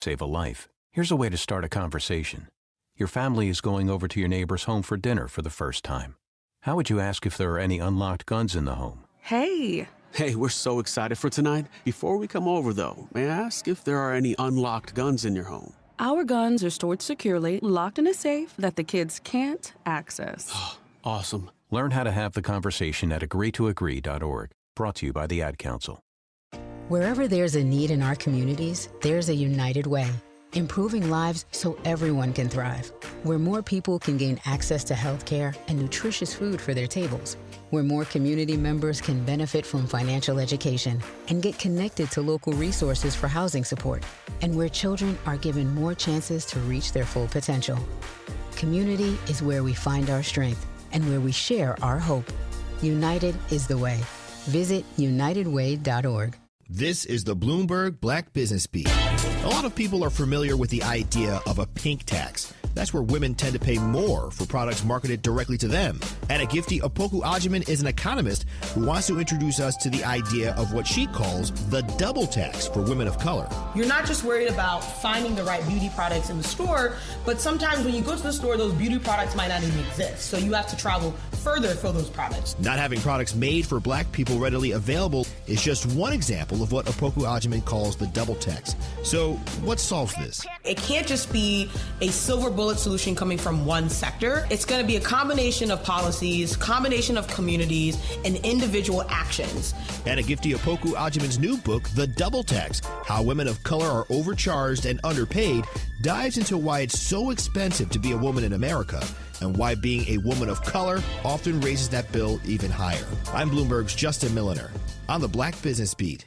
save a life. Here's a way to start a conversation. Your family is going over to your neighbor's home for dinner for the first time. How would you ask if there are any unlocked guns in the home? Hey, we're so excited for tonight. Before we come over, though, may I ask if there are any unlocked guns in your home? Our guns are stored securely, locked in a safe that the kids can't access. Awesome. Learn how to have the conversation at agreetoagree.org. Brought to you by the Ad Council. Wherever there's a need in our communities, there's a United Way. Improving lives so everyone can thrive. Where more people can gain access to health care and nutritious food for their tables. Where more community members can benefit from financial education and get connected to local resources for housing support. And where children are given more chances to reach their full potential. Community is where we find our strength and where we share our hope. United is the way. Visit unitedway.org. This is the Bloomberg Black Business Beat. A lot of people are familiar with the idea of a pink tax. That's where women tend to pay more for products marketed directly to them. And Gifty Opoku Ajiman is an economist who wants to introduce us to the idea of what she calls the double tax for women of color. You're not just worried about finding the right beauty products in the store, but sometimes when you go to the store, those beauty products might not even exist. So you have to travel further for those products. Not having products made for black people readily available is just one example of what Opoku Ajiman calls the double tax. So what solves this? It can't just be a silver bullet solution coming from one sector. It's going to be a combination of policies, combination of communities, and individual actions. And Gifty Opoku Ajiman's new book, The Double Tax, How Women of Color Are Overcharged and Underpaid, dives into why it's so expensive to be a woman in America and why being a woman of color often raises that bill even higher. I'm Bloomberg's Justin Milliner on the Black Business Beat.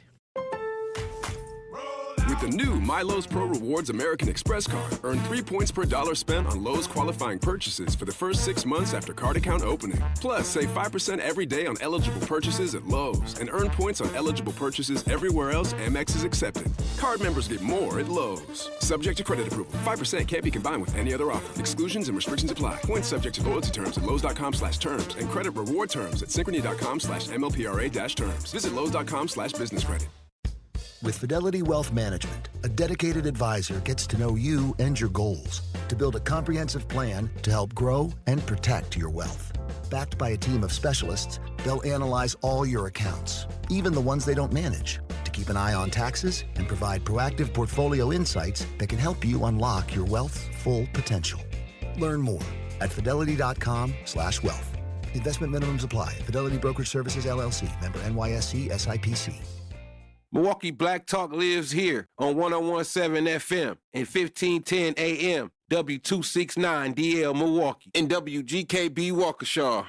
With the new MyLowe's Pro Rewards American Express card, earn 3 points per dollar spent on Lowe's qualifying purchases for the first 6 months after card account opening. Plus, save 5% every day on eligible purchases at Lowe's and earn points on eligible purchases everywhere else Amex is accepted. Card members get more at Lowe's. Subject to credit approval. 5% can't be combined with any other offer. Exclusions and restrictions apply. Points subject to loyalty terms at Lowe's.com/terms and credit reward terms at Synchrony.com/MLPRA-terms. Visit Lowe's.com/business credit. With Fidelity Wealth Management, a dedicated advisor gets to know you and your goals to build a comprehensive plan to help grow and protect your wealth. Backed by a team of specialists, they'll analyze all your accounts, even the ones they don't manage, to keep an eye on taxes and provide proactive portfolio insights that can help you unlock your wealth's full potential. Learn more at fidelity.com/wealth. Investment minimums apply. Fidelity Brokerage Services, LLC. Member NYSE SIPC. Milwaukee Black Talk lives here on 101.7 FM and 1510 AM, W269 DL Milwaukee, and WGKB Waukesha.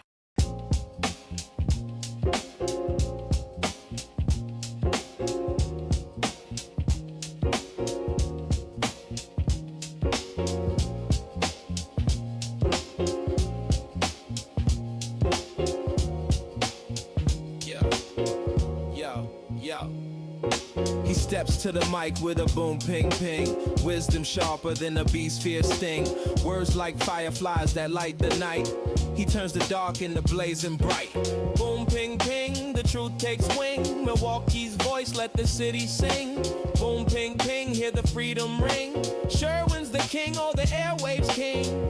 Steps to the mic with a boom, ping, ping. Wisdom sharper than a beast's fierce sting. Words like fireflies that light the night. He turns the dark into blazing bright. Boom, ping, ping, the truth takes wing. Milwaukee's voice, let the city sing. Boom, ping, ping, hear the freedom ring. Sherwin's the king, oh, the airwaves king.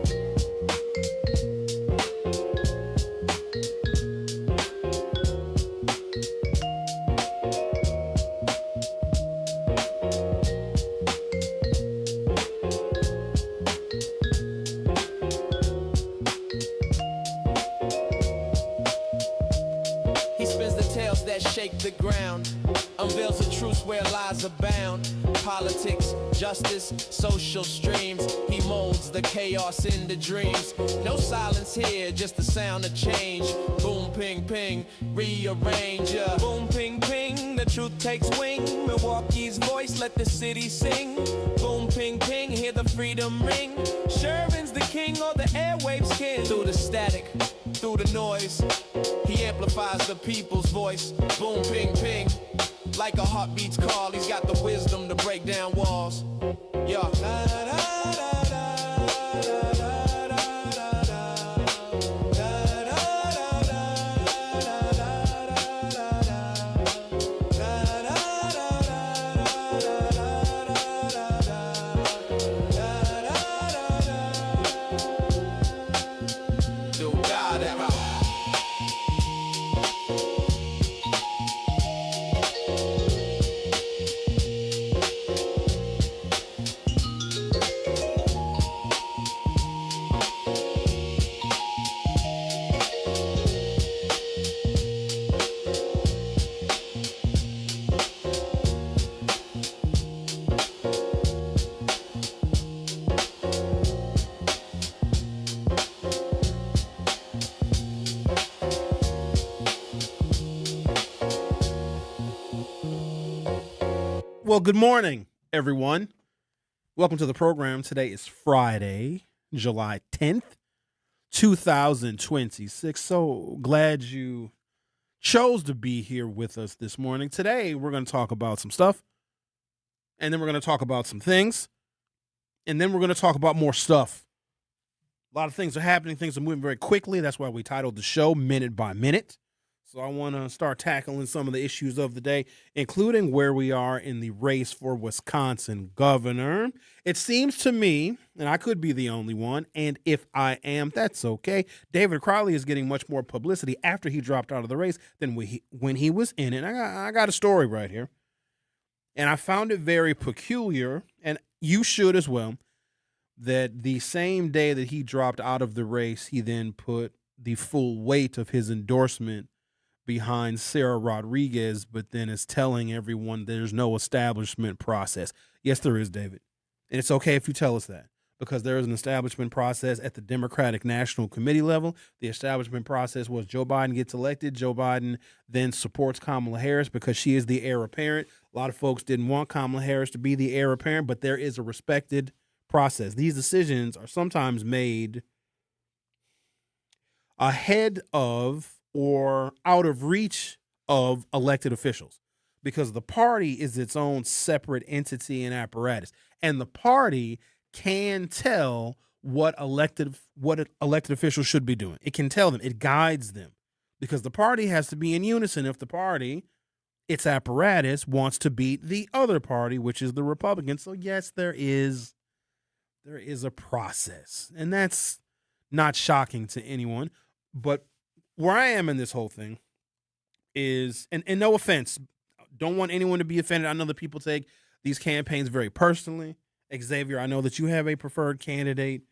Shake the ground, unveils the truth where lies abound. Politics, justice, social streams. He molds the chaos into dreams. No silence here, just the sound of change. Boom, ping, ping, rearrange. Boom, ping, ping, the truth takes wing. Milwaukee's voice, let the city sing. Boom, ping, ping, hear the freedom ring. Sherwin's the king, or the airwaves king. Through the static, through the noise, he amplifies the people's voice. Boom, ping, ping, like a heartbeat's call. He's got the wisdom to break down walls. Yeah. Well, good morning, everyone. Welcome to the program. Today is Friday, July 10th, 2026. So glad you chose to be here with us this morning. Today, we're going to talk about some stuff, and then we're going to talk about some things, and then we're going to talk about more stuff. A lot of things are happening. Things are moving very quickly. That's why we titled the show Minute by Minute. So I want to start tackling some of the issues of the day, including where we are in the race for Wisconsin governor. It seems to me, and I could be the only one, and if I am, that's okay, David Crowley is getting much more publicity after he dropped out of the race than when he was in it. I got a story right here, and I found it very peculiar, and you should as well, that the same day that he dropped out of the race, he then put the full weight of his endorsement behind Sarah Rodriguez, but then is telling everyone there's no establishment process. Yes, there is, David. And it's okay if you tell us that, because there is an establishment process at the Democratic National Committee level. The establishment process was Joe Biden gets elected. Joe Biden then supports Kamala Harris because she is the heir apparent. A lot of folks didn't want Kamala Harris to be the heir apparent, but there is a respected process. These decisions are sometimes made ahead of or out of reach of elected officials, because the party is its own separate entity and apparatus, and the party can tell what elected officials should be doing. It can tell them, it guides them, because the party has to be in unison if the party, its apparatus, wants to beat the other party, which is the Republicans. So yes, there is a process, and that's not shocking to anyone. But where I am in this whole thing is, and no offense, don't want anyone to be offended. I know that people take these campaigns very personally. Xavier, I know that you have a preferred candidate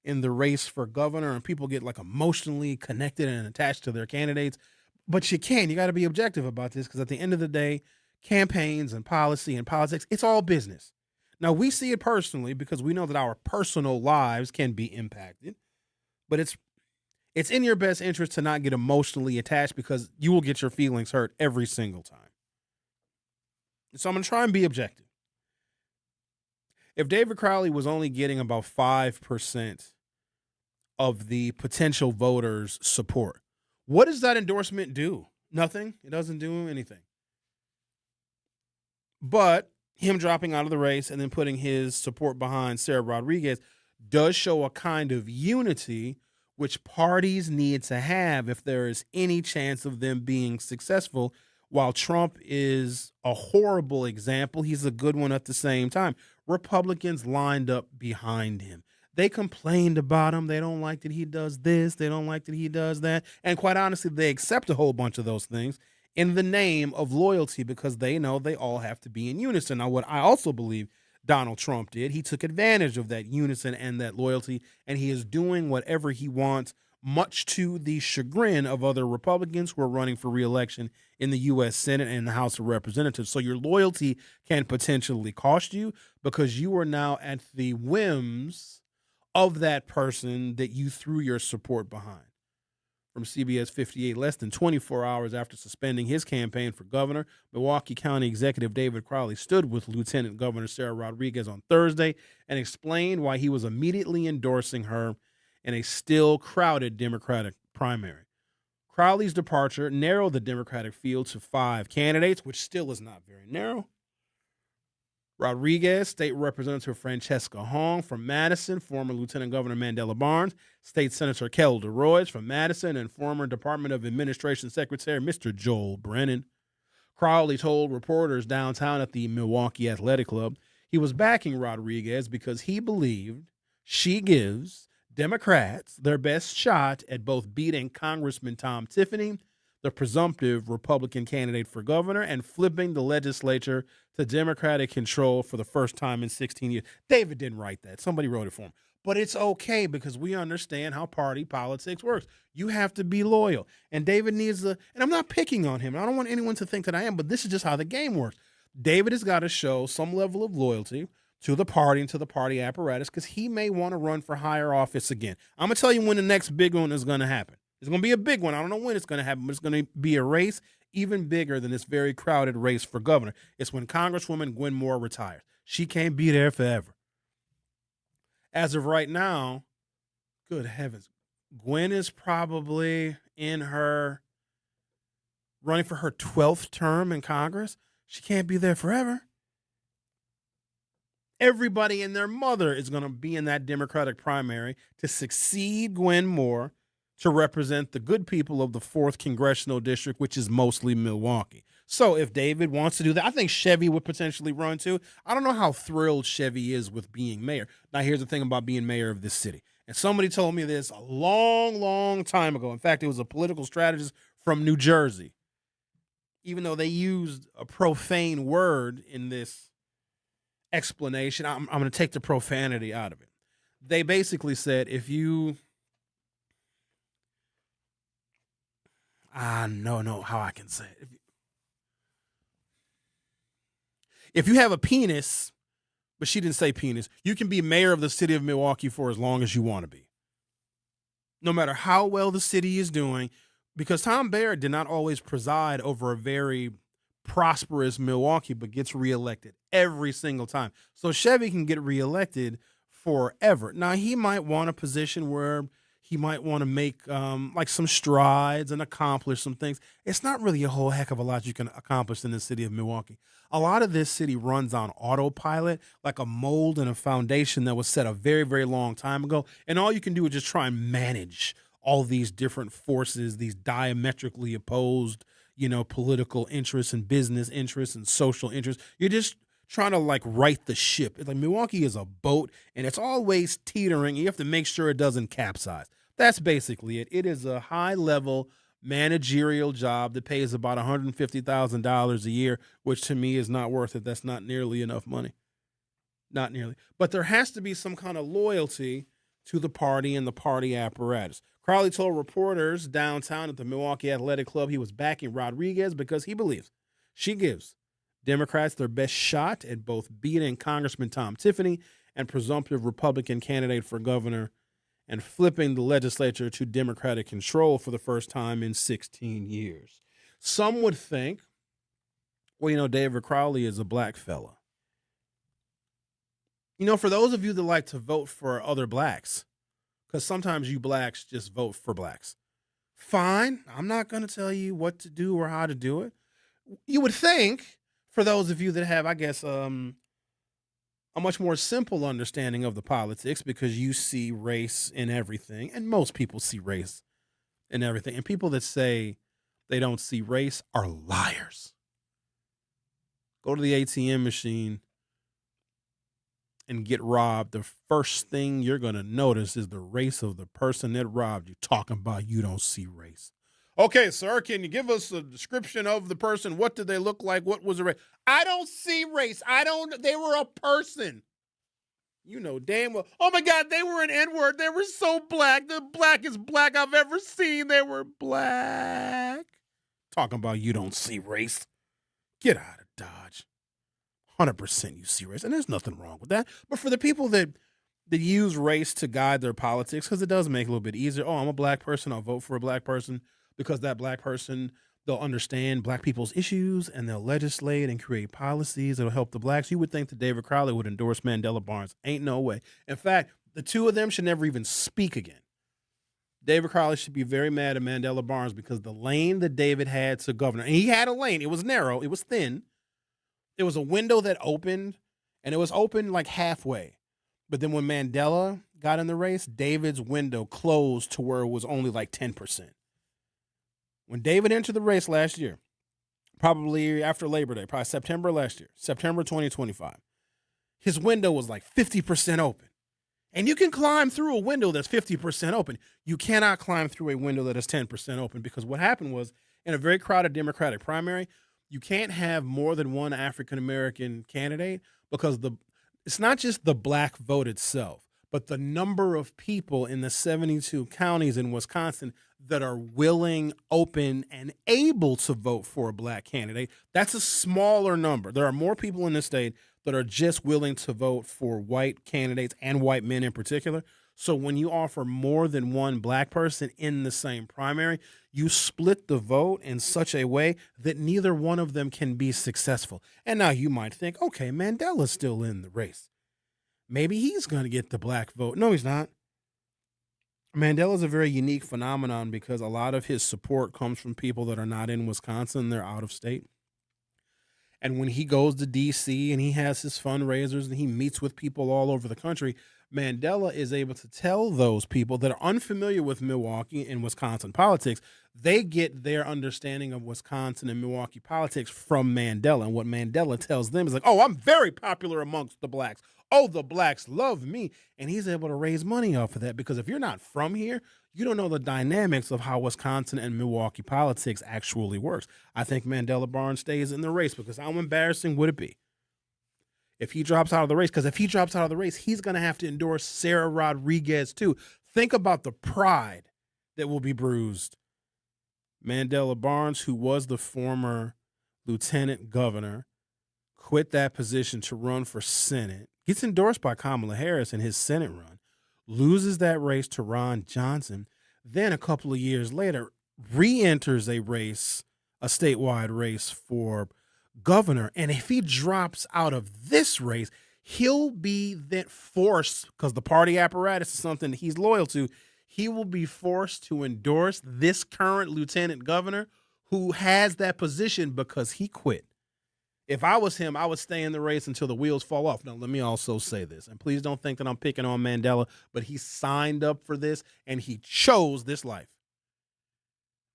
in the race for governor, and people get like emotionally connected and attached to their candidates. But you got to be objective about this, because at the end of the day, campaigns and policy and politics, it's all business. Now, we see it personally because we know that our personal lives can be impacted, but it's in your best interest to not get emotionally attached, because you will get your feelings hurt every single time. So I'm going to try and be objective. If David Crowley was only getting about 5% of the potential voters' support, what does that endorsement do? Nothing. It doesn't do anything. But him dropping out of the race and then putting his support behind Sarah Rodriguez does show a kind of unity which parties need to have if there is any chance of them being successful. While Trump is a horrible example, he's a good one at the same time. Republicans lined up behind him. They complained about him. They don't like that he does this. They don't like that he does that. And quite honestly, they accept a whole bunch of those things in the name of loyalty, because they know they all have to be in unison. Now, what I also believe Donald Trump did, he took advantage of that unison and that loyalty, and he is doing whatever he wants, much to the chagrin of other Republicans who are running for re-election in the U.S. Senate and the House of Representatives. So your loyalty can potentially cost you, because you are now at the whims of that person that you threw your support behind. From CBS 58, less than 24 hours after suspending his campaign for governor, Milwaukee County Executive David Crowley stood with Lieutenant Governor Sarah Rodriguez on Thursday and explained why he was immediately endorsing her in a still crowded Democratic primary. Crowley's departure narrowed the Democratic field to 5 candidates, which still is not very narrow. Rodriguez, State Representative Francesca Hong from Madison, former Lieutenant Governor Mandela Barnes, State Senator Kel DeRoy from Madison, and former Department of Administration Secretary Mr. Joel Brennan. Crowley told reporters downtown at the Milwaukee Athletic Club he was backing Rodriguez because he believed she gives Democrats their best shot at both beating Congressman Tom Tiffany, the presumptive Republican candidate for governor, and flipping the legislature to Democratic control for the first time in 16 years. David didn't write that. Somebody wrote it for him. But it's okay, because we understand how party politics works. You have to be loyal. And David needs and I'm not picking on him. I don't want anyone to think that I am, but this is just how the game works. David has got to show some level of loyalty to the party and to the party apparatus, because he may want to run for higher office again. I'm going to tell you when the next big one is going to happen. It's going to be a big one. I don't know when it's going to happen, but it's going to be a race even bigger than this very crowded race for governor. It's when Congresswoman Gwen Moore retires. She can't be there forever. As of right now, good heavens, Gwen is probably running for her 12th term in Congress. She can't be there forever. Everybody and their mother is going to be in that Democratic primary to succeed Gwen Moore to represent the good people of the 4th Congressional District, which is mostly Milwaukee. So if David wants to do that, I think Chevy would potentially run too. I don't know how thrilled Chevy is with being mayor. Now, here's the thing about being mayor of this city. And somebody told me this a long, long time ago. In fact, it was a political strategist from New Jersey. Even though they used a profane word in this explanation, I'm going to take the profanity out of it. They basically said no, how I can say it. If you have a penis, but she didn't say penis, you can be mayor of the city of Milwaukee for as long as you want to be. No matter how well the city is doing, because Tom Barrett did not always preside over a very prosperous Milwaukee, but gets reelected every single time. So Chevy can get reelected forever. Now, he might want a position where he might want to make like some strides and accomplish some things. It's not really a whole heck of a lot you can accomplish in the city of Milwaukee. A lot of this city runs on autopilot, like a mold and a foundation that was set a very, very long time ago. And all you can do is just try and manage all these different forces, these diametrically opposed, political interests and business interests and social interests. You're just trying to like right the ship. It's like Milwaukee is a boat and it's always teetering. You have to make sure it doesn't capsize. That's basically it. It is a high-level managerial job that pays about $150,000 a year, which to me is not worth it. That's not nearly enough money. Not nearly. But there has to be some kind of loyalty to the party and the party apparatus. Crowley told reporters downtown at the Milwaukee Athletic Club he was backing Rodriguez because he believes she gives Democrats their best shot at both beating Congressman Tom Tiffany and presumptive Republican candidate for governor and flipping the legislature to Democratic control for the first time in 16 years. Some would think, well, David Crowley is a black fella. For those of you that like to vote for other blacks, because sometimes you blacks just vote for blacks, fine. I'm not going to tell you what to do or how to do it. You would think, for those of you that have, I guess, a much more simple understanding of the politics because you see race in everything, and most people see race in everything. And people that say they don't see race are liars. Go to the ATM machine and get robbed. The first thing you're going to notice is the race of the person that robbed you, talking about you don't see race. Okay, sir, can you give us a description of the person? What did they look like? What was the race? I don't see race. They were a person. Damn well. Oh my God, they were an N-word. They were so black. The blackest black I've ever seen. They were black. Talking about you don't see race. Get out of Dodge. 100% you see race. And there's nothing wrong with that. But for the people that use race to guide their politics, because it does make it a little bit easier. Oh, I'm a black person. I'll vote for a black person. Because that black person, they'll understand black people's issues and they'll legislate and create policies that'll help the blacks. You would think that David Crowley would endorse Mandela Barnes. Ain't no way. In fact, the two of them should never even speak again. David Crowley should be very mad at Mandela Barnes because the lane that David had to governor, and he had a lane. It was narrow. It was thin. It was a window that opened, and it was open like halfway. But then when Mandela got in the race, David's window closed to where it was only like 10%. When David entered the race last year, probably after Labor Day, probably September last year, September 2025, his window was like 50% open. And you can climb through a window that's 50% open. You cannot climb through a window that is 10% open because what happened was in a very crowded Democratic primary, you can't have more than one African-American candidate because it's not just the black vote itself, but the number of people in the 72 counties in Wisconsin that are willing, open, and able to vote for a black candidate, that's a smaller number. There are more people in the state that are just willing to vote for white candidates and white men in particular. So when you offer more than one black person in the same primary, you split the vote in such a way that neither one of them can be successful. And now you might think, okay, Mandela's still in the race. Maybe he's going to get the black vote. No, he's not. Mandela's a very unique phenomenon because a lot of his support comes from people that are not in Wisconsin. They're out of state. And when he goes to D.C. and he has his fundraisers and he meets with people all over the country, Mandela is able to tell those people that are unfamiliar with Milwaukee and Wisconsin politics, they get their understanding of Wisconsin and Milwaukee politics from Mandela. And what Mandela tells them is like, oh, I'm very popular amongst the blacks. Oh, the blacks love me. And he's able to raise money off of that because if you're not from here, you don't know the dynamics of how Wisconsin and Milwaukee politics actually works. I think Mandela Barnes stays in the race because how embarrassing would it be if he drops out of the race? Because if he drops out of the race, he's going to have to endorse Sarah Rodriguez too. Think about the pride that will be bruised. Mandela Barnes, who was the former lieutenant governor, quit that position to run for Senate, gets endorsed by Kamala Harris in his Senate run, loses that race to Ron Johnson, then a couple of years later re-enters a race, a statewide race for governor. And if he drops out of this race, he'll be then forced, because the party apparatus is something he's loyal to, he will be forced to endorse this current lieutenant governor who has that position because he quit. If I was him, I would stay in the race until the wheels fall off. Now, let me also say this, and please don't think that I'm picking on Mandela, but he signed up for this and he chose this life.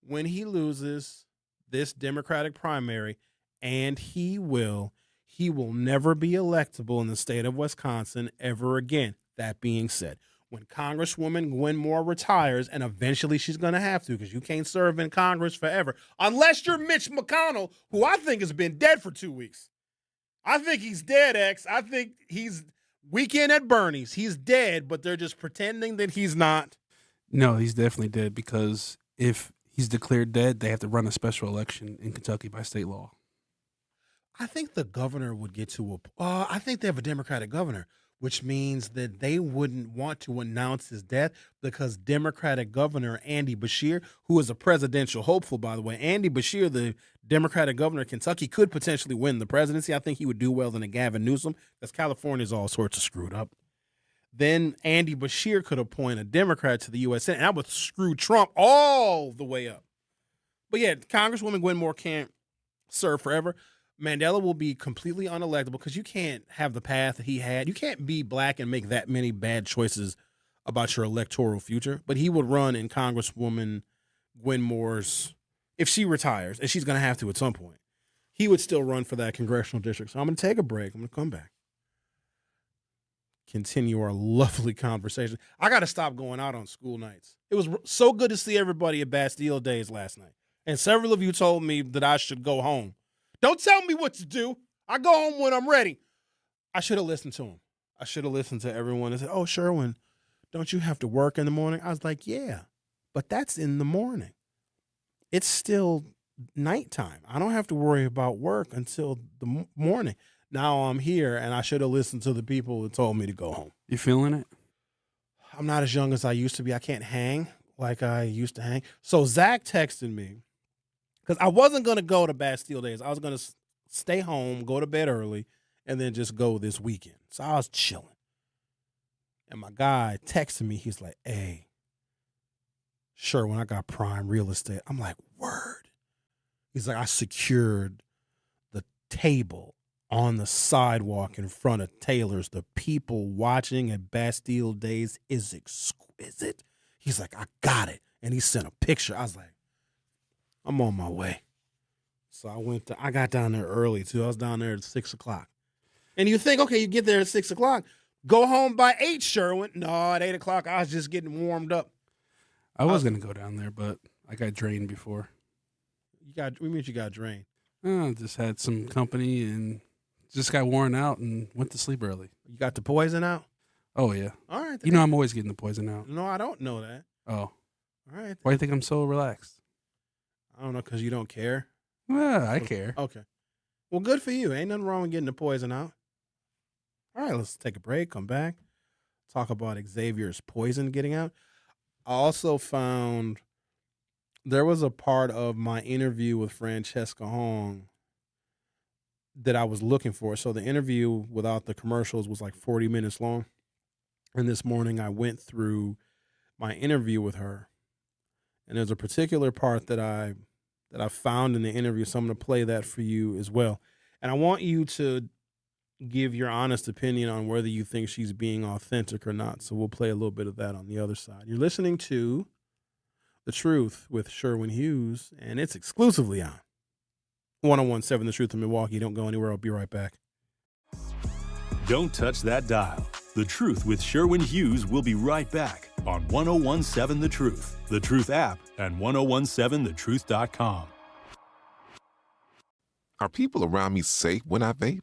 When he loses this Democratic primary, and he will never be electable in the state of Wisconsin ever again. That being said, when Congresswoman Gwen Moore retires, and eventually she's going to have to because you can't serve in Congress forever, unless you're Mitch McConnell, who I think has been dead for 2 weeks. I think he's dead, X. I think he's Weekend at Bernie's. He's dead, but they're just pretending that he's not. No, he's definitely dead because if he's declared dead, they have to run a special election in Kentucky by state law. I think the governor would get to I think they have a Democratic governor, which means that they wouldn't want to announce his death because Democratic Governor Andy Beshear, who is a presidential hopeful, by the way, Andy Beshear, the Democratic governor of Kentucky, could potentially win the presidency. I think he would do well than a Gavin Newsom because California's all sorts of screwed up. Then Andy Beshear could appoint a Democrat to the U.S. Senate, and that would screw Trump all the way up. But yeah, Congresswoman Gwen Moore can't serve forever. Mandela will be completely unelectable because you can't have the path that he had. You can't be black and make that many bad choices about your electoral future. But he would run in Congresswoman Gwen Moore's, if she retires, and she's going to have to at some point, he would still run for that congressional district. So I'm going to take a break. I'm going to come back. Continue our lovely conversation. I got to stop going out on school nights. It was so good to see everybody at Bastille Days last night. And several of you told me that I should go home. Don't tell me what to do. I go home when I'm ready. I should have listened to him. I should have listened to everyone and said, oh, Sherwin, don't you have to work in the morning? I was like, yeah, but that's in the morning. It's still nighttime. I don't have to worry about work until the morning. Now I'm here, and I should have listened to the people who told me to go home. You feeling it? I'm not as young as I used to be. I can't hang like I used to hang. So Zach texted me. Because I wasn't going to go to Bastille Days. I was going to stay home, go to bed early, and then just go this weekend. So I was chilling. And my guy texted me. He's like, hey, sure, when I got prime real estate. I'm like, word. He's like, I secured the table on the sidewalk in front of Taylor's. The people watching at Bastille Days is exquisite. He's like, I got it. And he sent a picture. I was like, I'm on my way. So I got down there early too. I was down there at 6 o'clock. And you think, okay, you get there at 6 o'clock, go home by 8, Sherwin. No, at 8 o'clock, I was just getting warmed up. I was going to go down there, but I got drained before. We mean you got drained? Just had some company and just got worn out and went to sleep early. You got the poison out? Oh, yeah. All right. You know I'm always getting the poison out. No, I don't know that. Oh. All right. Why do you think I'm so relaxed? I don't know, because you don't care. Well, I care. Okay. Well, good for you. Ain't nothing wrong with getting the poison out. All right, let's take a break, come back, talk about Xavier's poison getting out. I also found there was a part of my interview with Francesca Hong that I was looking for. So the interview without the commercials was like 40 minutes long. And this morning I went through my interview with her. And there's a particular part that I found in the interview, so I'm going to play that for you as well. And I want you to give your honest opinion on whether you think she's being authentic or not. So we'll play a little bit of that on the other side. You're listening to The Truth with Sherwin Hughes, and it's exclusively on 101.7 The Truth in Milwaukee. Don't go anywhere. I'll be right back. Don't touch that dial. The Truth with Sherwin Hughes will be right back on 101.7 The Truth, The Truth app, and 1017thetruth.com. Are people around me safe when I vape?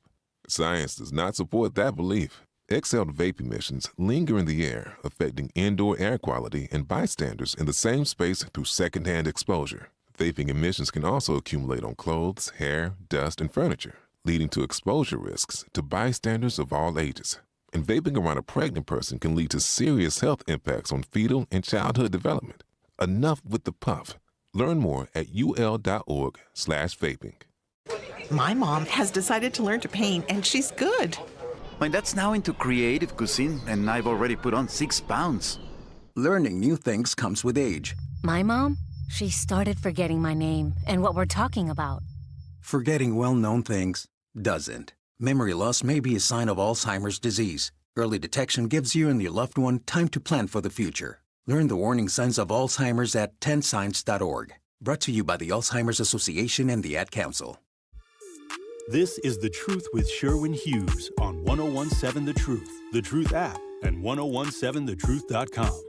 Science does not support that belief. Exhaled vape emissions linger in the air, affecting indoor air quality and bystanders in the same space through secondhand exposure. Vaping emissions can also accumulate on clothes, hair, dust, and furniture, leading to exposure risks to bystanders of all ages. And vaping around a pregnant person can lead to serious health impacts on fetal and childhood development. Enough with the puff. Learn more at ul.org/vaping. My mom has decided to learn to paint, and she's good. My dad's now into creative cuisine, and I've already put on 6 pounds. Learning new things comes with age. My mom, she started forgetting my name and what we're talking about. Forgetting well-known things doesn't. Memory loss may be a sign of Alzheimer's disease. Early detection gives you and your loved one time to plan for the future. Learn the warning signs of Alzheimer's at 10signs.org. Brought to you by the Alzheimer's Association and the Ad Council. This is The Truth with Sherwin Hughes on 101.7 The Truth, The Truth app, and 1017thetruth.com.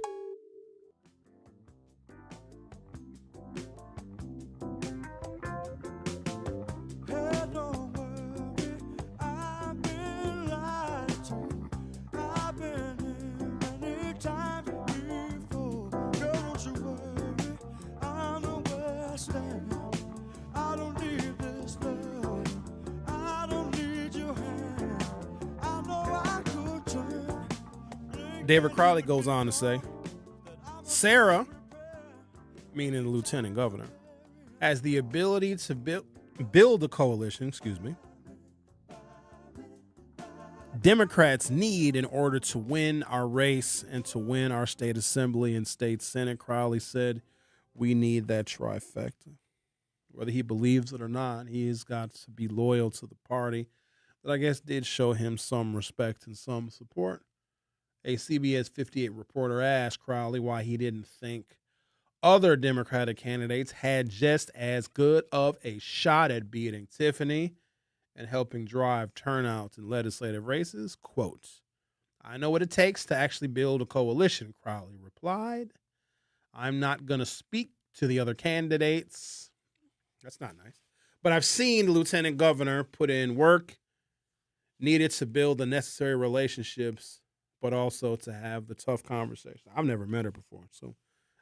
David Crowley goes on to say, Sarah, meaning the lieutenant governor, has the ability to build a coalition, Democrats need in order to win our race and to win our state assembly and state senate. Crowley said, we need that trifecta. Whether he believes it or not, he has got to be loyal to the party that I guess did show him some respect and some support. A CBS 58 reporter asked Crowley why he didn't think other Democratic candidates had just as good of a shot at beating Tiffany and helping drive turnout in legislative races. Quote, I know what it takes to actually build a coalition, Crowley replied. I'm not going to speak to the other candidates. That's not nice. But I've seen the lieutenant governor put in work needed to build the necessary relationships, but also to have the tough conversation. I've never met her before, so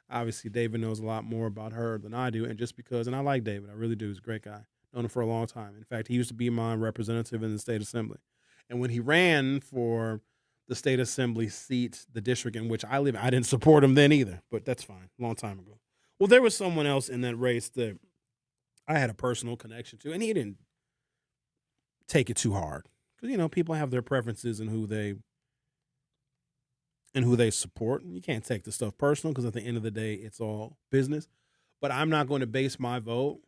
obviously David knows a lot more about her than I do, and I like David, I really do. He's a great guy. Known him for a long time. In fact, he used to be my representative in the state assembly. And when he ran for the state assembly seat, the district in which I live, I didn't support him then either, but that's fine, long time ago. Well, there was someone else in that race that I had a personal connection to, and he didn't take it too hard. Because, people have their preferences and who they support. You can't take the stuff personal because at the end of the day, it's all business. But I'm not going to base my vote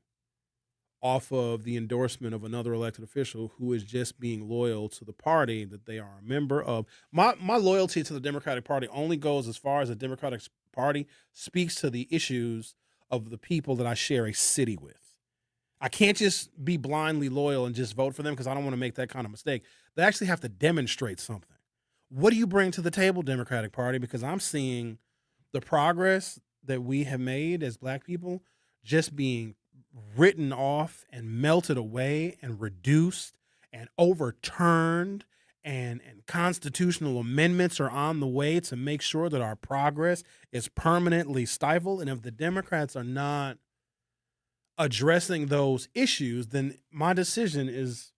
off of the endorsement of another elected official who is just being loyal to the party that they are a member of. My loyalty to the Democratic Party only goes as far as the Democratic Party speaks to the issues of the people that I share a city with. I can't just be blindly loyal and just vote for them because I don't want to make that kind of mistake. They actually have to demonstrate something. What do you bring to the table, Democratic Party? Because I'm seeing the progress that we have made as black people just being written off and melted away and reduced and overturned, and constitutional amendments are on the way to make sure that our progress is permanently stifled. And if the Democrats are not addressing those issues, then my decision is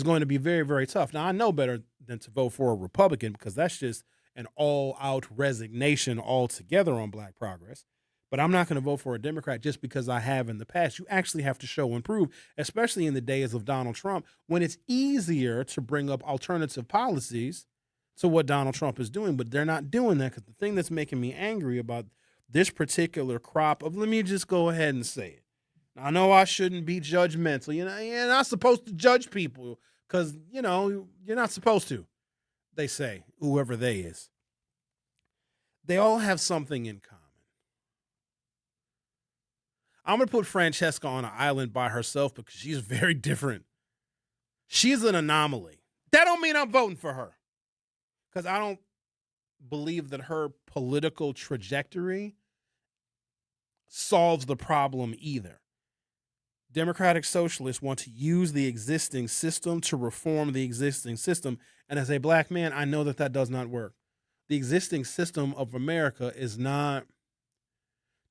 going to be very, very tough. Now, I know better than to vote for a Republican, because that's just an all-out resignation altogether on black progress. But I'm not going to vote for a Democrat just because I have in the past. You actually have to show and prove, especially in the days of Donald Trump, when it's easier to bring up alternative policies to what Donald Trump is doing. But they're not doing that, because the thing that's making me angry about this particular crop of, let me just go ahead and say it. Now, I know I shouldn't be judgmental. You're not supposed to judge people because, you're not supposed to, they say, whoever they is. They all have something in common. I'm going to put Francesca on an island by herself because she's very different. She's an anomaly. That don't mean I'm voting for her, because I don't believe that her political trajectory solves the problem either. Democratic socialists want to use the existing system to reform the existing system. And as a black man, I know that does not work. The existing system of America is not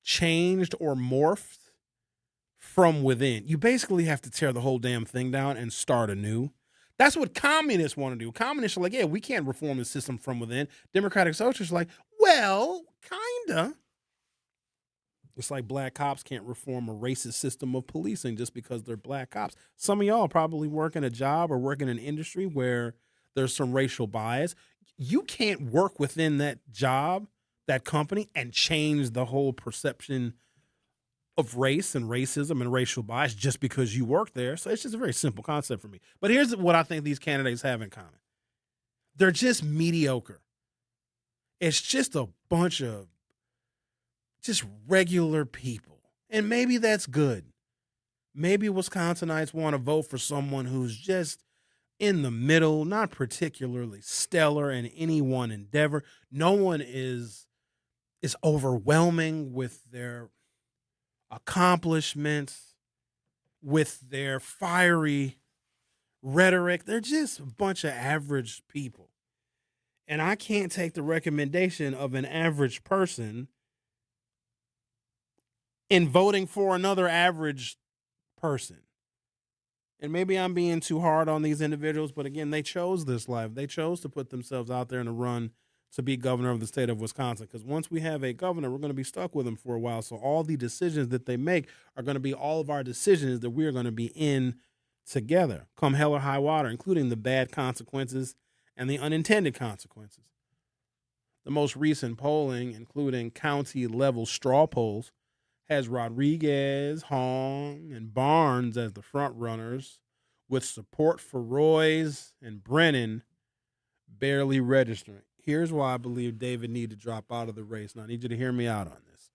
changed or morphed from within. You basically have to tear the whole damn thing down and start anew. That's what communists want to do. Communists are like, yeah, we can't reform the system from within. Democratic socialists are like, well, kinda. It's like black cops can't reform a racist system of policing just because they're black cops. Some of y'all probably work in a job or work in an industry where there's some racial bias. You can't work within that job, that company, and change the whole perception of race and racism and racial bias just because you work there. So it's just a very simple concept for me. But here's what I think these candidates have in common. They're just mediocre. It's just a bunch of just regular people. And maybe that's good. Maybe Wisconsinites want to vote for someone who's just in the middle, not particularly stellar in any one endeavor. No one is overwhelming with their accomplishments, with their fiery rhetoric. They're just a bunch of average people. And I can't take the recommendation of an average person in voting for another average person. And maybe I'm being too hard on these individuals, but again, they chose this life. They chose to put themselves out there in a run to be governor of the state of Wisconsin. Because once we have a governor, we're going to be stuck with him for a while. So all the decisions that they make are going to be all of our decisions that we're going to be in together, come hell or high water, including the bad consequences and the unintended consequences. The most recent polling, including county-level straw polls, has Rodriguez, Hong, and Barnes as the front runners, with support for Royce and Brennan barely registering. Here's why I believe David needs to drop out of the race. And I need you to hear me out on this.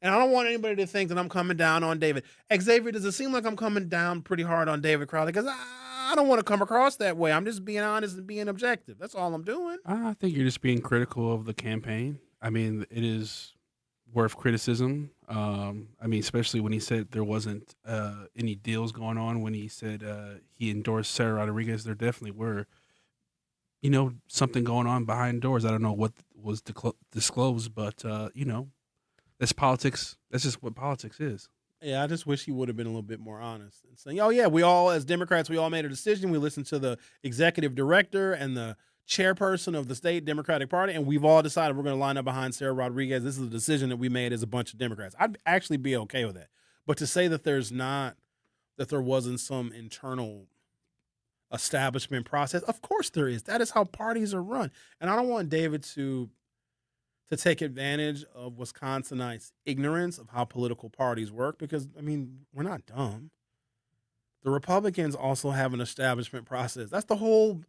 And I don't want anybody to think that I'm coming down on David. Xavier, does it seem like I'm coming down pretty hard on David Crowley? Because I don't want to come across that way. I'm just being honest and being objective. That's all I'm doing. I think you're just being critical of the campaign. I mean, it is worth criticism. Especially when he said there wasn't any deals going on, when he said he endorsed Sarah Rodriguez. There definitely were, something going on behind doors. I don't know what was disclosed, but, that's politics. That's just what politics is. Yeah, I just wish he would have been a little bit more honest and saying, oh, yeah, we all, as Democrats, we all made a decision. We listened to the executive director and the chairperson of the state Democratic Party, and we've all decided we're going to line up behind Sarah Rodriguez. This is a decision that we made as a bunch of Democrats. I'd actually be okay with that. But to say that there wasn't some internal establishment process, of course there is. That is how parties are run. And I don't want David to take advantage of Wisconsinites' ignorance of how political parties work, because, we're not dumb. The Republicans also have an establishment process. That's the whole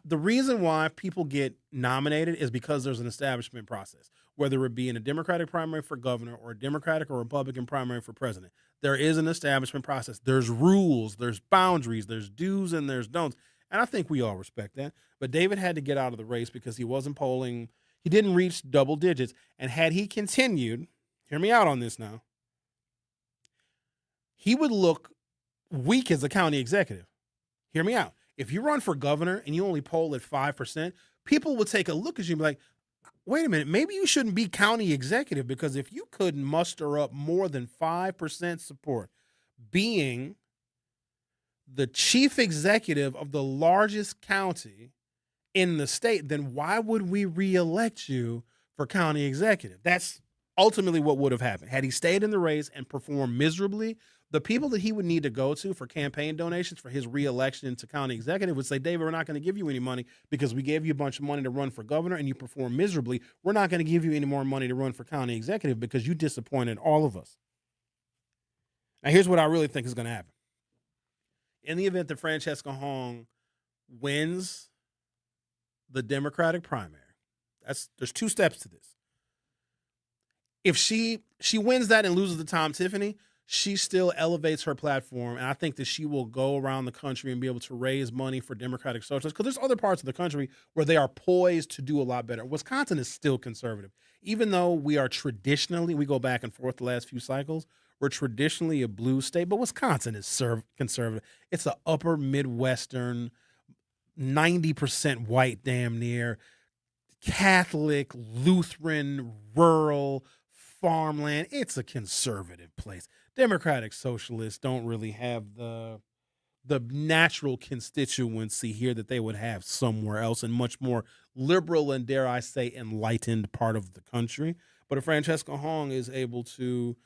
the reason why people get nominated is because there's an establishment process, whether it be in a Democratic primary for governor or a Democratic or Republican primary for president. There is an establishment process. There's rules, there's boundaries, there's do's and there's don'ts. And I think we all respect that. But David had to get out of the race because he wasn't polling. He didn't reach double digits. And had he continued, hear me out on this now, he would look weak as a county executive. Hear me out. If you run for governor and you only poll at 5%, people will take a look at you and be like, wait a minute, maybe you shouldn't be county executive, because if you couldn't muster up more than 5% support, being the chief executive of the largest county in the state, then why would we reelect you for county executive? That's ultimately what would have happened. Had he stayed in the race and performed miserably, the people that he would need to go to for campaign donations for his reelection to county executive would say, David, we're not going to give you any money because we gave you a bunch of money to run for governor and you performed miserably. We're not going to give you any more money to run for county executive because you disappointed all of us. Now, here's what I really think is going to happen. In the event that Francesca Hong wins the Democratic primary, there's two steps to this. If she wins that and loses to Tom Tiffany, she still elevates her platform, and I think that she will go around the country and be able to raise money for Democratic Socialists because there's other parts of the country where they are poised to do a lot better. Wisconsin is still conservative. Even though we are traditionally, we go back and forth the last few cycles, we're traditionally a blue state, but Wisconsin is conservative. It's an upper Midwestern, 90% white damn near, Catholic, Lutheran, rural, farmland. It's a conservative place. Democratic Socialists don't really have the natural constituency here that they would have somewhere else in much more liberal and, dare I say, enlightened part of the country. But if Francesca Hong is able to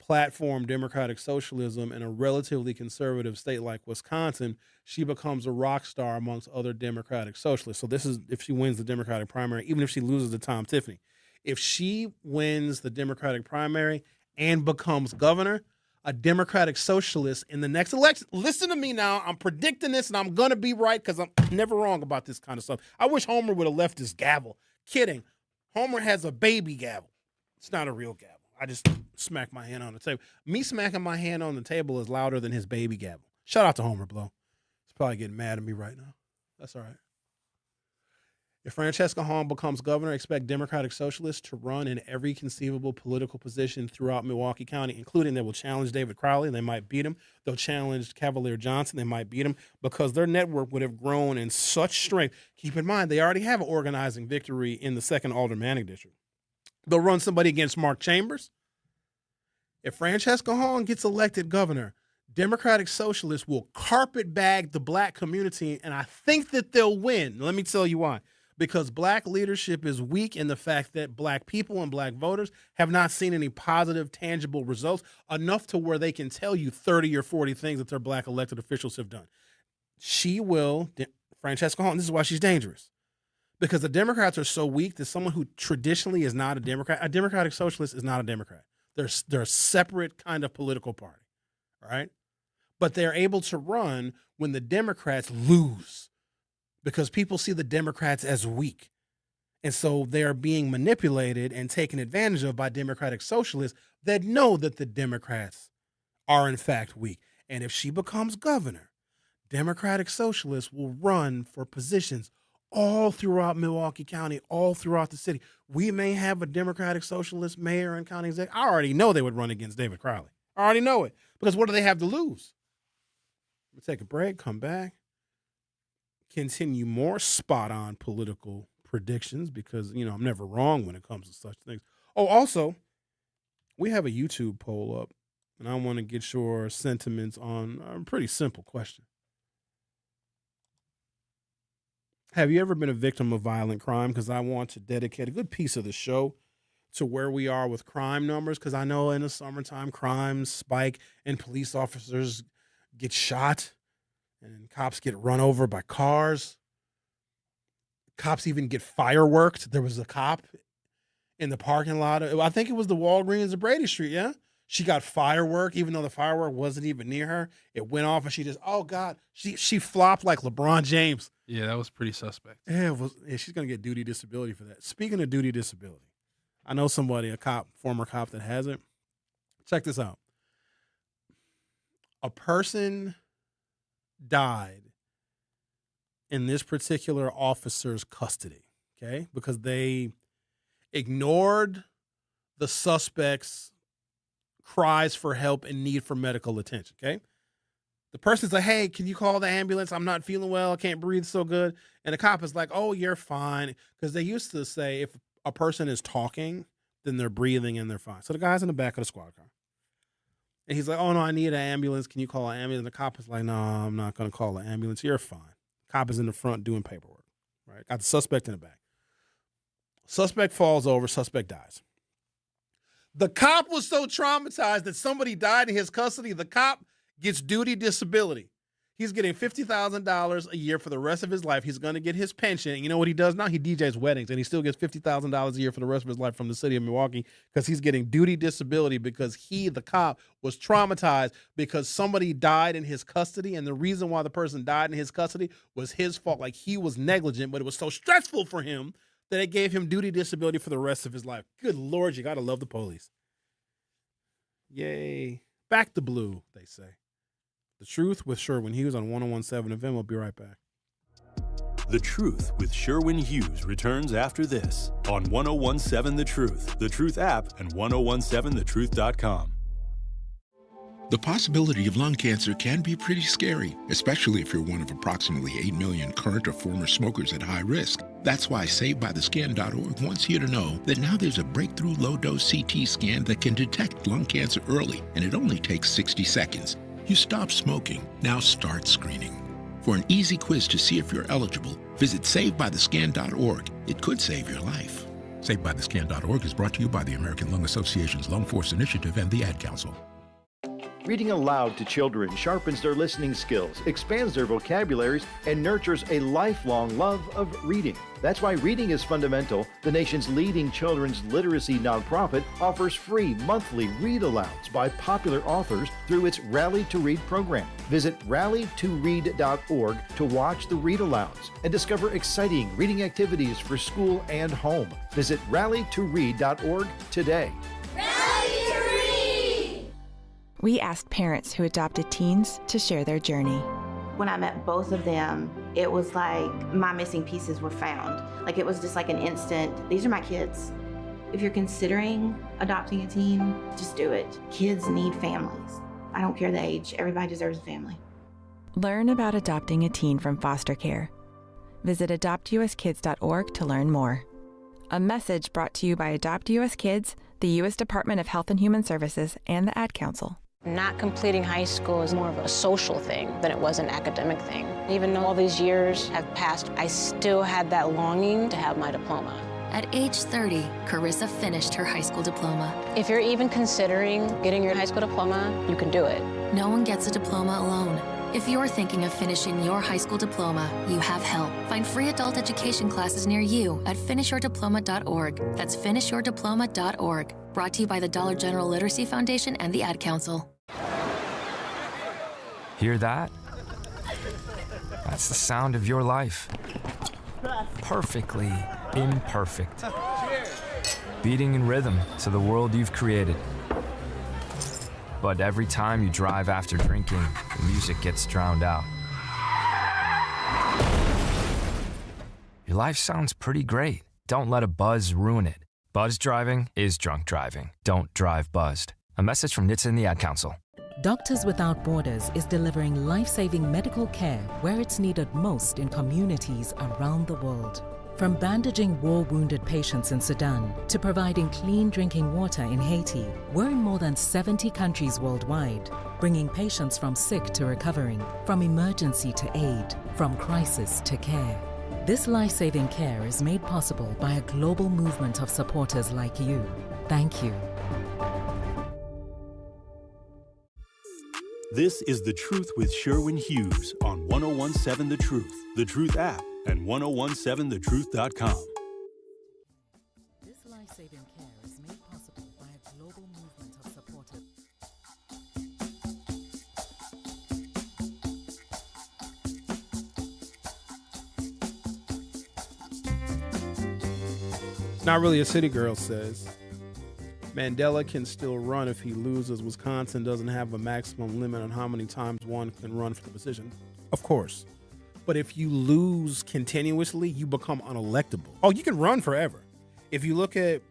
platform Democratic Socialism in a relatively conservative state like Wisconsin, she becomes a rock star amongst other Democratic Socialists. So this is if she wins the Democratic primary, even if she loses to Tom Tiffany. If she wins the Democratic primary and becomes governor, a Democratic Socialist in the next election, listen to me now, I'm predicting this and I'm going to be right because I'm never wrong about this kind of stuff. I wish Homer would have left his gavel. Kidding. Homer has a baby gavel. It's not a real gavel. I just smack my hand on the table. Me smacking my hand on the table is louder than his baby gavel. Shout out to Homer Blow. He's probably getting mad at me right now. That's all right. If Francesca Hong becomes governor, expect Democratic Socialists to run in every conceivable political position throughout Milwaukee County, including they will challenge David Crowley, and they might beat him. They'll challenge Cavalier Johnson, they might beat him, because their network would have grown in such strength. Keep in mind, they already have an organizing victory in the 2nd Aldermanic District. They'll run somebody against Mark Chambers. If Francesca Hong gets elected governor, Democratic Socialists will carpetbag the black community, and I think that they'll win. Let me tell you why. Because black leadership is weak in the fact that black people and black voters have not seen any positive, tangible results enough to where they can tell you 30 or 40 things that their black elected officials have done. Francesca Hong, this is why she's dangerous. Because the Democrats are so weak that someone who traditionally is not a Democratic Socialist is not a Democrat. They're a separate kind of political party, all right? But they're able to run when the Democrats lose because people see the Democrats as weak. And so they're being manipulated and taken advantage of by Democratic Socialists that know that the Democrats are in fact weak. And if she becomes governor, Democratic Socialists will run for positions all throughout Milwaukee County, all throughout the city. We may have a Democratic Socialist mayor and county executive. I already know they would run against David Crowley. I already know it. Because what do they have to lose? We'll take a break, come back, continue more spot-on political predictions because, I'm never wrong when it comes to such things. Oh, also, we have a YouTube poll up, and I want to get your sentiments on a pretty simple question. Have you ever been a victim of violent crime? Because I want to dedicate a good piece of the show to where we are with crime numbers, because I know in the summertime crimes spike and police officers get shot and cops get run over by cars. Cops even get fireworked. There was a cop in the parking lot. I think it was the Walgreens of Brady Street, yeah? She got firework, even though the firework wasn't even near her. It went off and she just, oh God, she flopped like LeBron James. Yeah, that was pretty suspect. Yeah, she's going to get duty disability for that. Speaking of duty disability, I know somebody, former cop that has it. Check this out. A person died in this particular officer's custody, okay? Because they ignored the suspect's cries for help and need for medical attention, okay? The person's like, hey, can you call the ambulance? I'm not feeling well. I can't breathe so good. And the cop is like, oh, you're fine. Because they used to say if a person is talking, then they're breathing and they're fine. So the guy's in the back of the squad car. And he's like, oh, no, I need an ambulance. Can you call an ambulance? And the cop is like, no, I'm not going to call an ambulance. You're fine. Cop is in the front doing paperwork, right? Got the suspect in the back. Suspect falls over, suspect dies. The cop was so traumatized that somebody died in his custody, the cop gets duty disability. He's getting $50,000 a year for the rest of his life. He's going to get his pension. And you know what he does now? He DJs weddings, and he still gets $50,000 a year for the rest of his life from the city of Milwaukee because he's getting duty disability because he, the cop, was traumatized because somebody died in his custody, and the reason why the person died in his custody was his fault. Like, he was negligent, but it was so stressful for him that it gave him duty disability for the rest of his life. Good Lord, you got to love the police. Yay. Back to blue, they say. The Truth with Sherwin Hughes on 101.7 FM. We'll be right back. The Truth with Sherwin Hughes returns after this on 101.7 The Truth app, and 1017thetruth.com. The possibility of lung cancer can be pretty scary, especially if you're one of approximately 8 million current or former smokers at high risk. That's why SaveByTheScan.org wants you to know that now there's a breakthrough low-dose CT scan that can detect lung cancer early, and it only takes 60 seconds. You stop smoking, now start screening. For an easy quiz to see if you're eligible, visit SaveByTheScan.org. It could save your life. SaveByTheScan.org is brought to you by the American Lung Association's Lung Force Initiative and the Ad Council. Reading aloud to children sharpens their listening skills, expands their vocabularies, and nurtures a lifelong love of reading. That's why Reading is Fundamental, the nation's leading children's literacy nonprofit, offers free monthly read-alouds by popular authors through its Rally to Read program. Visit rallytoread.org to watch the read-alouds and discover exciting reading activities for school and home. Visit rallytoread.org today. We asked parents who adopted teens to share their journey. When I met both of them, it was like my missing pieces were found. Like, it was just like an instant, these are my kids. If you're considering adopting a teen, just do it. Kids need families. I don't care the age, everybody deserves a family. Learn about adopting a teen from foster care. Visit adoptuskids.org to learn more. A message brought to you by Adopt US Kids, the U.S. Department of Health and Human Services, and the Ad Council. Not completing high school is more of a social thing than it was an academic thing. Even though all these years have passed, I still had that longing to have my diploma. At age 30, Carissa finished her high school diploma. If you're even considering getting your high school diploma, you can do it. No one gets a diploma alone. If you're thinking of finishing your high school diploma, you have help. Find free adult education classes near you at finishyourdiploma.org. That's finishyourdiploma.org. Brought to you by the Dollar General Literacy Foundation and the Ad Council. Hear that? That's the sound of your life. Perfectly imperfect. Beating in rhythm to the world you've created. But every time you drive after drinking, the music gets drowned out. Your life sounds pretty great. Don't let a buzz ruin it. Buzz driving is drunk driving. Don't drive buzzed. A message from NHTSA and the Ad Council. Doctors Without Borders is delivering life-saving medical care where it's needed most in communities around the world. From bandaging war-wounded patients in Sudan to providing clean drinking water in Haiti, we're in more than 70 countries worldwide, bringing patients from sick to recovering, from emergency to aid, from crisis to care. This life-saving care is made possible by a global movement of supporters like you. Thank you. This is The Truth with Sherwin Hughes on 1017 The Truth app, and 1017thetruth.com. This life-saving care is made possible by a global movement of supporters. Not Really a City Girl says, Mandela can still run if he loses. Wisconsin doesn't have a maximum limit on how many times one can run for the position. Of course. But if you lose continuously, you become unelectable. Oh, you can run forever. If you look at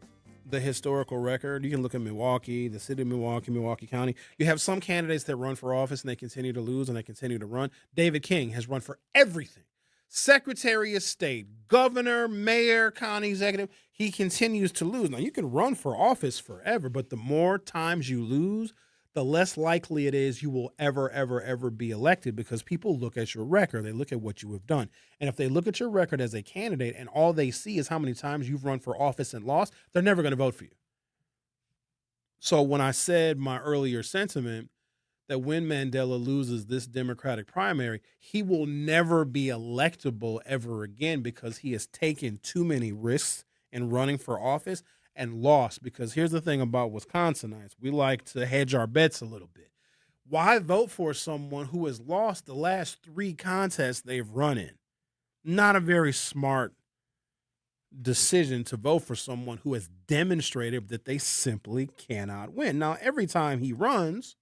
the historical record, you can look at Milwaukee, the city of Milwaukee, Milwaukee County. You have some candidates that run for office and they continue to lose and they continue to run. David King has run for everything. Secretary of State, governor, mayor, county executive, he continues to lose. Now, you can run for office forever, but the more times you lose, the less likely it is you will ever be elected, because people look at your record. They look at what you have done. And if they look at your record as a candidate and all they see is how many times you've run for office and lost, they're never going to vote for you. So when I said my earlier sentiment that when Mandela loses this Democratic primary, he will never be electable ever again because he has taken too many risks in running for office and lost. Because here's the thing about Wisconsinites. We like to hedge our bets a little bit. Why vote for someone who has lost the last 3 contests they've run in? Not a very smart decision to vote for someone who has demonstrated that they simply cannot win. Now, every time he runs,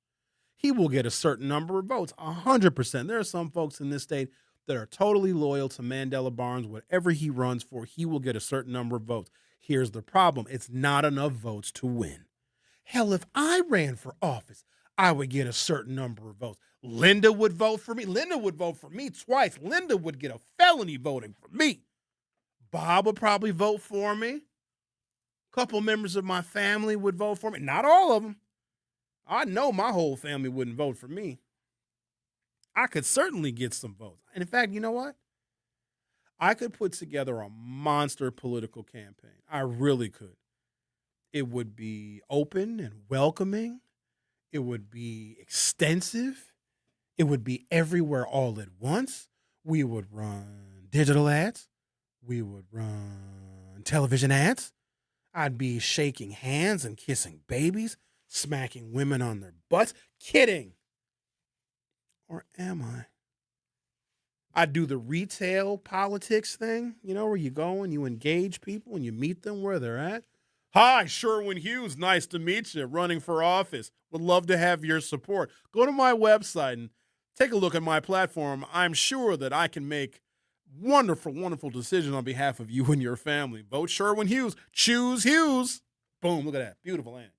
he will get a certain number of votes, 100%. There are some folks in this state that are totally loyal to Mandela Barnes. Whatever he runs for, he will get a certain number of votes. Here's the problem. It's not enough votes to win. Hell, if I ran for office, I would get a certain number of votes. Linda would vote for me. Linda would vote for me twice. Linda would get a felony voting for me. Bob would probably vote for me. A couple members of my family would vote for me. Not all of them. I know my whole family wouldn't vote for me. I could certainly get some votes. And in fact, you know what? I could put together a monster political campaign. I really could. It would be open and welcoming. It would be extensive. It would be everywhere all at once. We would run digital ads. We would run television ads. I'd be shaking hands and kissing babies, smacking women on their butts. Kidding. Or am I? I do the retail politics thing, where you go and you engage people and you meet them where they're at. Hi, Sherwin Hughes. Nice to meet you. Running for office. Would love to have your support. Go to my website and take a look at my platform. I'm sure that I can make wonderful, wonderful decisions on behalf of you and your family. Vote Sherwin Hughes. Choose Hughes. Boom. Look at that. Beautiful ad.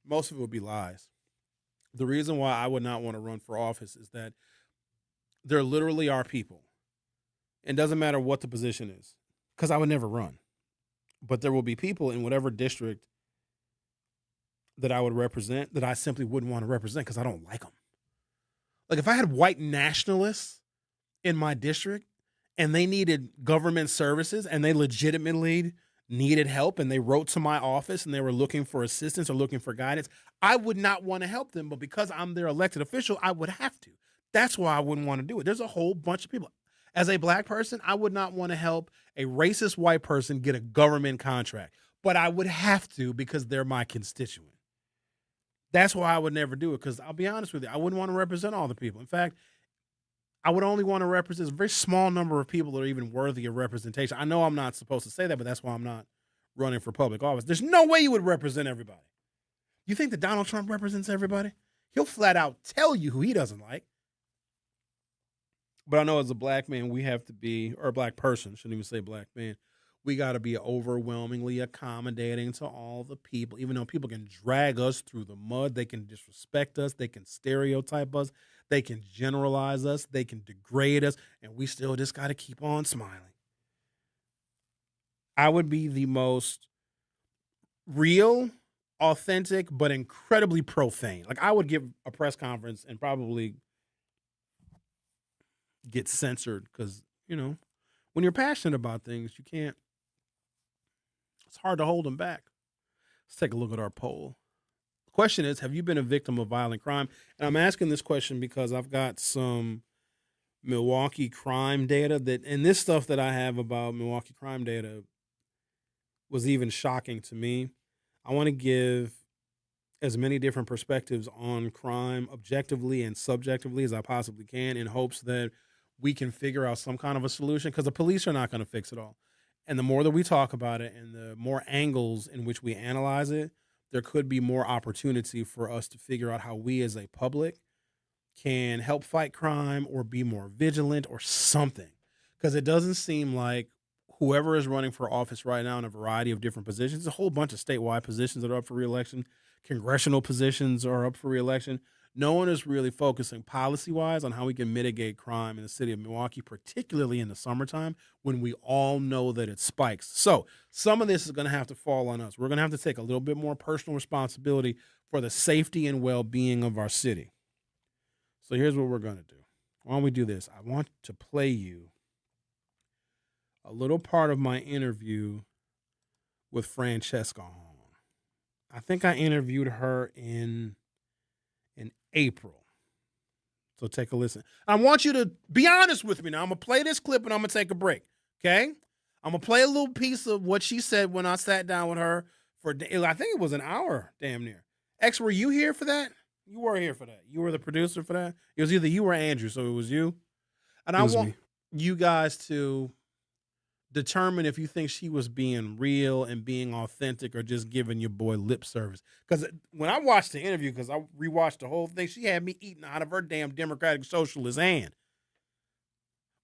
Most of it would be lies. The reason why I would not want to run for office is that there literally are people, and it doesn't matter what the position is, because I would never run, but there will be people in whatever district that I would represent that I simply wouldn't want to represent because I don't like them. Like if I had white nationalists in my district and they needed government services and they legitimately needed help and they wrote to my office and they were looking for assistance or looking for guidance, I would not want to help them. But because I'm their elected official, I would have to. That's why I wouldn't want to do it. There's a whole bunch of people. As a black person, I would not want to help a racist white person get a government contract, but I would have to because they're my constituent. That's why I would never do it, because I'll be honest with you, I wouldn't want to represent all the people. In fact, I would only want to represent a very small number of people that are even worthy of representation. I know I'm not supposed to say that, but that's why I'm not running for public office. There's no way you would represent everybody. You think that Donald Trump represents everybody? He'll flat out tell you who he doesn't like. But I know as a black man, we have to be, or a black person, shouldn't even say black man, we got to be overwhelmingly accommodating to all the people. Even though people can drag us through the mud, they can disrespect us, they can stereotype us, they can generalize us, they can degrade us, and we still just got to keep on smiling. I would be the most real, authentic, but incredibly profane. Like I would give a press conference and probably get censored because, when you're passionate about things, you can't, it's hard to hold them back. Let's take a look at our poll. The question is, have you been a victim of violent crime? And I'm asking this question because I've got some Milwaukee crime data and this stuff that I have about Milwaukee crime data was even shocking to me. I want to give as many different perspectives on crime objectively and subjectively as I possibly can in hopes that we can figure out some kind of a solution, because the police are not going to fix it all. And the more that we talk about it and the more angles in which we analyze it, there could be more opportunity for us to figure out how we as a public can help fight crime or be more vigilant or something. Because it doesn't seem like whoever is running for office right now in a variety of different positions, a whole bunch of statewide positions that are up for reelection, congressional positions are up for reelection. no one is really focusing policy-wise on how we can mitigate crime in the city of Milwaukee, particularly in the summertime when we all know that it spikes. So some of this is going to have to fall on us. We're going to have to take a little bit more personal responsibility for the safety and well-being of our city. So here's what we're going to do. Why don't we do this? I want to play you a little part of my interview with Francesca Hahn. I think I interviewed her in April. So take a listen. I want you to be honest with me now. I'm going to play this clip and I'm going to take a break, okay? I'm going to play a little piece of what she said when I sat down with her for, I think it was an hour, damn near. X, were you here for that? You were here for that. You were the producer for that? It was either you or Andrew, so it was you. And I want you guys to determine if you think she was being real and being authentic or just giving your boy lip service. Because when I watched the interview, because I rewatched the whole thing, she had me eating out of her damn Democratic Socialist hand.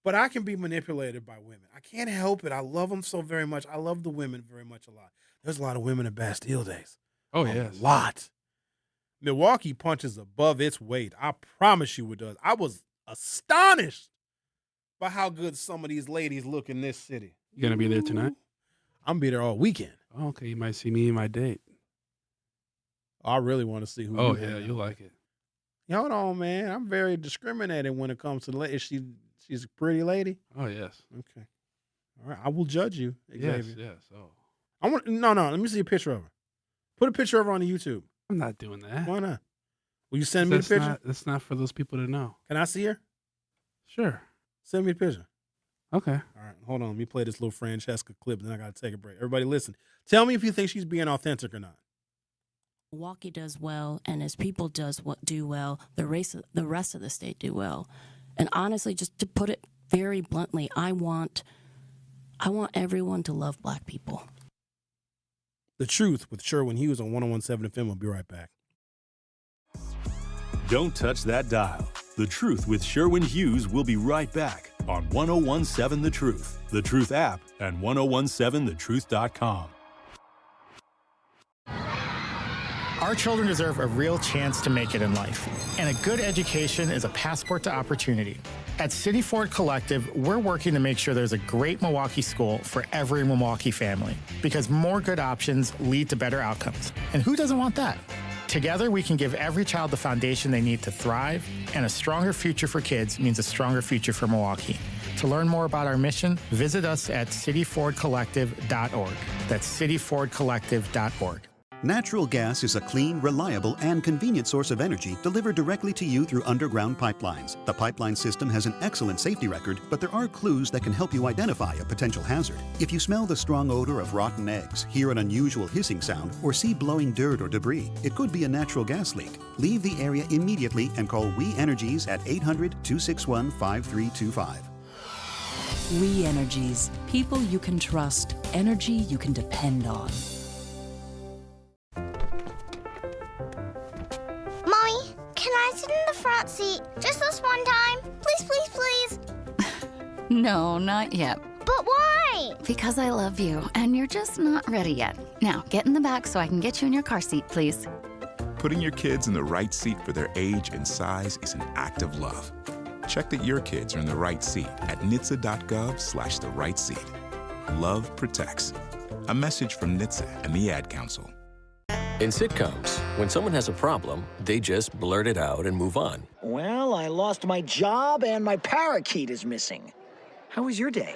But I can be manipulated by women. I can't help it. I love them so very much. I love the women very much a lot. There's a lot of women at Bastille Days. Oh, yes. A lot. Milwaukee punches above its weight. I promise you it does. I was astonished by how good some of these ladies look in this city. You gonna be there tonight? I'm be there all weekend. Oh, okay, you might see me and my date. I really want to see who. Oh yeah, you'll like it. Hold on, man. I'm very discriminating when it comes to ladies. She's a pretty lady. Oh yes. Okay. All right. I will judge you, Xavier. Yes. Oh. I want no. Let me see a picture of her. Put a picture of her on the YouTube. I'm not doing that. Why not? Will you send me the picture? That's not for those people to know. Can I see her? Sure. Send me the picture. Okay. All right. Hold on. Let me play this little Francesca clip, then I got to take a break. Everybody listen. Tell me if you think she's being authentic or not. Milwaukee does well, and as people do well, the rest of the state do well. And honestly, just to put it very bluntly, I want everyone to love Black people. The Truth with Sherwin Hughes on 101.7 FM. We'll be right back. Don't touch that dial. The Truth with Sherwin Hughes will be right back on 101.7 The Truth, The Truth app, and 101.7thetruth.com. Our children deserve a real chance to make it in life, and a good education is a passport to opportunity. At City Ford Collective, we're working to make sure there's a great Milwaukee school for every Milwaukee family, because more good options lead to better outcomes. And who doesn't want that? Together, we can give every child the foundation they need to thrive, and a stronger future for kids means a stronger future for Milwaukee. To learn more about our mission, visit us at cityfordcollective.org. That's cityfordcollective.org. Natural gas is a clean, reliable, and convenient source of energy delivered directly to you through underground pipelines. The pipeline system has an excellent safety record, but there are clues that can help you identify a potential hazard. If you smell the strong odor of rotten eggs, hear an unusual hissing sound, or see blowing dirt or debris, it could be a natural gas leak. Leave the area immediately and call We Energies at 800-261-5325. We Energies. People you can trust. Energy you can depend on. Mommy, can I sit in the front seat just this one time? Please, please, please. No, not yet. But why? Because I love you, and you're just not ready yet. Now, get in the back so I can get you in your car seat, please. Putting your kids in the right seat for their age and size is an act of love. Check that your kids are in the right seat at NHTSA.gov/the right seat. Love protects. A message from NHTSA and the Ad Council. In sitcoms, when someone has a problem, they just blurt it out and move on. Well, I lost my job and my parakeet is missing. How was your day?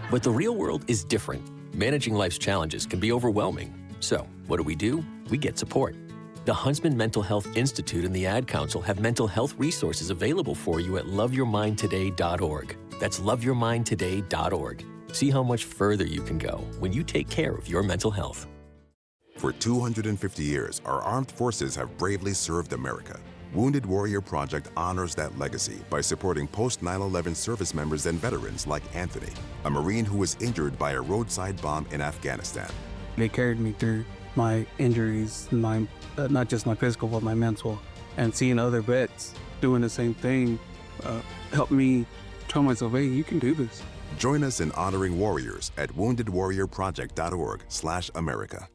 But the real world is different. Managing life's challenges can be overwhelming. So, what do? We get support. The Huntsman Mental Health Institute and the Ad Council have mental health resources available for you at loveyourmindtoday.org. That's loveyourmindtoday.org. See how much further you can go when you take care of your mental health. For 250 years, our armed forces have bravely served America. Wounded Warrior Project honors that legacy by supporting post-9/11 service members and veterans like Anthony, a Marine who was injured by a roadside bomb in Afghanistan. They carried me through my injuries, not just my physical, but my mental. And seeing other vets doing the same thing helped me tell myself, hey, you can do this. Join us in honoring warriors at woundedwarriorproject.org/America.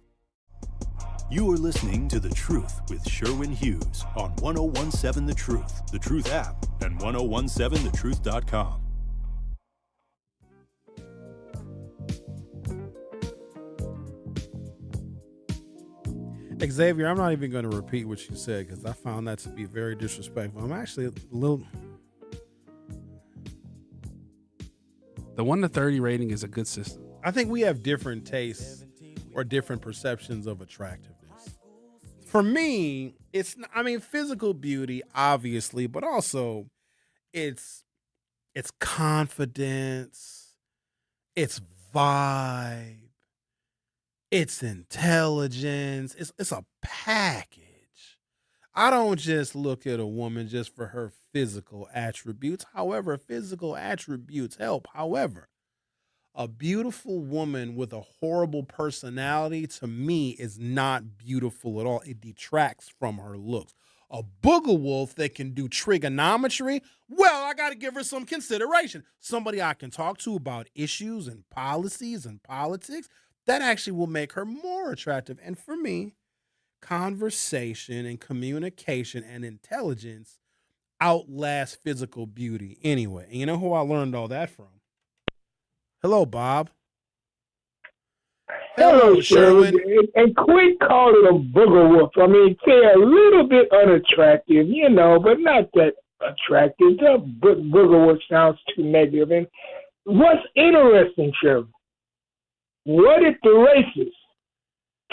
You are listening to The Truth with Sherwin Hughes on 1017 The Truth, The Truth app, and 1017thetruth.com. Xavier, I'm not even going to repeat what you said because I found that to be very disrespectful. I'm actually a little. The 1 to 30 rating is a good system. I think we have different tastes or different perceptions of attractiveness. For me, physical beauty, obviously, but also it's confidence, it's vibe, it's intelligence. It's a package. I don't just look at a woman just for her physical attributes. However, physical attributes help. However, a beautiful woman with a horrible personality, to me, is not beautiful at all. It detracts from her looks. A booger wolf that can do trigonometry, well, I got to give her some consideration. Somebody I can talk to about issues and policies and politics, that actually will make her more attractive. And for me, conversation and communication and intelligence outlast physical beauty anyway. And you know who I learned all that from? Hello, Bob. Hello, Sherwin. And quit calling a booger wolf. I mean, they're a little bit unattractive, but not that attractive. The booger wolf sounds too negative. And what's interesting, Sherwin, what if the racist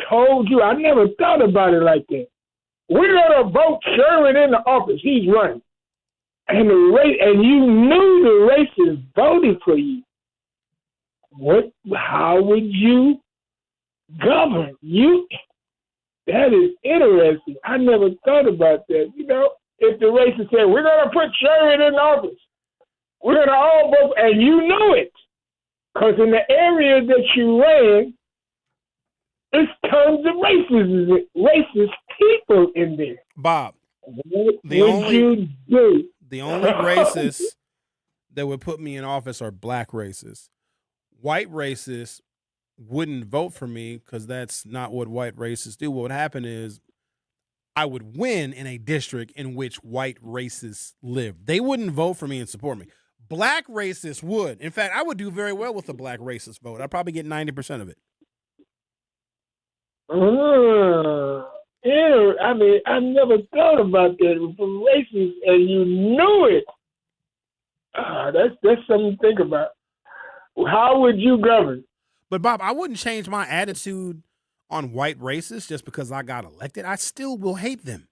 told you, I never thought about it like that, we're going to vote Sherwin in the office, he's running, and you knew the racist voted for you, how would you govern? That is interesting. I never thought about that. If the racist said, we're going to put Sherwin in the office, we're going to all vote, and you know it. Because in the area that you ran, there's tons of racist people in there. Bob, the only racists that would put me in office are black racists. White racists wouldn't vote for me because that's not what white racists do. What would happen is I would win in a district in which white racists live. They wouldn't vote for me and support me. Black racists would. In fact, I would do very well with a black racist vote. I'd probably get 90% of it. I never thought about that. From racist, and you knew it. That's something to think about. How would you govern? But Bob, I wouldn't change my attitude on white racists just because I got elected. I still will hate them.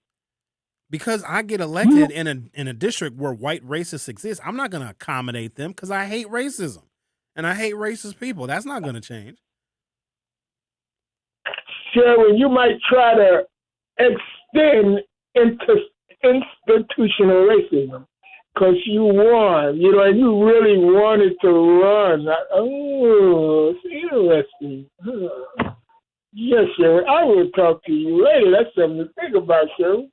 Because I get elected in a district where white racists exist, I'm not going to accommodate them because I hate racism. And I hate racist people. That's not going to change. Sherwin, you might try to extend institutional racism because you won, and you really wanted to run. It's interesting. Yes, Sherwin, I will talk to you later. That's something to think about, Sherwin.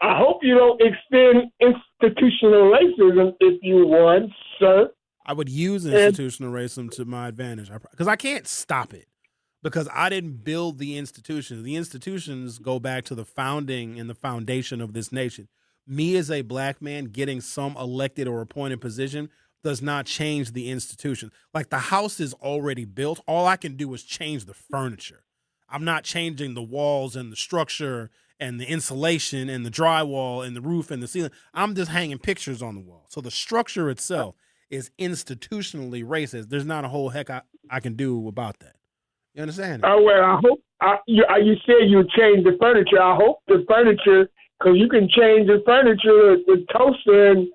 I hope you don't extend institutional racism if you won, sir. I would use institutional racism to my advantage because I can't stop it because I didn't build the institutions. The institutions go back to the founding and the foundation of this nation. Me as a black man getting some elected or appointed position does not change the institution. Like the house is already built. All I can do is change the furniture. I'm not changing the walls and the structure and the insulation and the drywall and the roof and the ceiling. I'm just hanging pictures on the wall. So the structure itself is institutionally racist. There's not a whole heck I can do about that. You understand? Well, I hope you said you change the furniture. I hope the furniture, because you can change the furniture with toaster and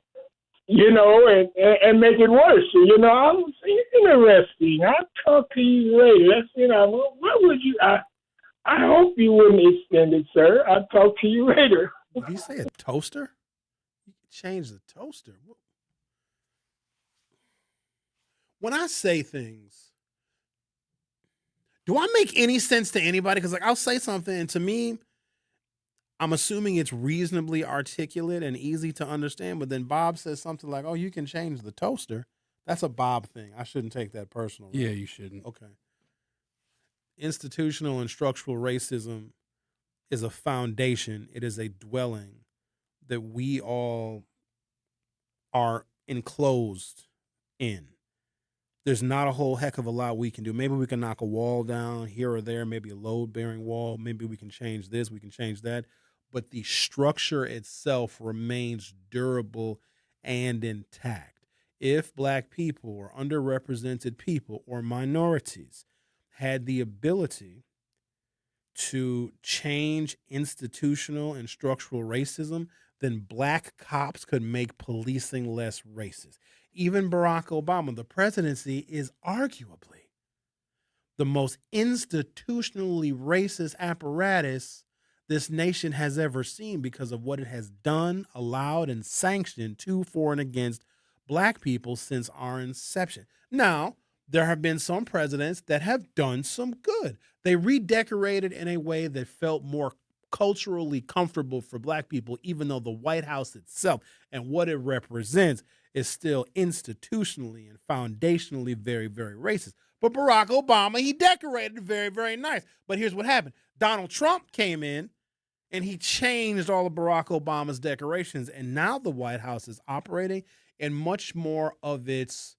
make it worse. I'm interesting. I'll talk to you later. What would you? I hope you wouldn't extend it, sir. I'll talk to you later. Did you say a toaster? You can change the toaster. When I say things, do I make any sense to anybody? Because I'll say something, and to me, I'm assuming it's reasonably articulate and easy to understand. But then Bob says something like, "Oh, you can change the toaster." That's a Bob thing. I shouldn't take that personal. Right? Yeah, you shouldn't. Okay. Institutional and structural racism is a foundation. It is a dwelling that we all are enclosed in. There's not a whole heck of a lot we can do. Maybe we can knock a wall down here or there, maybe a load-bearing wall. Maybe we can change this, we can change that. But the structure itself remains durable and intact. If Black people or underrepresented people or minorities had the ability to change institutional and structural racism, then Black cops could make policing less racist. Even Barack Obama, the presidency is arguably the most institutionally racist apparatus this nation has ever seen because of what it has done, allowed, and sanctioned to, for, and against Black people since our inception. Now, there have been some presidents that have done some good. They redecorated in a way that felt more culturally comfortable for Black people, even though the White House itself and what it represents is still institutionally and foundationally very, very racist. But Barack Obama, he decorated very, very nice. But here's what happened. Donald Trump came in and he changed all of Barack Obama's decorations. And now the White House is operating in much more of its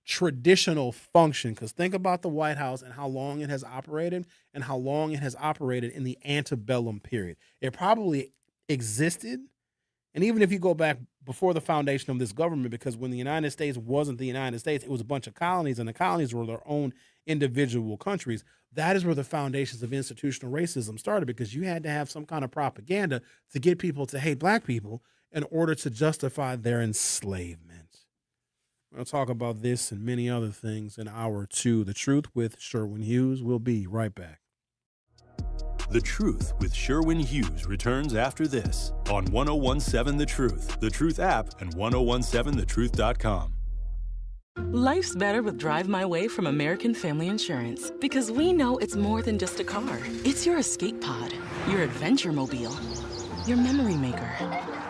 traditional function. Because think about the White House and how long it has operated and how long it has operated in the antebellum period. It probably existed. And even if you go back before the foundation of this government, because when the United States wasn't the United States, it was a bunch of colonies, and the colonies were their own individual countries. That is where the foundations of institutional racism started, because you had to have some kind of propaganda to get people to hate Black people in order to justify their enslavement. We'll talk about this and many other things in hour 2. The Truth with Sherwin Hughes. We'll be right back. The Truth with Sherwin Hughes returns after this on 1017 The Truth, The Truth app, and 1017thetruth.com. Life's better with Drive My Way from American Family Insurance, because we know it's more than just a car. It's your escape pod, your adventure mobile, your memory maker.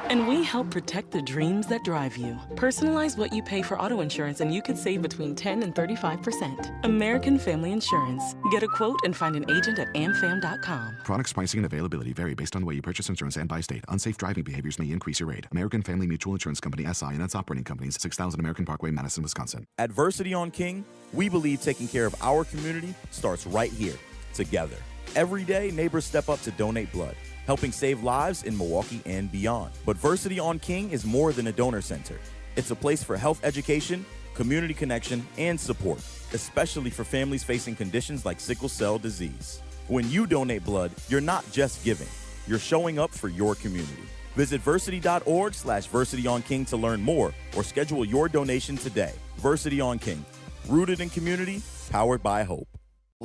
And we help protect the dreams that drive you. Personalize what you pay for auto insurance and you could save between 10 and 35%. American Family Insurance. Get a quote and find an agent at amfam.com. Products, pricing, and availability vary based on the way you purchase insurance and by state. Unsafe driving behaviors may increase your rate. American Family Mutual Insurance Company, SI, and its operating companies, 6000 American Parkway, Madison, Wisconsin. At Versity on King, we believe taking care of our community starts right here, together. Every day, neighbors step up to donate blood, helping save lives in Milwaukee and beyond. But Versity on King is more than a donor center. It's a place for health education, community connection, and support, especially for families facing conditions like sickle cell disease. When you donate blood, you're not just giving, you're showing up for your community. Visit versity.org/VersityOnKing to learn more or schedule your donation today. Versity on King, rooted in community, powered by hope.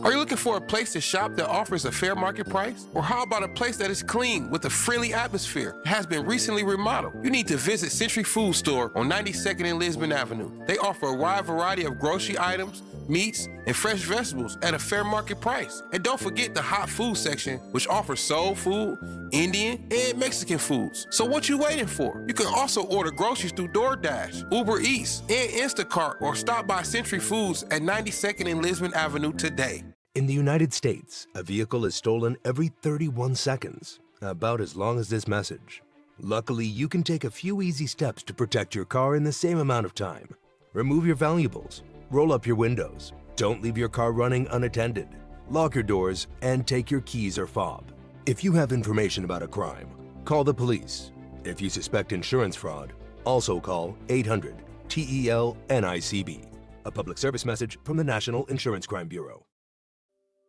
Are you looking for a place to shop that offers a fair market price? Or how about a place that is clean with a friendly atmosphere, has been recently remodeled? You need to visit Century Food Store on 92nd and Lisbon Avenue. They offer a wide variety of grocery items, meats, and fresh vegetables at a fair market price. And don't forget the hot food section, which offers soul food, Indian, and Mexican foods. So what you waiting for? You can also order groceries through DoorDash, Uber Eats, and Instacart, or stop by Century Foods at 92nd and Lisbon Avenue today. In the United States, a vehicle is stolen every 31 seconds, about as long as this message. Luckily, you can take a few easy steps to protect your car in the same amount of time. Remove your valuables, roll up your windows, don't leave your car running unattended, lock your doors, and take your keys or fob. If you have information about a crime, call the police. If you suspect insurance fraud, also call 800-TEL-NICB. A public service message from the National Insurance Crime Bureau.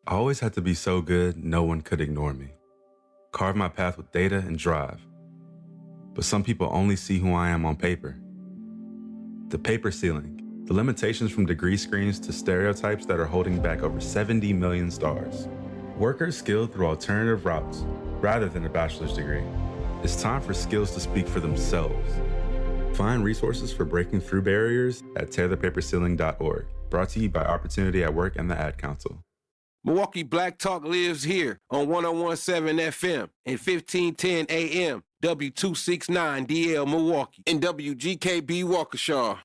I always had to be so good, no one could ignore me. Carve my path with data and drive. But some people only see who I am on paper. The paper ceiling, the limitations from degree screens to stereotypes that are holding back over 70 million stars. Workers skilled through alternative routes, rather than a bachelor's degree. It's time for skills to speak for themselves. Find resources for breaking through barriers at tearthepaperceiling.org. Brought to you by Opportunity at Work and the Ad Council. Milwaukee Black Talk lives here on 1017 FM and 1510 AM, W269DL Milwaukee, and WGKB Waukesha.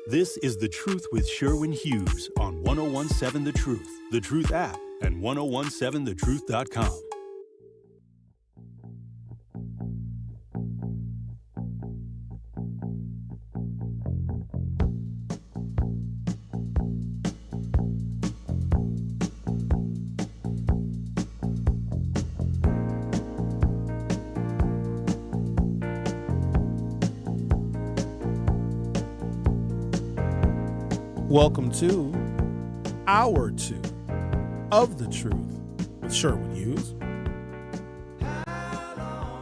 This is The Truth with Sherwin Hughes on 1017 The Truth, The Truth app, and 1017thetruth.com. Welcome to Hour 2 of The Truth with Sherwin Hughes.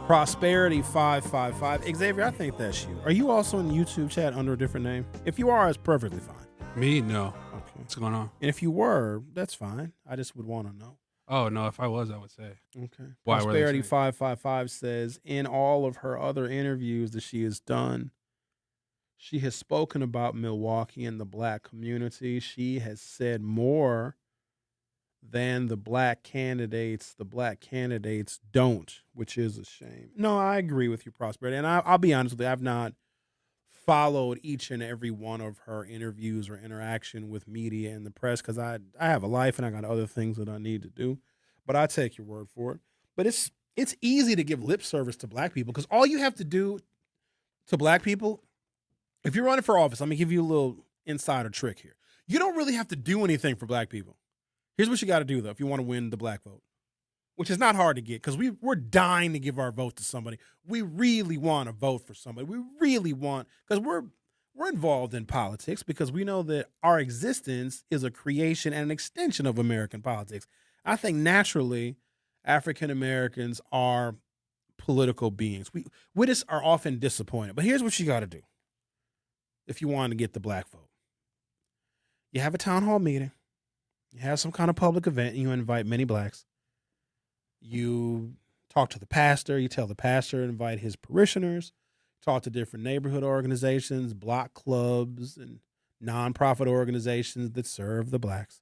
Prosperity 555. Xavier, I think that's you. Are you also in the YouTube chat under a different name? If you are, it's perfectly fine. Me? No. Okay. What's going on? And if you were, that's fine. I just would want to know. Oh, no. If I was, I would say. Okay. Why Prosperity 555 says, in all of her other interviews that she has done, she has spoken about Milwaukee and the black community. She has said more than the black candidates don't, which is a shame. No, I agree with you, Prosperity. And I'll be honest with you, I've not followed each and every one of her interviews or interaction with media and the press because I have a life and I got other things that I need to do. But I take your word for it. But it's easy to give lip service to black people because all you have to do to black people, if you're running for office, let me give you a little insider trick here. You don't really have to do anything for black people. Here's what you got to do, though, if you want to win the black vote, which is not hard to get because we're dying to give our vote to somebody. We really want to vote for somebody. We really want, because we're involved in politics because we know that our existence is a creation and an extension of American politics. I think naturally African Americans are political beings. We just are often disappointed. But here's what you got to do if you want to get the black vote. You have a town hall meeting. You have some kind of public event, and you invite many blacks. You talk to the pastor. You tell the pastor to invite his parishioners. Talk to different neighborhood organizations, block clubs, and nonprofit organizations that serve the blacks.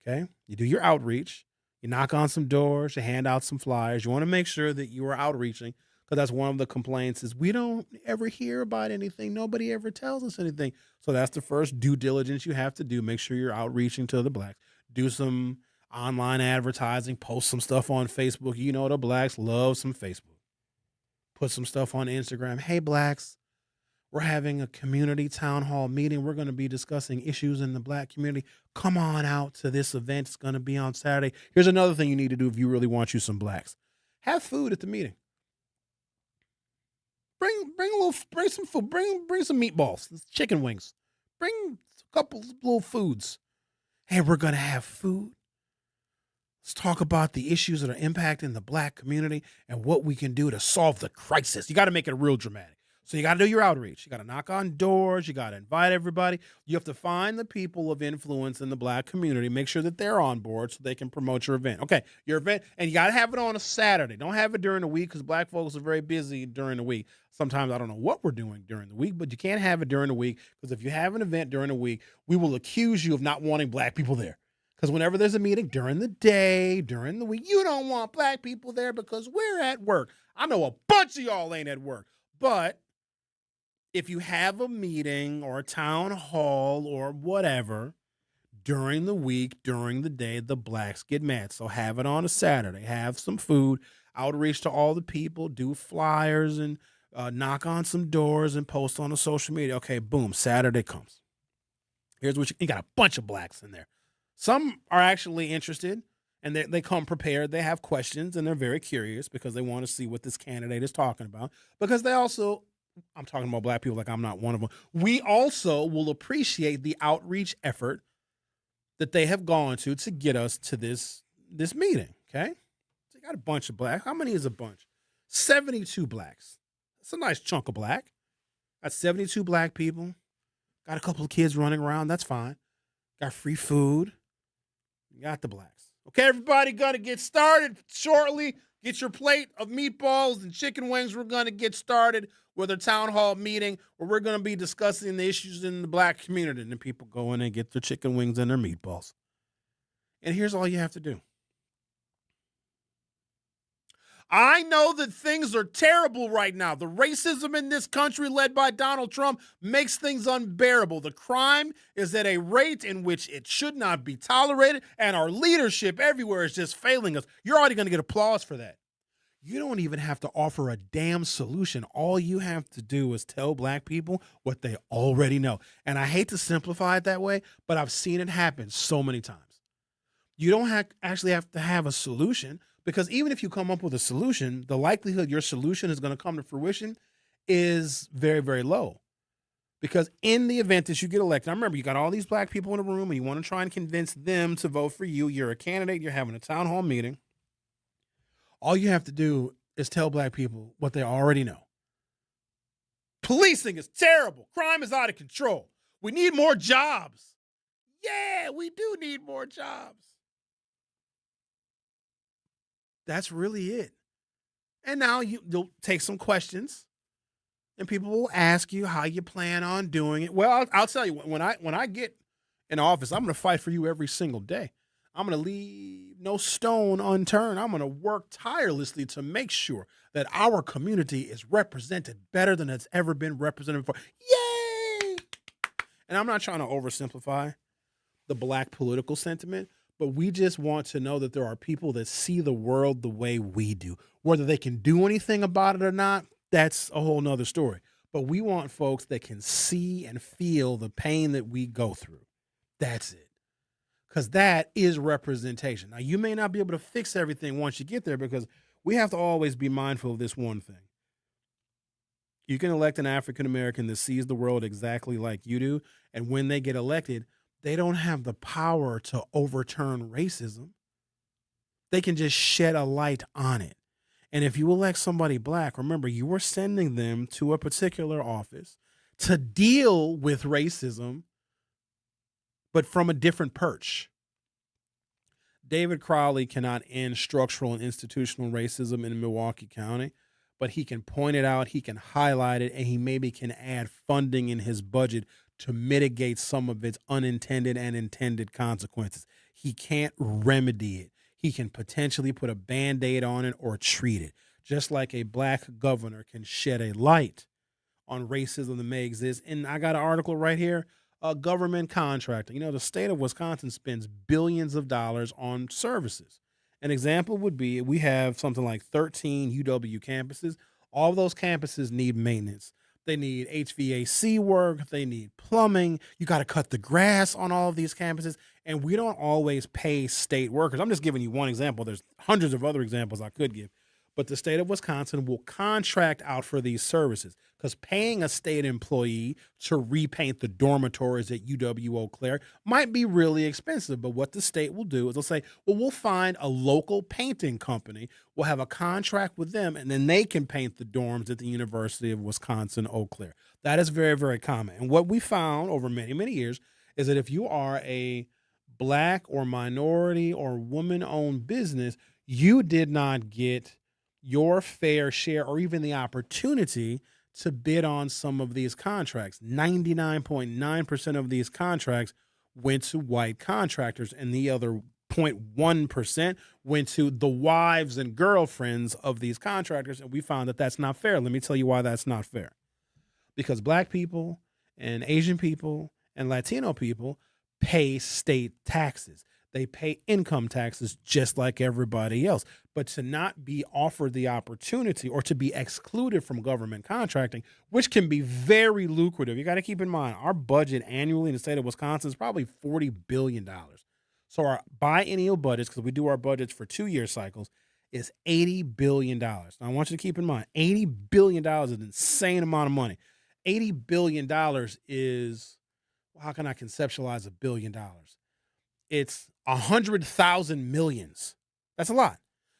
Okay? You do your outreach. You knock on some doors. You hand out some flyers. You want to make sure that you are outreaching because that's one of the complaints is we don't ever hear about anything. Nobody ever tells us anything. So that's the first due diligence you have to do. Make sure you're outreaching to the blacks. Do some online advertising. Post some stuff on Facebook. You know the blacks love some Facebook. Put some stuff on Instagram. Hey, blacks, we're having a community town hall meeting. We're going to be discussing issues in the black community. Come on out to this event. It's going to be on Saturday. Here's another thing you need to do if you really want you some blacks. Have food at the meeting. Bring some food. Bring some meatballs, chicken wings. Bring a couple little foods. Hey, we're gonna have food. Let's talk about the issues that are impacting the black community and what we can do to solve the crisis. You got to make it real dramatic. So you got to do your outreach. You got to knock on doors. You got to invite everybody. You have to find the people of influence in the black community. Make sure that they're on board so they can promote your event. Okay, your event, and you got to have it on a Saturday. Don't have it during the week because black folks are very busy during the week. Sometimes I don't know what we're doing during the week, but you can't have it during the week because if you have an event during the week, we will accuse you of not wanting black people there. Because whenever there's a meeting during the day, during the week, you don't want black people there because we're at work. I know a bunch of y'all ain't at work, but if you have a meeting or a town hall or whatever during the week, during the day, the blacks get mad. So have it on a Saturday. Have some food, outreach to all the people, do flyers and knock on some doors and post on the social media. Okay, boom, Saturday comes. Here's what you got a bunch of blacks in there. Some are actually interested and they come prepared. They have questions and they're very curious because they want to see what this candidate is talking about. Because they also, I'm talking about black people like I'm not one of them. We also will appreciate the outreach effort that they have gone to get us to this meeting, okay? So you got a bunch of blacks. How many is a bunch? 72 blacks. That's a nice chunk of black. Got 72 black people. Got a couple of kids running around. That's fine. Got free food. Got the blacks. Okay, everybody gonna get started shortly. Get your plate of meatballs and chicken wings. We're gonna get started with a town hall meeting where we're gonna be discussing the issues in the black community. And then people go in and get their chicken wings and their meatballs. And here's all you have to do. I know that things are terrible right now. The racism in this country led by Donald Trump makes things unbearable. The crime is at a rate in which it should not be tolerated, and our leadership everywhere is just failing us. You're already going to get applause for that. You don't even have to offer a damn solution. All you have to do is tell black people what they already know. And I hate to simplify it that way, but I've seen it happen so many times. You don't actually have to have a solution, because even if you come up with a solution, the likelihood your solution is going to come to fruition is very, very low. Because in the event that you get elected, I remember you got all these black people in a room and you want to try and convince them to vote for you. You're a candidate. You're having a town hall meeting. All you have to do is tell black people what they already know. Policing is terrible. Crime is out of control. We need more jobs. Yeah, we do need more jobs. That's really it. And now you'll take some questions, and people will ask you how you plan on doing it. Well, I'll tell you, when I get in office, I'm going to fight for you every single day. I'm going to leave no stone unturned. I'm going to work tirelessly to make sure that our community is represented better than it's ever been represented before. Yay! And I'm not trying to oversimplify the black political sentiment, but we just want to know that there are people that see the world the way we do. Whether they can do anything about it or not, that's a whole nother story. But we want folks that can see and feel the pain that we go through. That's it. Because that is representation. Now, you may not be able to fix everything once you get there, because we have to always be mindful of this one thing. You can elect an African-American that sees the world exactly like you do, and when they get elected, they don't have the power to overturn racism. They can just shed a light on it. And if you elect somebody black, remember, you are sending them to a particular office to deal with racism, but from a different perch. David Crowley cannot end structural and institutional racism in Milwaukee County, but he can point it out, he can highlight it, and he maybe can add funding in his budget to mitigate some of its unintended and intended consequences. He can't remedy it. He can potentially put a Band-Aid on it or treat it, just like a black governor can shed a light on racism that may exist. And I got an article right here. Government contracting. You know, the state of Wisconsin spends billions of dollars on services. An example would be, we have something like 13 UW campuses. All of those campuses need maintenance. They need HVAC work. They need plumbing. You got to cut the grass on all of these campuses. And we don't always pay state workers. I'm just giving you one example. There's hundreds of other examples I could give. But the state of Wisconsin will contract out for these services, because paying a state employee to repaint the dormitories at UW Eau Claire might be really expensive. But what the state will do is they'll say, well, we'll find a local painting company. We'll have a contract with them, and then they can paint the dorms at the University of Wisconsin Eau Claire. That is very, very common. And what we found over many, many years is that if you are a black or minority or woman-owned business, you did not get your fair share or even the opportunity to bid on some of these contracts. 99.9% of these contracts went to white contractors, and the other 0.1% went to the wives and girlfriends of these contractors, and we found that that's not fair. Let me tell you why that's not fair. Because black people and Asian people and Latino people pay state taxes. They pay income taxes just like everybody else. But to not be offered the opportunity or to be excluded from government contracting, which can be very lucrative. You got to keep in mind, our budget annually in the state of Wisconsin is probably $40 billion. So our biennial budgets, because we do our budgets for 2-year cycles, is $80 billion. Now, I want you to keep in mind, $80 billion is an insane amount of money. $80 billion is, well, how can I conceptualize $1 billion? It's 100,000 millions. That's a lot.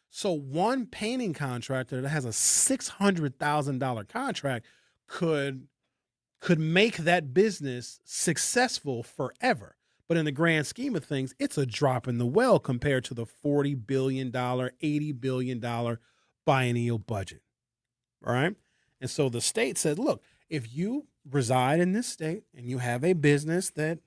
So one painting contractor that has a $600,000 contract could make that business successful forever. But in the grand scheme of things, it's a drop in the well compared to the $40 billion, $80 billion biennial budget. All right? And so the state said, look, if you reside in this state and you have a business that,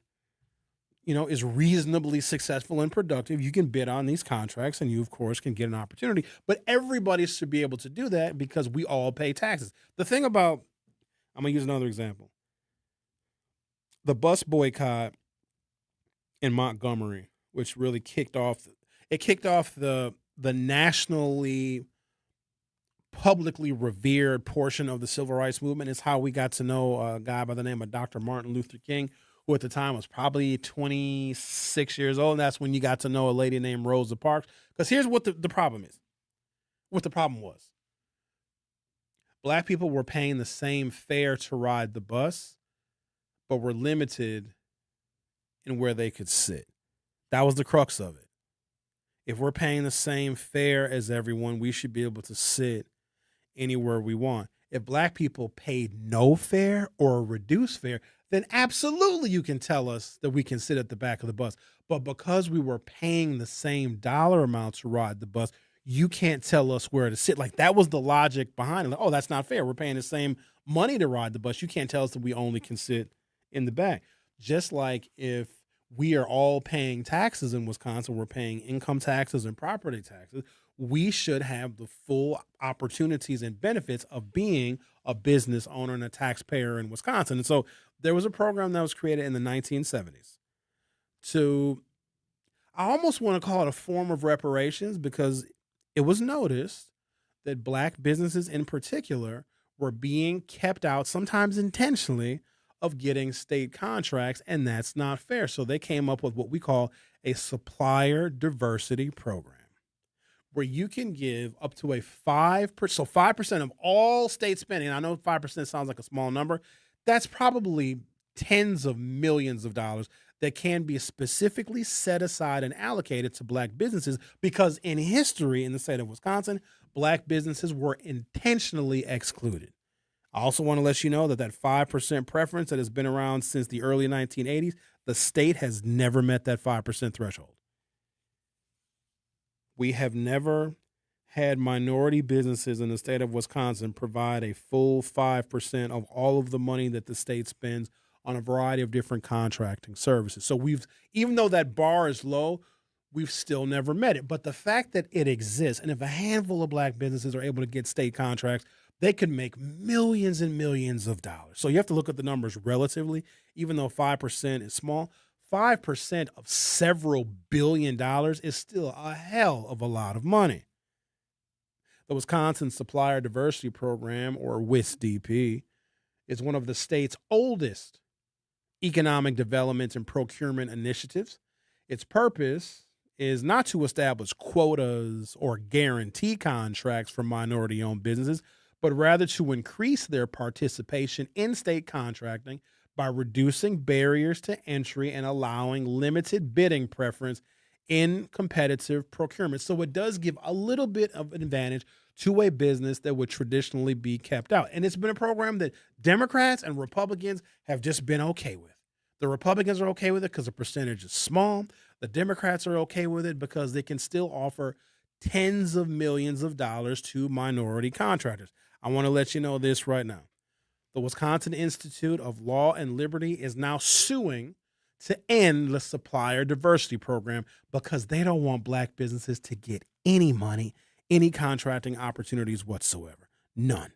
is reasonably successful and productive, you can bid on these contracts and you, of course, can get an opportunity. But everybody should be able to do that because we all pay taxes. The thing about, I'm going to use another example. The bus boycott in Montgomery, which really kicked off the nationally publicly revered portion of the civil rights movement, is how we got to know a guy by the name of Dr. Martin Luther King, who at the time was probably 26 years old. And that's when you got to know a lady named Rosa Parks. Because here's what the problem is. What the problem was. Black people were paying the same fare to ride the bus, but were limited in where they could sit. That was the crux of it. If we're paying the same fare as everyone, we should be able to sit anywhere we want. If black people paid no fare or a reduced fare, then absolutely you can tell us that we can sit at the back of the bus. But because we were paying the same dollar amount to ride the bus, you can't tell us where to sit. Like, that was the logic behind it. Like, oh, that's not fair. We're paying the same money to ride the bus. You can't tell us that we only can sit in the back. Just like if we are all paying taxes in Wisconsin, we're paying income taxes and property taxes, we should have the full opportunities and benefits of being a business owner and a taxpayer in Wisconsin. And so there was a program that was created in the 1970s to, I almost want to call it a form of reparations, because it was noticed that black businesses in particular were being kept out, sometimes intentionally, of getting state contracts, and that's not fair. So they came up with what we call a supplier diversity program, where you can give up to a 5%, so 5% of all state spending. I know 5% sounds like a small number. That's probably tens of millions of dollars that can be specifically set aside and allocated to black businesses, because in history in the state of Wisconsin, black businesses were intentionally excluded. I also want to let you know that 5% preference that has been around since the early 1980s, the state has never met that 5% threshold. We have never had minority businesses in the state of Wisconsin provide a full 5% of all of the money that the state spends on a variety of different contracting services. So even though that bar is low, we've still never met it. But the fact that it exists, and if a handful of black businesses are able to get state contracts, they could make millions and millions of dollars. So you have to look at the numbers relatively. Even though 5% is small, 5% of several billion dollars is still a hell of a lot of money. The Wisconsin Supplier Diversity Program, or WISDP, is one of the state's oldest economic development and procurement initiatives. Its purpose is not to establish quotas or guarantee contracts for minority-owned businesses, but rather to increase their participation in state contracting by reducing barriers to entry and allowing limited bidding preference in competitive procurement. So it does give a little bit of an advantage to a business that would traditionally be kept out. And it's been a program that Democrats and Republicans have just been okay with. The Republicans are okay with it because the percentage is small. The Democrats are okay with it because they can still offer tens of millions of dollars to minority contractors. I want to let you know this right now. The Wisconsin Institute of Law and Liberty is now suing to end the supplier diversity program because they don't want black businesses to get any money, any contracting opportunities whatsoever. None.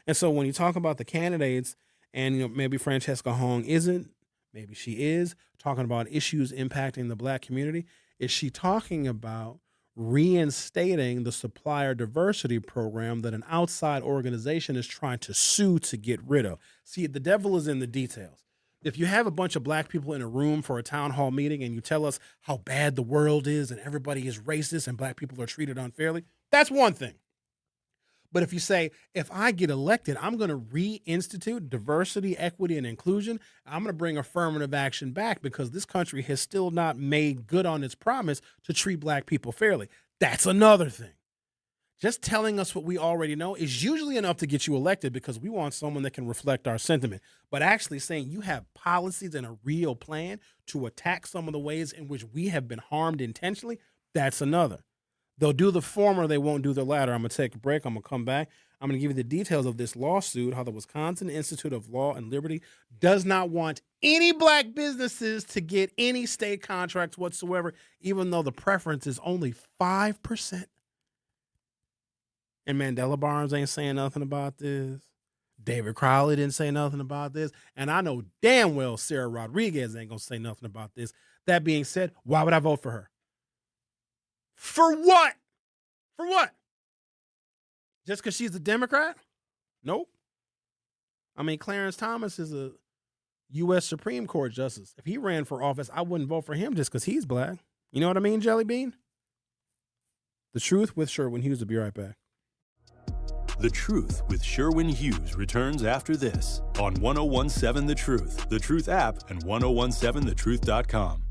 And so when you talk about the candidates, and maybe Francesca Hong isn't, maybe she is, talking about issues impacting the black community, is she talking about reinstating the supplier diversity program that an outside organization is trying to sue to get rid of? See, the devil is in the details. If you have a bunch of black people in a room for a town hall meeting and you tell us how bad the world is and everybody is racist and black people are treated unfairly, that's one thing. But if you say, if I get elected, I'm going to reinstitute diversity, equity, and inclusion, I'm going to bring affirmative action back because this country has still not made good on its promise to treat black people fairly, that's another thing. Just telling us what we already know is usually enough to get you elected because we want someone that can reflect our sentiment. But actually saying you have policies and a real plan to attack some of the ways in which we have been harmed intentionally, that's another. They'll do the former, they won't do the latter. I'm going to take a break. I'm going to come back. I'm going to give you the details of this lawsuit, how the Wisconsin Institute of Law and Liberty does not want any black businesses to get any state contracts whatsoever, even though the preference is only 5%. And Mandela Barnes ain't saying nothing about this. David Crowley didn't say nothing about this. And I know damn well Sarah Rodriguez ain't going to say nothing about this. That being said, why would I vote for her? For what? For what? Just because she's a Democrat? Nope. I mean, Clarence Thomas is a U.S. Supreme Court justice. If he ran for office, I wouldn't vote for him just because he's black. You know what I mean, Jelly Bean? The Truth with Sherwin Hughes will be right back. The Truth with Sherwin Hughes returns after this on 1017 The Truth app, and 1017thetruth.com.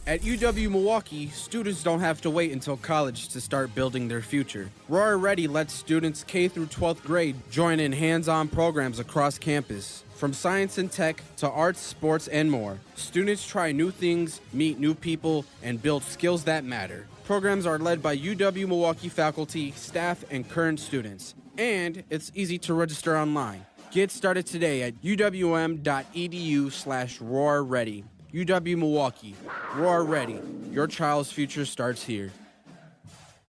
At UW Milwaukee, students don't have to wait until college to start building their future. Roar Ready lets students K through 12th grade join in hands-on programs across campus. From science and tech to arts, sports, and more, students try new things, meet new people, and build skills that matter. Programs are led by UW Milwaukee faculty, staff, and current students. And it's easy to register online. Get started today at uwm.edu/roarready. UW Milwaukee. Roar Ready. Your child's future starts here.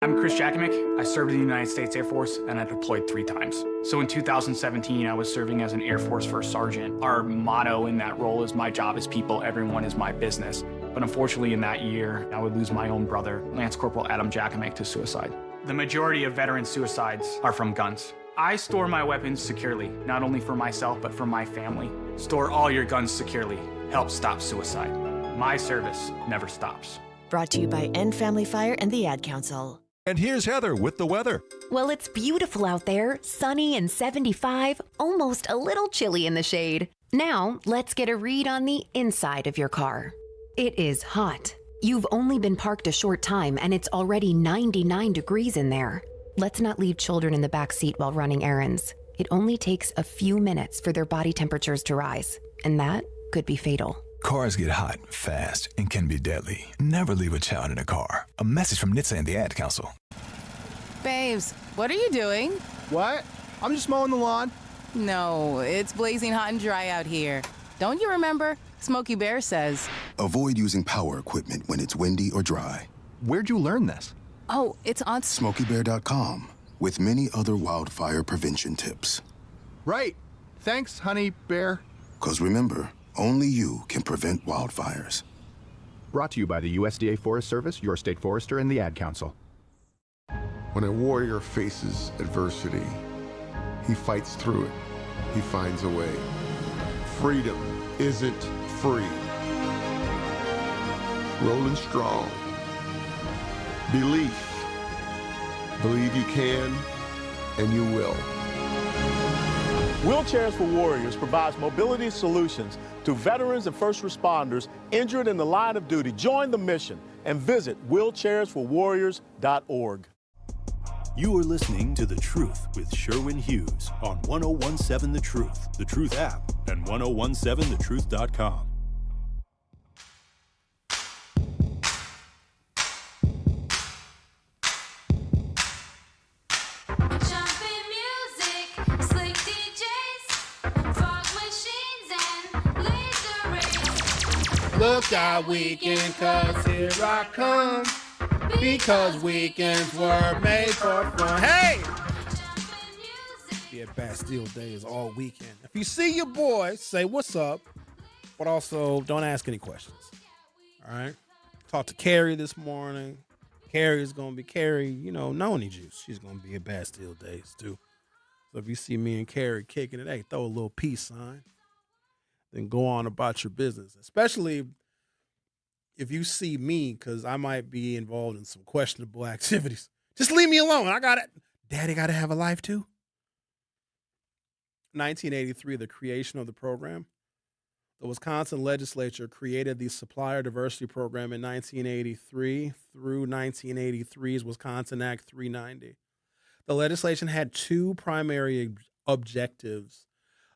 I'm Chris Jakimick. I served in the United States Air Force, and I deployed 3 times. So in 2017, I was serving as an Air Force First Sergeant. Our motto in that role is "My job is people, everyone is my business." But unfortunately, in that year, I would lose my own brother, Lance Corporal Adam Jakimick, to suicide. The majority of veteran suicides are from guns. I store my weapons securely, not only for myself, but for my family. Store all your guns securely. Help stop suicide. My service never stops. Brought to you by End Family Fire and the Ad Council. And here's Heather with the weather. Well, it's beautiful out there, sunny and 75, almost a little chilly in the shade. Now, let's get a read on the inside of your car. It is hot. You've only been parked a short time and it's already 99 degrees in there. Let's not leave children in the back seat while running errands. It only takes a few minutes for their body temperatures to rise, and that could be fatal. Cars get hot, fast, and can be deadly. Never leave a child in a car. A message from NHTSA and the Ad Council. Babes, what are you doing? What? I'm just mowing the lawn. No, it's blazing hot and dry out here. Don't you remember? Smokey Bear says. Avoid using power equipment when it's windy or dry. Where'd you learn this? Oh, it's on SmokeyBear.com with many other wildfire prevention tips. Right. Thanks, honey bear. 'Cause remember, only you can prevent wildfires. Brought to you by the USDA Forest Service, your state forester, and the Ad Council. When a warrior faces adversity, he fights through it. He finds a way. Freedom isn't free. Rolling strong. Belief. Believe you can, and you will. Wheelchairs for Warriors provides mobility solutions to veterans and first responders injured in the line of duty. Join the mission and visit wheelchairsforwarriors.org. You are listening to The Truth with Sherwin Hughes on 1017 The Truth app, and 1017thetruth.com. Look out, weekend, 'cause here I come. Because weekends were made for fun. Hey! Yeah, Bastille Day is all weekend. If you see your boy, say what's up, but also don't ask any questions. All right? Talked to Carrie this morning. Carrie is going to be Carrie, Noni Juice. She's going to be at Bastille Days too. So if you see me and Carrie kicking it, hey, throw a little peace sign. Then go on about your business, especially if you see me, because I might be involved in some questionable activities. Just leave me alone. Daddy got to have a life too. 1983, the creation of the program. The Wisconsin legislature created the Supplier Diversity Program in 1983 through 1983's Wisconsin Act 390. The legislation had 2 primary objectives.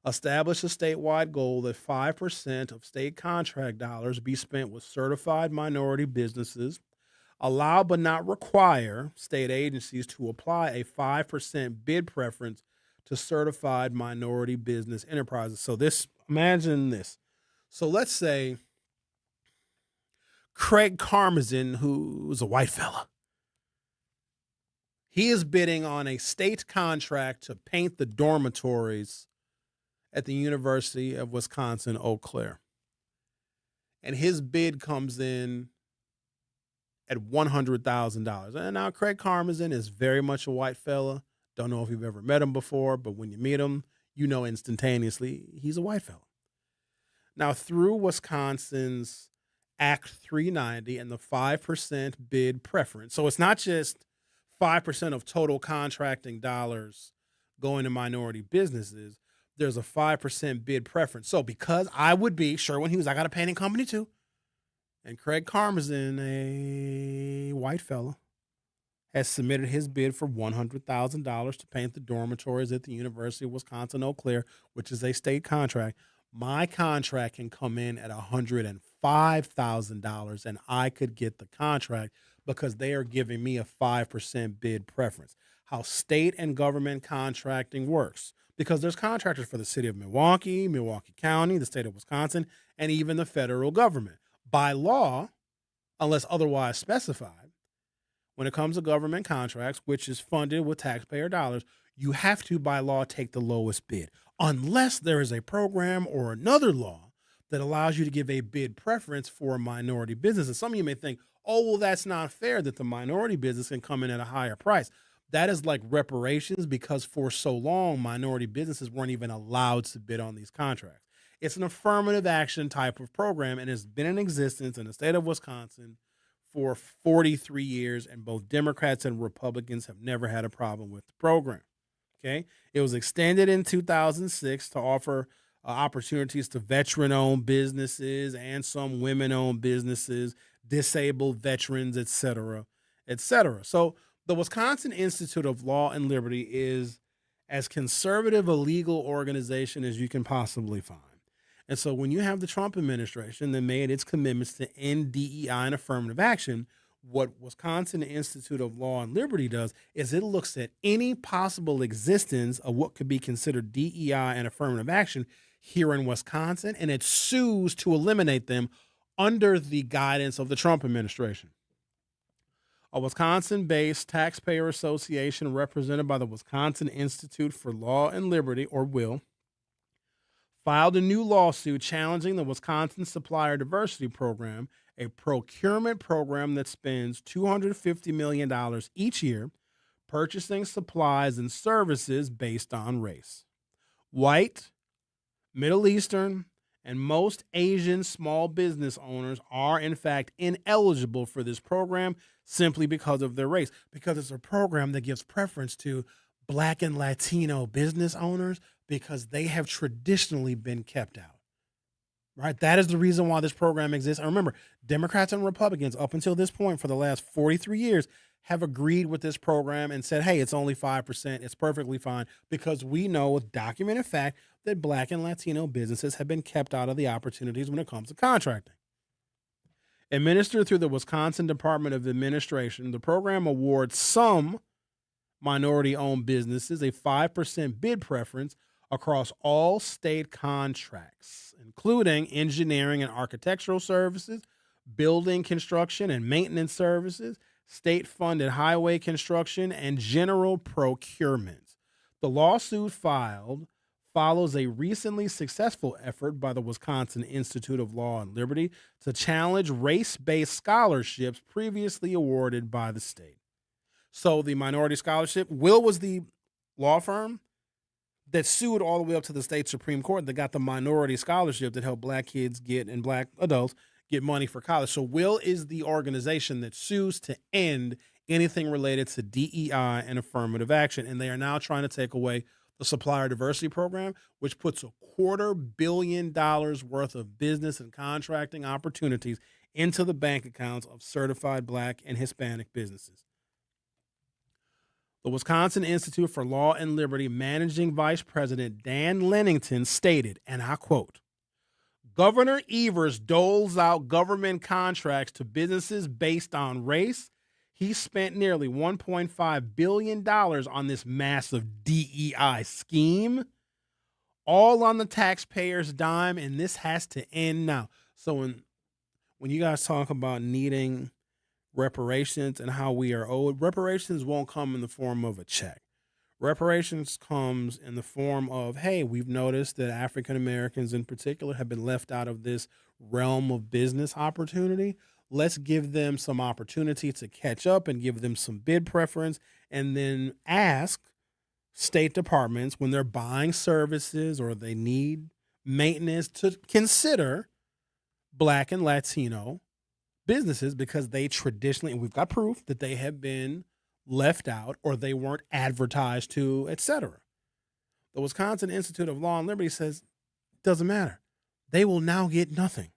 Establish a statewide goal that 5% of state contract dollars be spent with certified minority businesses. allow but not require state agencies to apply a 5% bid preference to certified minority business enterprises. So imagine this. So let's say Craig Karmazin, who's a white fella, he is bidding on a state contract to paint the dormitories at the University of Wisconsin, Eau Claire. And his bid comes in at $100,000. And now Craig Karmazin is very much a white fella. Don't know if you've ever met him before, but when you meet him, you know instantaneously he's a white fella. Now, through Wisconsin's Act 390 and the 5% bid preference, so it's not just 5% of total contracting dollars going to minority businesses, there's a 5% bid preference. So because I would be Sherwin Hughes, I got a painting company too, and Craig Karmazin, a white fella, has submitted his bid for $100,000 to paint the dormitories at the University of Wisconsin, Eau Claire, which is a state contract. My contract can come in at $105,000, and I could get the contract because they are giving me a 5% bid preference. How state and government contracting works, because there's contractors for the city of Milwaukee, Milwaukee County, the state of Wisconsin, and even the federal government. By law, unless otherwise specified, when it comes to government contracts, which is funded with taxpayer dollars, you have to, by law, take the lowest bid, unless there is a program or another law that allows you to give a bid preference for a minority business. And some of you may think, oh, well, that's not fair that the minority business can come in at a higher price. That is like reparations, because for so long, minority businesses weren't even allowed to bid on these contracts. It's an affirmative action type of program, and it's been in existence in the state of Wisconsin for 43 years, and both Democrats and Republicans have never had a problem with the program. Okay, it was extended in 2006 to offer opportunities to veteran-owned businesses and some women-owned businesses, disabled veterans, et cetera, et cetera. So the Wisconsin Institute of Law and Liberty is as conservative a legal organization as you can possibly find. And so when you have the Trump administration that made its commitments to end DEI and affirmative action, what Wisconsin Institute of Law and Liberty does is it looks at any possible existence of what could be considered DEI and affirmative action here in Wisconsin, and it sues to eliminate them under the guidance of the Trump administration. A Wisconsin-based taxpayer association represented by the Wisconsin Institute for Law and Liberty, or WILL, filed a new lawsuit challenging the Wisconsin Supplier Diversity Program, a procurement program that spends $250 million each year purchasing supplies and services based on race. White, Middle Eastern, and most Asian small business owners are, in fact, ineligible for this program simply because of their race, because it's a program that gives preference to Black and Latino business owners because they have traditionally been kept out. Right? That is the reason why this program exists. And remember, Democrats and Republicans, up until this point for the last 43 years, have agreed with this program and said, hey, it's only 5%. It's perfectly fine, because we know with documented fact that Black and Latino businesses have been kept out of the opportunities when it comes to contracting. Administered through the Wisconsin Department of Administration, the program awards some minority-owned businesses a 5% bid preference across all state contracts, including engineering and architectural services, building construction and maintenance services, state-funded highway construction, and general procurement. The lawsuit filed follows a recently successful effort by the Wisconsin Institute of Law and Liberty to challenge race-based scholarships previously awarded by the state. So the minority scholarship, Will was the law firm that sued all the way up to the state Supreme Court that got the minority scholarship that helped Black kids get, and Black adults get money for college. So Will is the organization that sues to end anything related to DEI and affirmative action. And they are now trying to take away the Supplier Diversity Program, which puts $250 million worth of business and contracting opportunities into the bank accounts of certified Black and Hispanic businesses. The Wisconsin Institute for Law and Liberty Managing Vice President Dan Lennington stated, and I quote, Governor Evers doles out government contracts to businesses based on race. He spent nearly $1.5 billion on this massive DEI scheme, all on the taxpayer's dime, and this has to end now. So when you guys talk about needing reparations and how we are owed, reparations won't come in the form of a check. Reparations comes in the form of, hey, we've noticed that African Americans in particular have been left out of this realm of business opportunity. Let's give them some opportunity to catch up and give them some bid preference, and then ask state departments when they're buying services or they need maintenance to consider Black and Latino businesses, because they traditionally, and we've got proof that they have been left out or they weren't advertised to, etc. The Wisconsin Institute of Law and Liberty says it doesn't matter. They will now get nothing.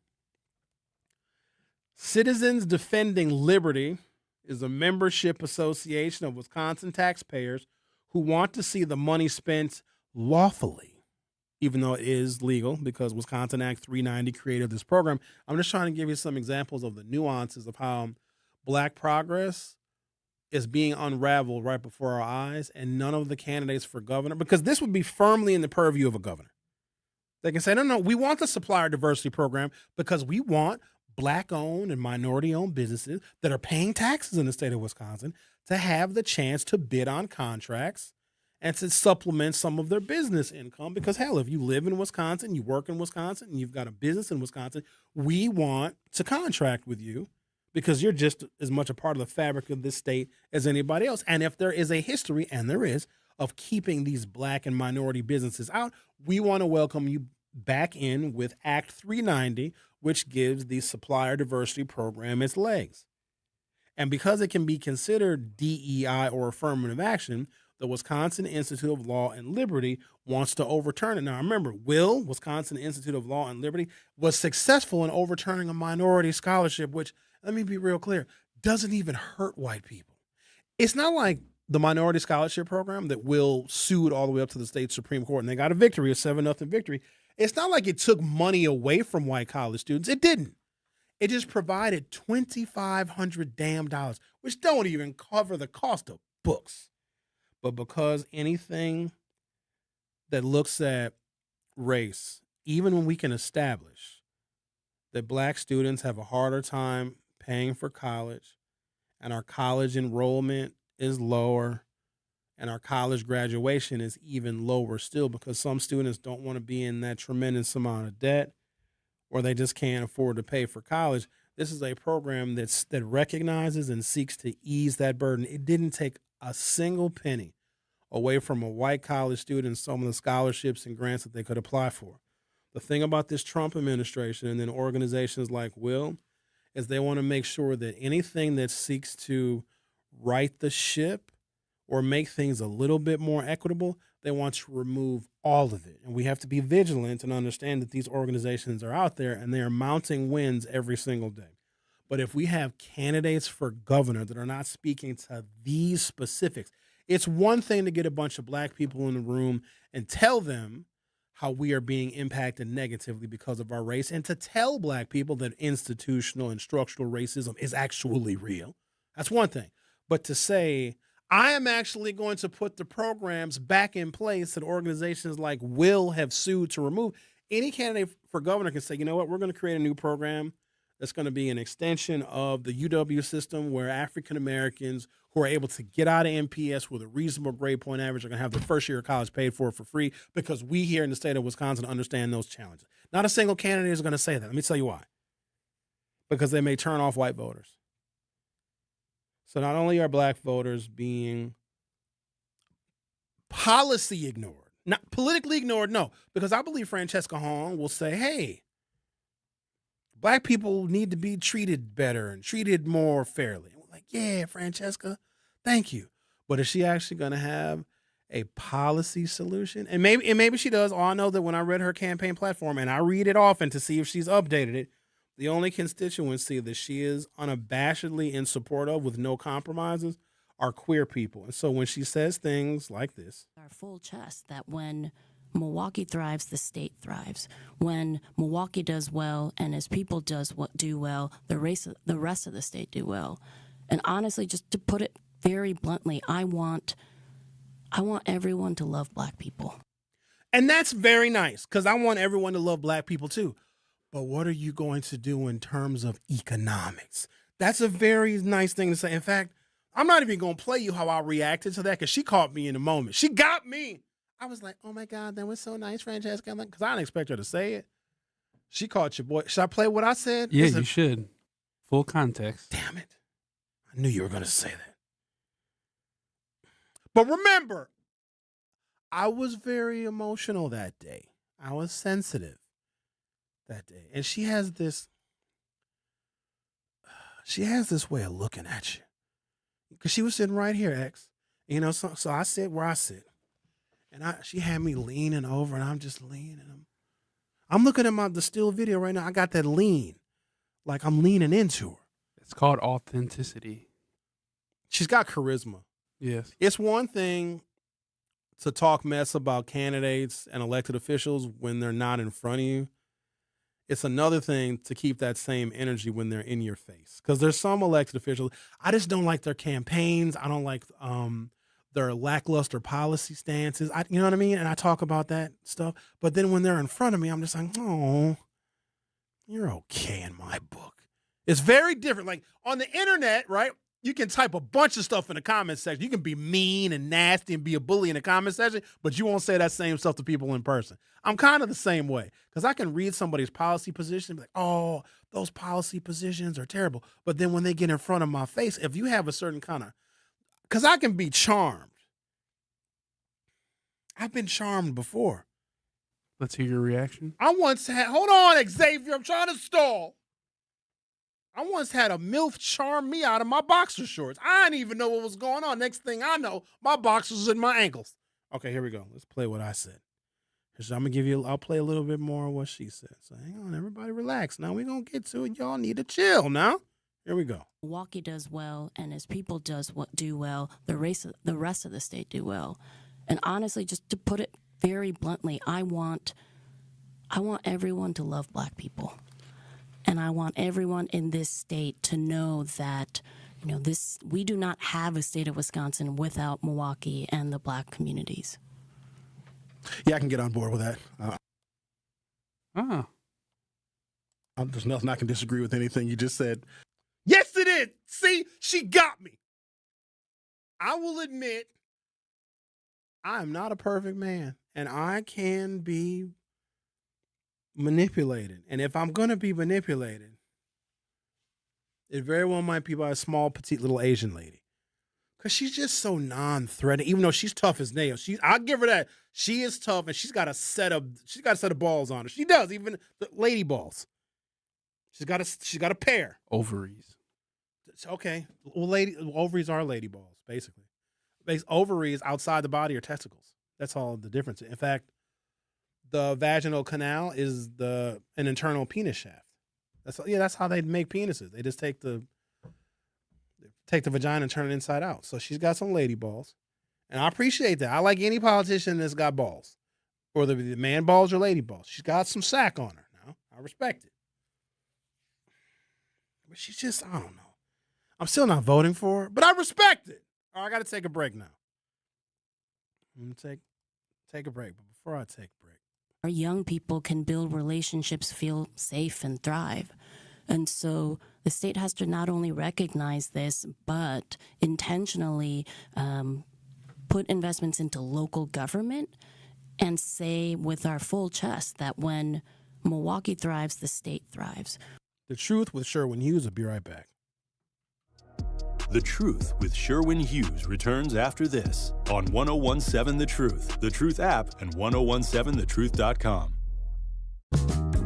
Citizens Defending Liberty is a membership association of Wisconsin taxpayers who want to see the money spent lawfully, even though it is legal because Wisconsin Act 390 created this program. I'm just trying to give you some examples of the nuances of how Black progress is being unraveled right before our eyes, and none of the candidates for governor, because this would be firmly in the purview of a governor. They can say, no, we want the supplier diversity program because we want Black-owned and minority-owned businesses that are paying taxes in the state of Wisconsin to have the chance to bid on contracts and to supplement some of their business income. Because, hell, if you live in Wisconsin, you work in Wisconsin, and you've got a business in Wisconsin, we want to contract with you because you're just as much a part of the fabric of this state as anybody else. And if there is a history, and there is, of keeping these Black and minority businesses out, we want to welcome you back in with Act 390, which gives the supplier diversity program its legs. And because it can be considered DEI or affirmative action, the Wisconsin Institute of Law and Liberty wants to overturn it. Now, remember, Wisconsin Institute of Law and Liberty, was successful in overturning a minority scholarship, which, let me be real clear, doesn't even hurt white people. It's not like the minority scholarship program that Will sued all the way up to the state Supreme Court, and they got a victory, a 7-0 victory. It's not like it took money away from white college students. It didn't. It just provided $2,500 damn dollars, which don't even cover the cost of books. But because anything that looks at race, even when we can establish that Black students have a harder time paying for college, and our college enrollment is lower, and our college graduation is even lower still, because some students don't want to be in that tremendous amount of debt, or they just can't afford to pay for college. This is a program that recognizes and seeks to ease that burden. It didn't take a single penny away from a white college student some of the scholarships and grants that they could apply for. The thing about this Trump administration and then organizations like Will is they want to make sure that anything that seeks to right the ship or make things a little bit more equitable, they want to remove all of it. And we have to be vigilant and understand that these organizations are out there and they are mounting wins every single day. But if we have candidates for governor that are not speaking to these specifics, it's one thing to get a bunch of Black people in the room and tell them how we are being impacted negatively because of our race, and to tell Black people that institutional and structural racism is actually real. That's one thing. But to say, I am actually going to put the programs back in place that organizations like Will have sued to remove, any candidate for governor can say, you know what, we're going to create a new program that's going to be an extension of the UW system, where African Americans who are able to get out of MPS with a reasonable grade point average are going to have their first year of college paid for free, because we here in the state of Wisconsin understand those challenges. Not a single candidate is going to say that. Let me tell you why. Because they may turn off white voters. So not only are Black voters being policy ignored, not politically ignored, no, because I believe Francesca Hong will say, hey, Black people need to be treated better and treated more fairly. And we're like, yeah, Francesca, thank you. But is she actually going to have a policy solution? And maybe she does. I know that when I read her campaign platform, and I read it often to see if she's updated it, the only constituency that she is unabashedly in support of with no compromises are queer people. And so when she says things like this, our full chest that when Milwaukee thrives, the state thrives. When Milwaukee does well and its people do well, the rest of the state do well. And honestly, just to put it very bluntly, I want everyone to love black people. And that's very nice, because I want everyone to love black people too. But what are you going to do in terms of economics? That's a very nice thing to say. In fact, I'm not even going to play you how I reacted to that, because she caught me in the moment. She got me. I was like, oh my God, that was so nice, Francesca. Because I didn't expect her to say it. She caught your boy. Should I play what I said? Yeah, you should. Full context. Damn it. I knew you were going to say that. But remember, I was very emotional that day. I was sensitive that day. And she has this way of looking at you. Because she was sitting right here, X. You know, so I sit where I sit. And she had me leaning over, and I'm just leaning. I'm looking at the still video right now. I got that lean. Like I'm leaning into her. It's called authenticity. She's got charisma. Yes. It's one thing to talk mess about candidates and elected officials when they're not in front of you. It's another thing to keep that same energy when they're in your face. Because there's some elected officials, I just don't like their campaigns. I don't like their lackluster policy stances. You know what I mean? And I talk about that stuff. But then when they're in front of me, I'm just like, oh, you're okay in my book. It's very different. Like on the internet, right? You can type a bunch of stuff in the comment section. You can be mean and nasty and be a bully in the comment section, but you won't say that same stuff to people in person. I'm kind of the same way, because I can read somebody's policy position and be like, oh, those policy positions are terrible. But then when they get in front of my face, if you have a certain kind of, because I can be charmed. I've been charmed before. Let's hear your reaction. I once had, hold on, Xavier, I'm trying to stall. I once had a MILF charm me out of my boxer shorts. I didn't even know what was going on. Next thing I know, my boxers was in my ankles. Okay, here we go. Let's play what I said. I'll play a little bit more of what she said. So hang on, everybody relax. Now we're going to get to it. Y'all need to chill now. Here we go. Milwaukee does well and its people do well, the rest of the state do well. And honestly, just to put it very bluntly, I want everyone to love black people. And I want everyone in this state to know that, we do not have a state of Wisconsin without Milwaukee and the black communities. Yeah, I can get on board with that. There's nothing I can disagree with anything you just said. Yes, it is. See, she got me. I will admit, I am not a perfect man, and I can be manipulated. And if I'm going to be manipulated, it very well might be by a small, petite little Asian lady. Because she's just so non-threatening, even though she's tough as nails. I'll give her that. She is tough, and she's got a set of balls on her. She does, even the lady balls. She's got a pair. Ovaries. Okay. Well, ovaries are lady balls, basically. Ovaries outside the body are testicles. That's all the difference. In fact, the vaginal canal is an internal penis shaft. That's how they make penises. They just take the vagina and turn it inside out. So she's got some lady balls. And I appreciate that. I like any politician that's got balls. Whether the man balls or lady balls. She's got some sack on her now. I respect it. But she's just, I don't know. I'm still not voting for her, but I respect it. All right, I got to take a break now. I'm going to take a break. But before I take a break, our young people can build relationships, feel safe, and thrive. And so the state has to not only recognize this, but intentionally put investments into local government and say with our full chest that when Milwaukee thrives, the state thrives. The Truth with Sherwin Hughes will be right back. The Truth with Sherwin Hughes returns after this on 1017 The Truth app, and 1017thetruth.com.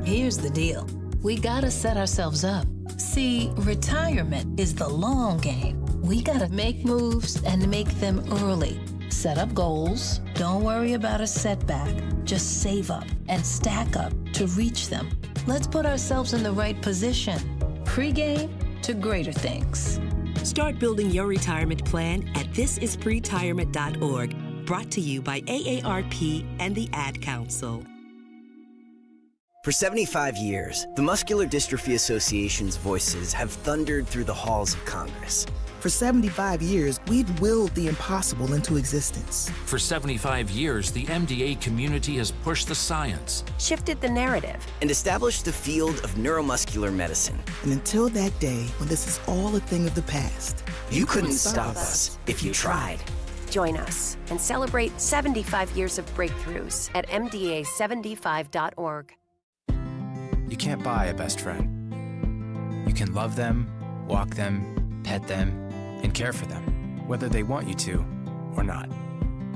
Here's the deal. We gotta set ourselves up. See, retirement is the long game. We gotta make moves and make them early. Set up goals. Don't worry about a setback. Just save up and stack up to reach them. Let's put ourselves in the right position. Pre-game to greater things. Start building your retirement plan at thisispretirement.org. Brought to you by AARP and the Ad Council. For 75 years, the Muscular Dystrophy Association's voices have thundered through the halls of Congress. For 75 years, we've willed the impossible into existence. For 75 years, the MDA community has pushed the science, shifted the narrative, and established the field of neuromuscular medicine. And until that day, when this is all a thing of the past, you couldn't stop us if you tried. Join us and celebrate 75 years of breakthroughs at mda75.org. You can't buy a best friend. You can love them, walk them, pet them, and care for them, whether they want you to or not.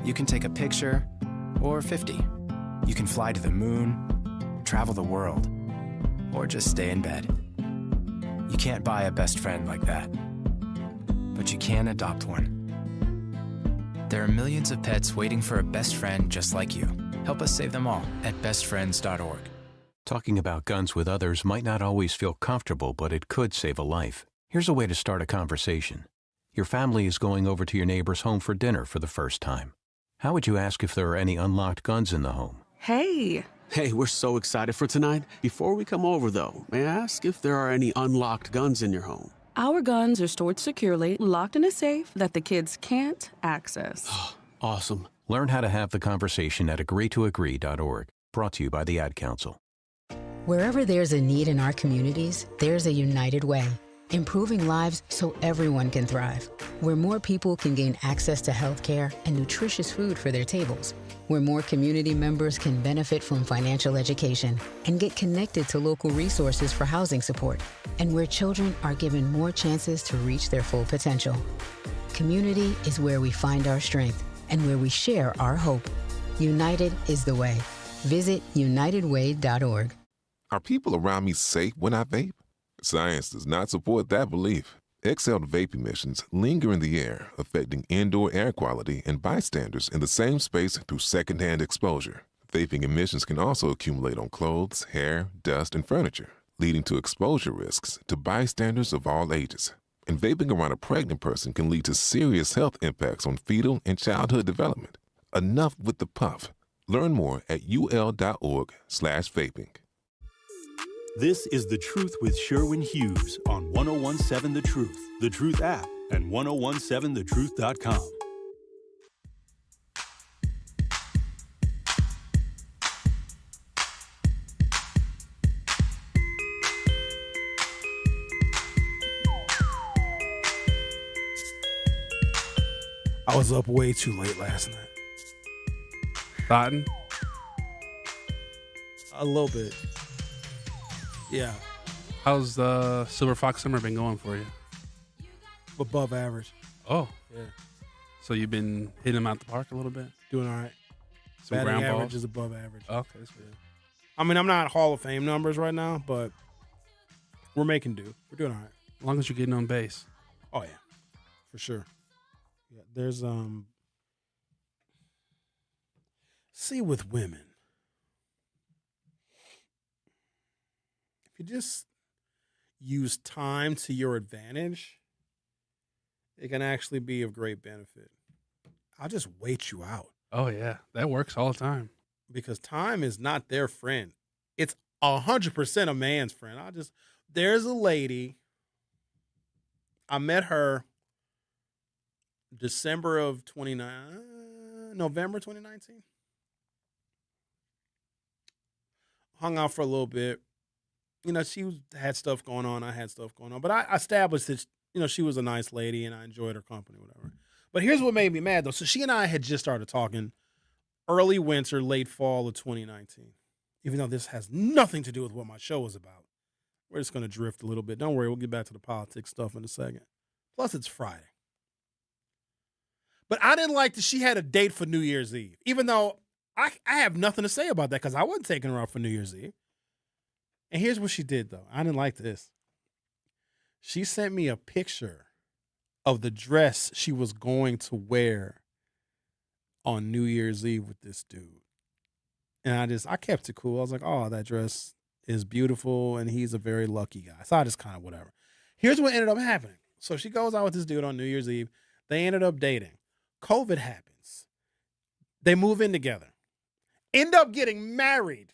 You can take a picture or 50. You can fly to the moon, travel the world, or just stay in bed. You can't buy a best friend like that, but you can adopt one. There are millions of pets waiting for a best friend just like you. Help us save them all at bestfriends.org. Talking about guns with others might not always feel comfortable, but it could save a life. Here's a way to start a conversation. Your family is going over to your neighbor's home for dinner for the first time. How would you ask if there are any unlocked guns in the home? Hey, we're so excited for tonight. Before we come over, though, may I ask if there are any unlocked guns in your home? Our guns are stored securely, locked in a safe that the kids can't access. Awesome. Learn how to have the conversation at agreetoagree.org. Brought to you by the Ad Council. Wherever there's a need in our communities, there's a United Way. Improving lives so everyone can thrive. Where more people can gain access to health care and nutritious food for their tables. Where more community members can benefit from financial education and get connected to local resources for housing support. And where children are given more chances to reach their full potential. Community is where we find our strength and where we share our hope. United is the way. Visit unitedway.org. Are people around me safe when I vape? Science does not support that belief. Exhaled vape emissions linger in the air, affecting indoor air quality and bystanders in the same space through secondhand exposure. Vaping emissions can also accumulate on clothes, hair, dust, and furniture, leading to exposure risks to bystanders of all ages. And vaping around a pregnant person can lead to serious health impacts on fetal and childhood development. Enough with the puff. Learn more at ul.org/vaping. This is The Truth with Sherwin Hughes on 1017 The Truth, The Truth app, and 1017thetruth.com. I was up way too late last night. Thoughtin'? A little bit. Yeah. How's the Silver Fox summer been going for you? Above average. Oh. Yeah. So you've been hitting them out the park a little bit? Doing all right. Some Batting ground average balls? is above average. Okay, that's good. I mean, I'm not Hall of Fame numbers right now, but we're making do. We're doing all right. As long as you're getting on base. Oh, yeah. For sure. Yeah, there's, see, with women, if you just use time to your advantage, it can actually be of great benefit. I'll just wait you out. Oh, yeah. That works all the time. Because time is not their friend. It's 100% a man's friend. There's a lady, I met her November 2019. Hung out for a little bit. You know, had stuff going on. I had stuff going on. But I established that, you know, she was a nice lady and I enjoyed her company, whatever. But here's what made me mad, though. So she and I had just started talking early winter, late fall of 2019. Even though this has nothing to do with what my show is about. We're just going to drift a little bit. Don't worry, we'll get back to the politics stuff in a second. Plus, it's Friday. But I didn't like that she had a date for New Year's Eve, even though I have nothing to say about that because I wasn't taking her out for New Year's Eve. And here's what she did, though. I didn't like this. She sent me a picture of the dress she was going to wear on New Year's Eve with this dude. And I kept it cool. I was like, oh, that dress is beautiful, and he's a very lucky guy. So I just kind of whatever. Here's what ended up happening. So she goes out with this dude on New Year's Eve. They ended up dating. COVID happens. They move in together. End up getting married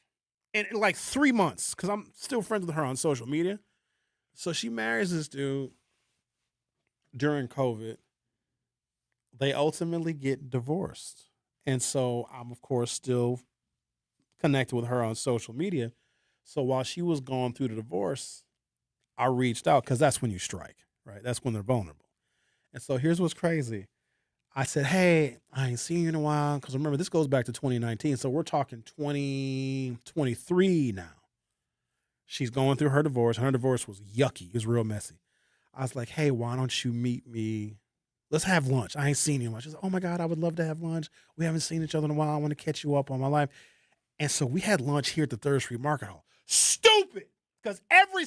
in like 3 months because I'm still friends with her on social media. So she marries this dude during COVID. They ultimately get divorced. And so I'm, of course, still connected with her on social media. So while she was going through the divorce, I reached out because that's when you strike, right? That's when they're vulnerable. And so here's what's crazy. I said, hey, I ain't seen you in a while. Because remember, this goes back to 2019. So we're talking 2023 now. She's going through her divorce. Her divorce was yucky. It was real messy. I was like, hey, why don't you meet me? Let's have lunch. I ain't seen you much. She's like, oh my God, I would love to have lunch. We haven't seen each other in a while. I want to catch you up on my life. And so we had lunch here at the 3rd Street Market Hall. Stupid! Because every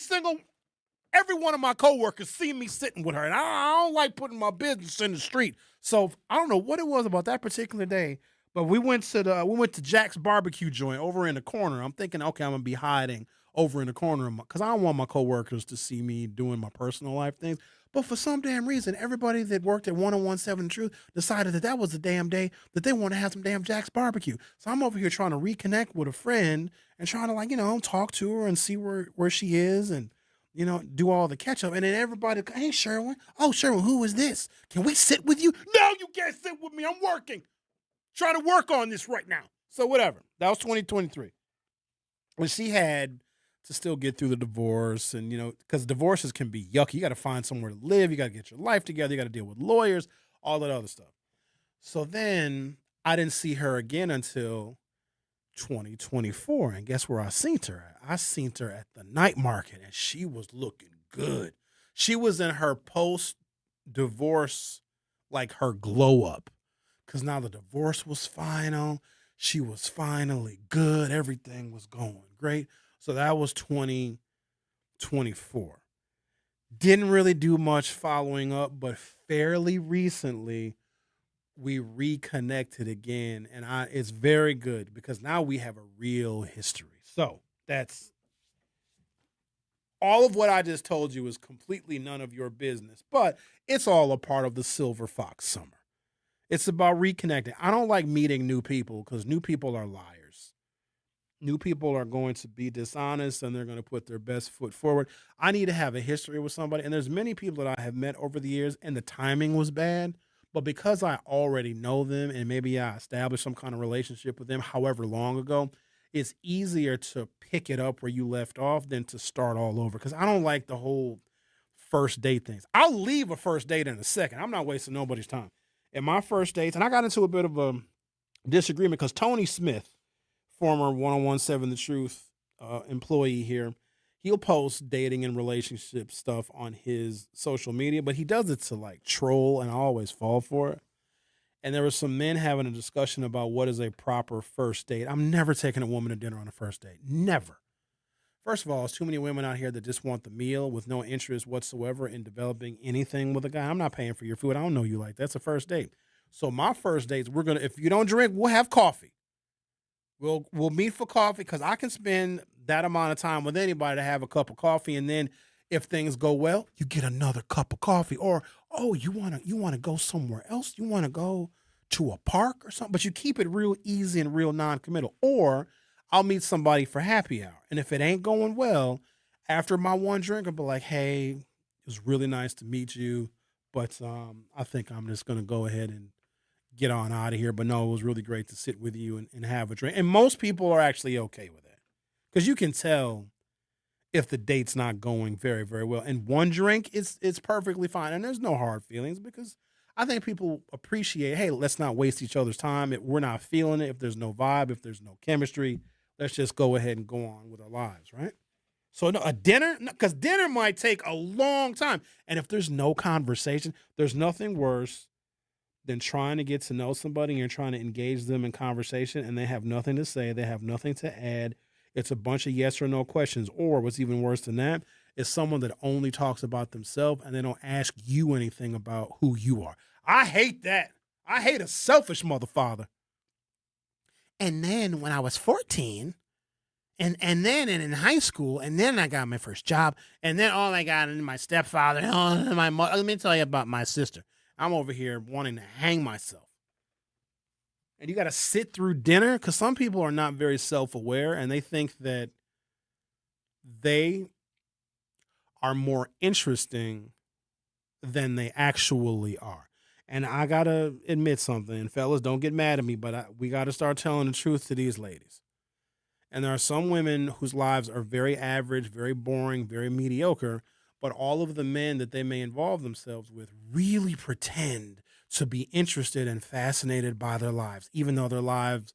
one of my coworkers see me sitting with her. And I don't like putting my business in the street. So I don't know what it was about that particular day, but we went to Jack's barbecue joint over in the corner. I'm thinking, okay, I'm gonna be hiding over in the corner because I don't want my coworkers to see me doing my personal life things. But for some damn reason, everybody that worked at 1017 The Truth decided that was the damn day that they want to have some damn Jack's barbecue. So I'm over here trying to reconnect with a friend and trying to talk to her and see where she is and do all the catch up. And then everybody, hey, Sherwin. Oh, Sherwin, who is this? Can we sit with you? No, you can't sit with me. I'm working. Trying to work on this right now. So whatever. That was 2023. When she had to still get through the divorce and, because divorces can be yucky. You got to find somewhere to live. You got to get your life together. You got to deal with lawyers, all that other stuff. So then I didn't see her again until 2024. And guess where I seen her at? I seen her at the night market and she was looking good. She was in her post-divorce, like her glow up. Because now the divorce was final. She was finally good. Everything was going great. So that was 2024. Didn't really do much following up, but fairly recently we reconnected again. And it's very good because now we have a real history. So that's all of what I just told you is completely none of your business, but it's all a part of the Silver Fox summer. It's about reconnecting. I don't like meeting new people because new people are liars. New people are going to be dishonest and they're going to put their best foot forward. I need to have a history with somebody. And there's many people that I have met over the years and the timing was bad. But because I already know them and maybe I established some kind of relationship with them however long ago, it's easier to pick it up where you left off than to start all over. Because I don't like the whole first date things. I'll leave a first date in a second. I'm not wasting nobody's time. And my first dates, and I got into a bit of a disagreement because Tony Smith, former 1017 The Truth employee here, he'll post dating and relationship stuff on his social media, but he does it to like troll, and I always fall for it. And there were some men having a discussion about what is a proper first date. I'm never taking a woman to dinner on a first date. Never. First of all, there's too many women out here that just want the meal with no interest whatsoever in developing anything with a guy. I'm not paying for your food. I don't know you like that. That's a first date. So my first dates, if you don't drink, we'll have coffee. We'll meet for coffee because I can spend that amount of time with anybody to have a cup of coffee, and then if things go well, you get another cup of coffee. Or you wanna go somewhere else? You wanna go to a park or something? But you keep it real easy and real non-committal. Or I'll meet somebody for happy hour, and if it ain't going well, after my one drink, I'll be like, hey, it was really nice to meet you, but I think I'm just gonna go ahead and get on out of here. But no, it was really great to sit with you and have a drink. And most people are actually okay with that because you can tell if the date's not going very, very well. And one drink, it's perfectly fine. And there's no hard feelings because I think people appreciate, hey, let's not waste each other's time. If we're not feeling it, if there's no vibe, if there's no chemistry, let's just go ahead and go on with our lives, right? So a dinner, because dinner might take a long time. And if there's no conversation, there's nothing worse than trying to get to know somebody and you're trying to engage them in conversation and they have nothing to say, they have nothing to add. It's a bunch of yes or no questions. Or what's even worse than that is someone that only talks about themselves and they don't ask you anything about who you are. I hate that. I hate a selfish motherfucker. And then when I was 14, and then in high school, and then I got my first job, and then all I got in my stepfather, my mother. Let me tell you about my sister. I'm over here wanting to hang myself. and you got to sit through dinner, because some people are not very self-aware and they think that they are more interesting than they actually are. And I got to admit something, and fellas, don't get mad at me, but we got to start telling the truth to these ladies. And there are some women whose lives are very average, very boring, very mediocre, but all of the men that they may involve themselves with really pretend to be interested and fascinated by their lives, even though their lives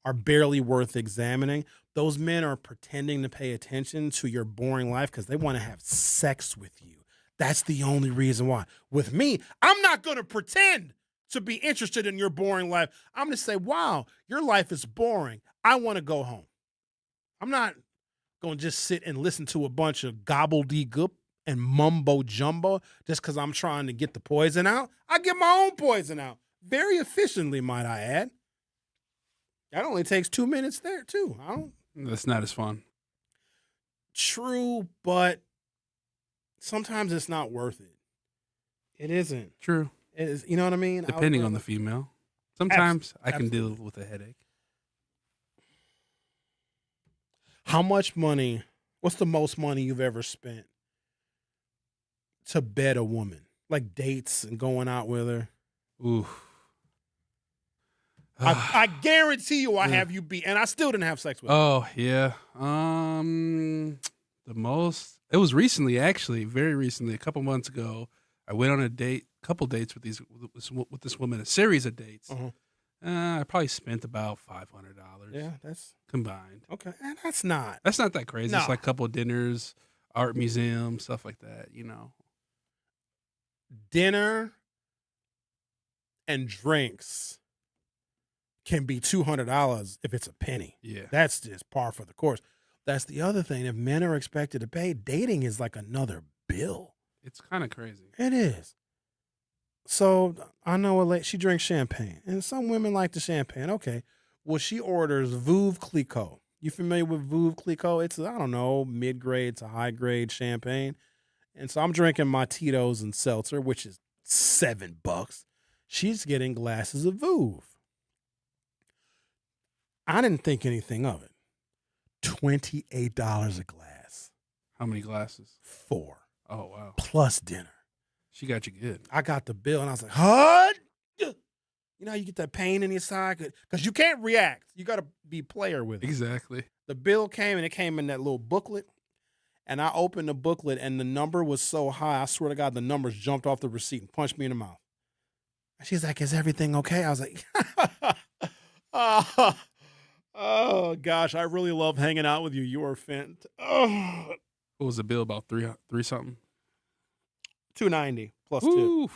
are barely worth examining. Those men are pretending to pay attention to your boring life because they want to have sex with you. That's the only reason why. With me, I'm not going to pretend to be interested in your boring life. I'm going to say, wow, your life is boring. I want to go home. I'm not going to just sit and listen to a bunch of gobbledygook and mumbo jumbo just because I'm trying to get the poison out. I get my own poison out very efficiently, might I add. That only takes 2 minutes there, too. That's not as fun. True, but sometimes it's not worth it. It isn't. True. It is, you know what I mean? Depending on the female. Sometimes I can deal with a headache. How much money, what's the most money you've ever spent to bed a woman? Like dates and going out with her? Ooh. I guarantee you I have you beat, and I still didn't have sex with her. Oh, yeah. The most, it was recently, actually, very recently, a couple months ago. I went on a couple dates with this woman, a series of dates. Uh-huh. I probably spent about $500. Yeah, that's combined. Okay, and that's not that crazy. No. It's like a couple of dinners, art museum, stuff like that. Dinner and drinks can be $200 if it's a penny. Yeah, that's just par for the course. That's the other thing. If men are expected to pay, dating is like another bill. It's kind of crazy. It is. So I know she drinks champagne, and some women like the champagne. Okay, well, she orders Veuve Clicquot. You familiar with Veuve Clicquot? It's, I don't know, mid-grade to high-grade champagne. And so I'm drinking my Tito's and seltzer, which is $7. She's getting glasses of Veuve. I didn't think anything of it. $28 a glass. How many glasses? 4. Oh, wow. Plus dinner. She got you good. I got the bill, and I was like, huh? You know how you get that pain in your side? Because you can't react. You got to be player with it. Exactly. The bill came, and it came in that little booklet. And I opened the booklet, and the number was so high, I swear to God, the numbers jumped off the receipt and punched me in the mouth. She's like, is everything okay? I was like, oh, gosh, I really love hanging out with you. You are fent. Oh. What was the bill, about three something? $290 plus 2.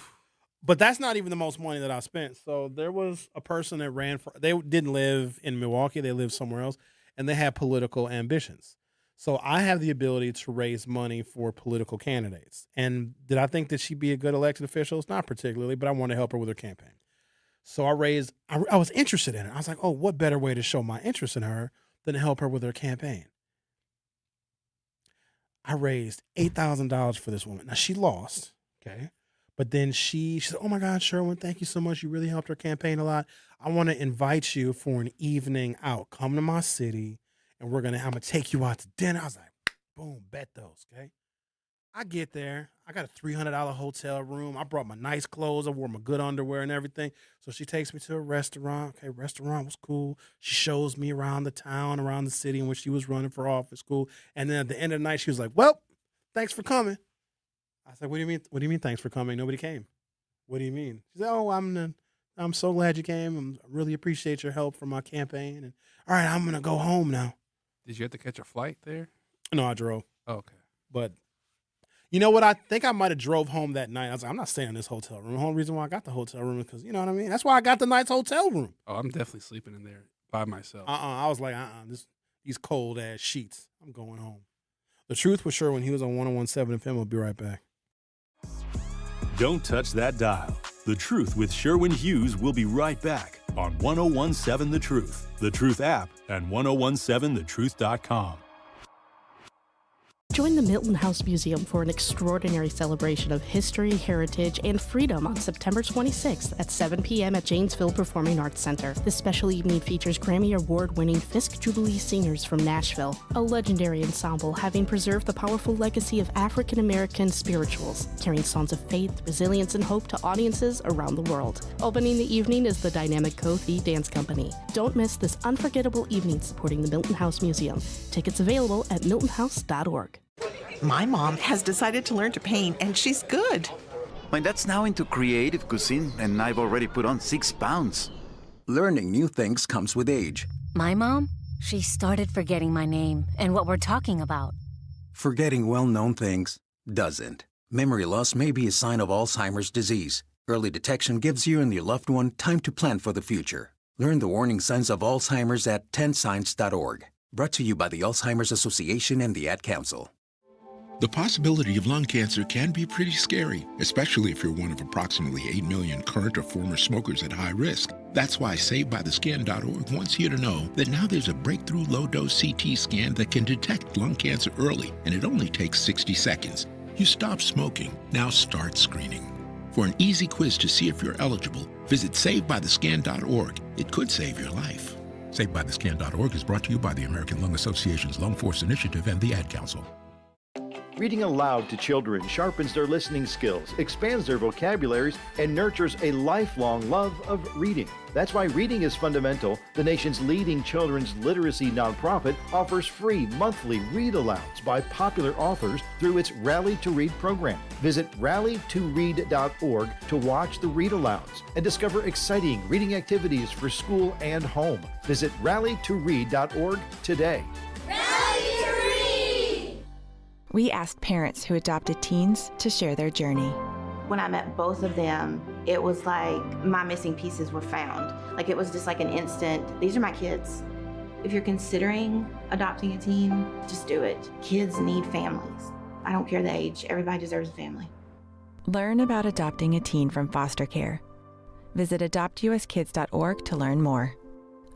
But that's not even the most money that I spent. So there was a person that they didn't live in Milwaukee. They lived somewhere else, and they had political ambitions. So I have the ability to raise money for political candidates. And did I think that she'd be a good elected official? Not particularly, but I want to help her with her campaign. So I was interested in her. I was like, oh, what better way to show my interest in her than to help her with her campaign? I raised $8,000 for this woman. Now, she lost, okay? But then she said, oh, my God, Sherwin, thank you so much. You really helped her campaign a lot. I want to invite you for an evening out. Come to my city, and I'm going to take you out to dinner. I was like, boom, bet those, okay? I get there. I got a $300 hotel room. I brought my nice clothes. I wore my good underwear and everything. So she takes me to a restaurant. Okay, restaurant was cool. She shows me around the town, around the city in which she was running for office. Cool. And then at the end of the night, she was like, well, thanks for coming. I said, what do you mean? What do you mean thanks for coming? Nobody came. What do you mean? She said, oh, I'm so glad you came. I really appreciate your help for my campaign. And all right, I'm going to go home now. Did you have to catch a flight there? No, I drove. Oh, okay. But you know what? I think I might have drove home that night. I was like, I'm not staying in this hotel room. The whole reason why I got the hotel room is because, you know what I mean? That's why I got the nice hotel room. Oh, I'm definitely sleeping in there by myself. I was like, these cold-ass sheets. I'm going home. The Truth with Sherwin. He was on 101.7 FM. We'll be right back. Don't touch that dial. The Truth with Sherwin Hughes will be right back on 101.7 The Truth, The Truth app, and 1017thetruth.com. Join the Milton House Museum for an extraordinary celebration of history, heritage, and freedom on September 26th at 7 p.m. at Janesville Performing Arts Center. This special evening features Grammy Award-winning Fisk Jubilee singers from Nashville, a legendary ensemble having preserved the powerful legacy of African American spirituals, carrying songs of faith, resilience, and hope to audiences around the world. Opening the evening is the dynamic Kofi Dance Company. Don't miss this unforgettable evening supporting the Milton House Museum. Tickets available at miltonhouse.org. My mom has decided to learn to paint, and she's good. My dad's now into creative cuisine, and I've already put on 6 pounds. Learning new things comes with age. My mom, she started forgetting my name and what we're talking about. Forgetting well-known things doesn't. Memory loss may be a sign of Alzheimer's disease. Early detection gives you and your loved one time to plan for the future. Learn the warning signs of Alzheimer's at 10signs.org. Brought to you by the Alzheimer's Association and the Ad Council. The possibility of lung cancer can be pretty scary, especially if you're one of approximately 8 million current or former smokers at high risk. That's why SaveByTheScan.org wants you to know that now there's a breakthrough low-dose CT scan that can detect lung cancer early, and it only takes 60 seconds. You stop smoking, now start screening. For an easy quiz to see if you're eligible, visit SaveByTheScan.org. It could save your life. SaveByTheScan.org is brought to you by the American Lung Association's Lung Force Initiative and the Ad Council. Reading aloud to children sharpens their listening skills, expands their vocabularies, and nurtures a lifelong love of reading. That's why Reading is Fundamental, the nation's leading children's literacy nonprofit, offers free monthly read-alouds by popular authors through its Rally to Read program. Visit rallytoread.org to watch the read-alouds and discover exciting reading activities for school and home. Visit rallytoread.org today. We asked parents who adopted teens to share their journey. When I met both of them, it was like my missing pieces were found. Like it was just like an instant, these are my kids. If you're considering adopting a teen, just do it. Kids need families. I don't care the age, everybody deserves a family. Learn about adopting a teen from foster care. Visit adoptuskids.org to learn more.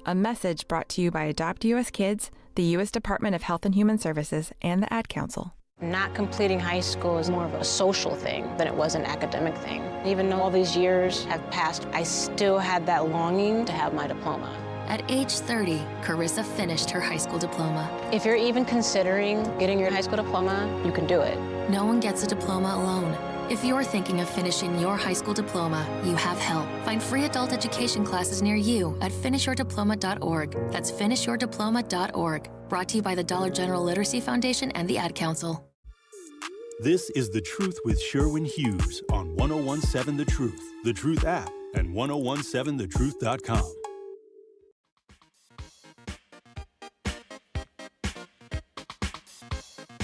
A message brought to you by Adopt US Kids, the U.S. Department of Health and Human Services, and the Ad Council. Not completing high school is more of a social thing than it was an academic thing. Even though all these years have passed, I still had that longing to have my diploma. At age 30, Carissa finished her high school diploma. If you're even considering getting your high school diploma, you can do it. No one gets a diploma alone. If you're thinking of finishing your high school diploma, you have help. Find free adult education classes near you at finishyourdiploma.org. That's finishyourdiploma.org. Brought to you by the Dollar General Literacy Foundation and the Ad Council. This is The Truth with Sherwin Hughes on 1017 The Truth app, and 1017thetruth.com.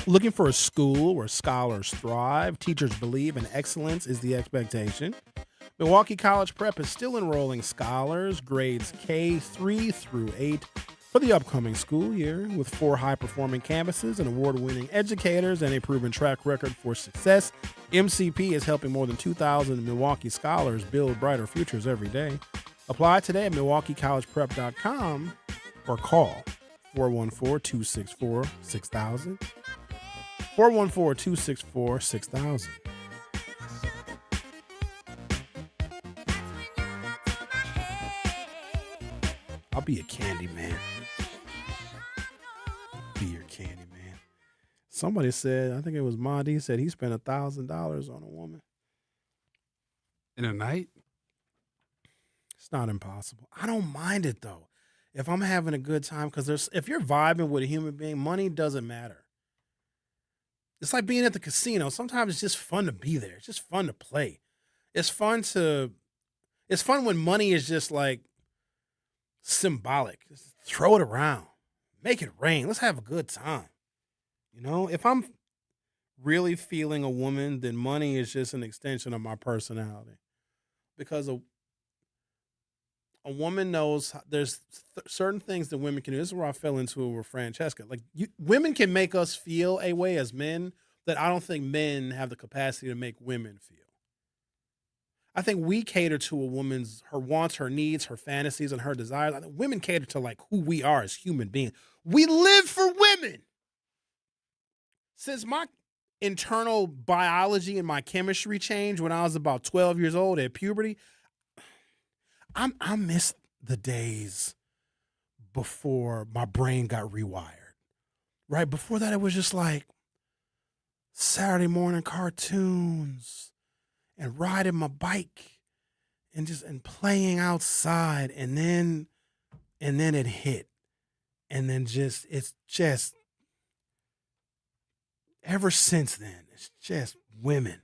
Looking for a school where scholars thrive, teachers believe, and excellence is the expectation? Milwaukee College Prep is still enrolling scholars, grades K-3 through 8, for the upcoming school year. With 4 high-performing campuses and award-winning educators and a proven track record for success, MCP is helping more than 2,000 Milwaukee scholars build brighter futures every day. Apply today at MilwaukeeCollegePrep.com or call 414-264-6000. 414-264-6000. I'll be a candy man. Be your candy man. Somebody said, I think it was Mondi, said he spent $1,000 on a woman. In a night? It's not impossible. I don't mind it though. If I'm having a good time, because if you're vibing with a human being, money doesn't matter. It's like being at the casino. Sometimes it's just fun to be there. It's just fun to play. It's fun when money is just like symbolic. Just throw it around. Make it rain. Let's have a good time. You know, if I'm really feeling a woman, then money is just an extension of my personality. Because a woman knows there's certain things that women can do. This is where I fell into it with Francesca. Like women can make us feel a way as men that I don't think men have the capacity to make women feel. I think we cater to a woman's, her wants, her needs, her fantasies, and her desires. I think women cater to like who we are as human beings. We live for women. Since my internal biology and my chemistry changed when I was about 12 years old at puberty, I miss the days before my brain got rewired. Right before that, it was just like Saturday morning cartoons and riding my bike and playing outside, and then it hit, and then it's just ever since then, it's just women.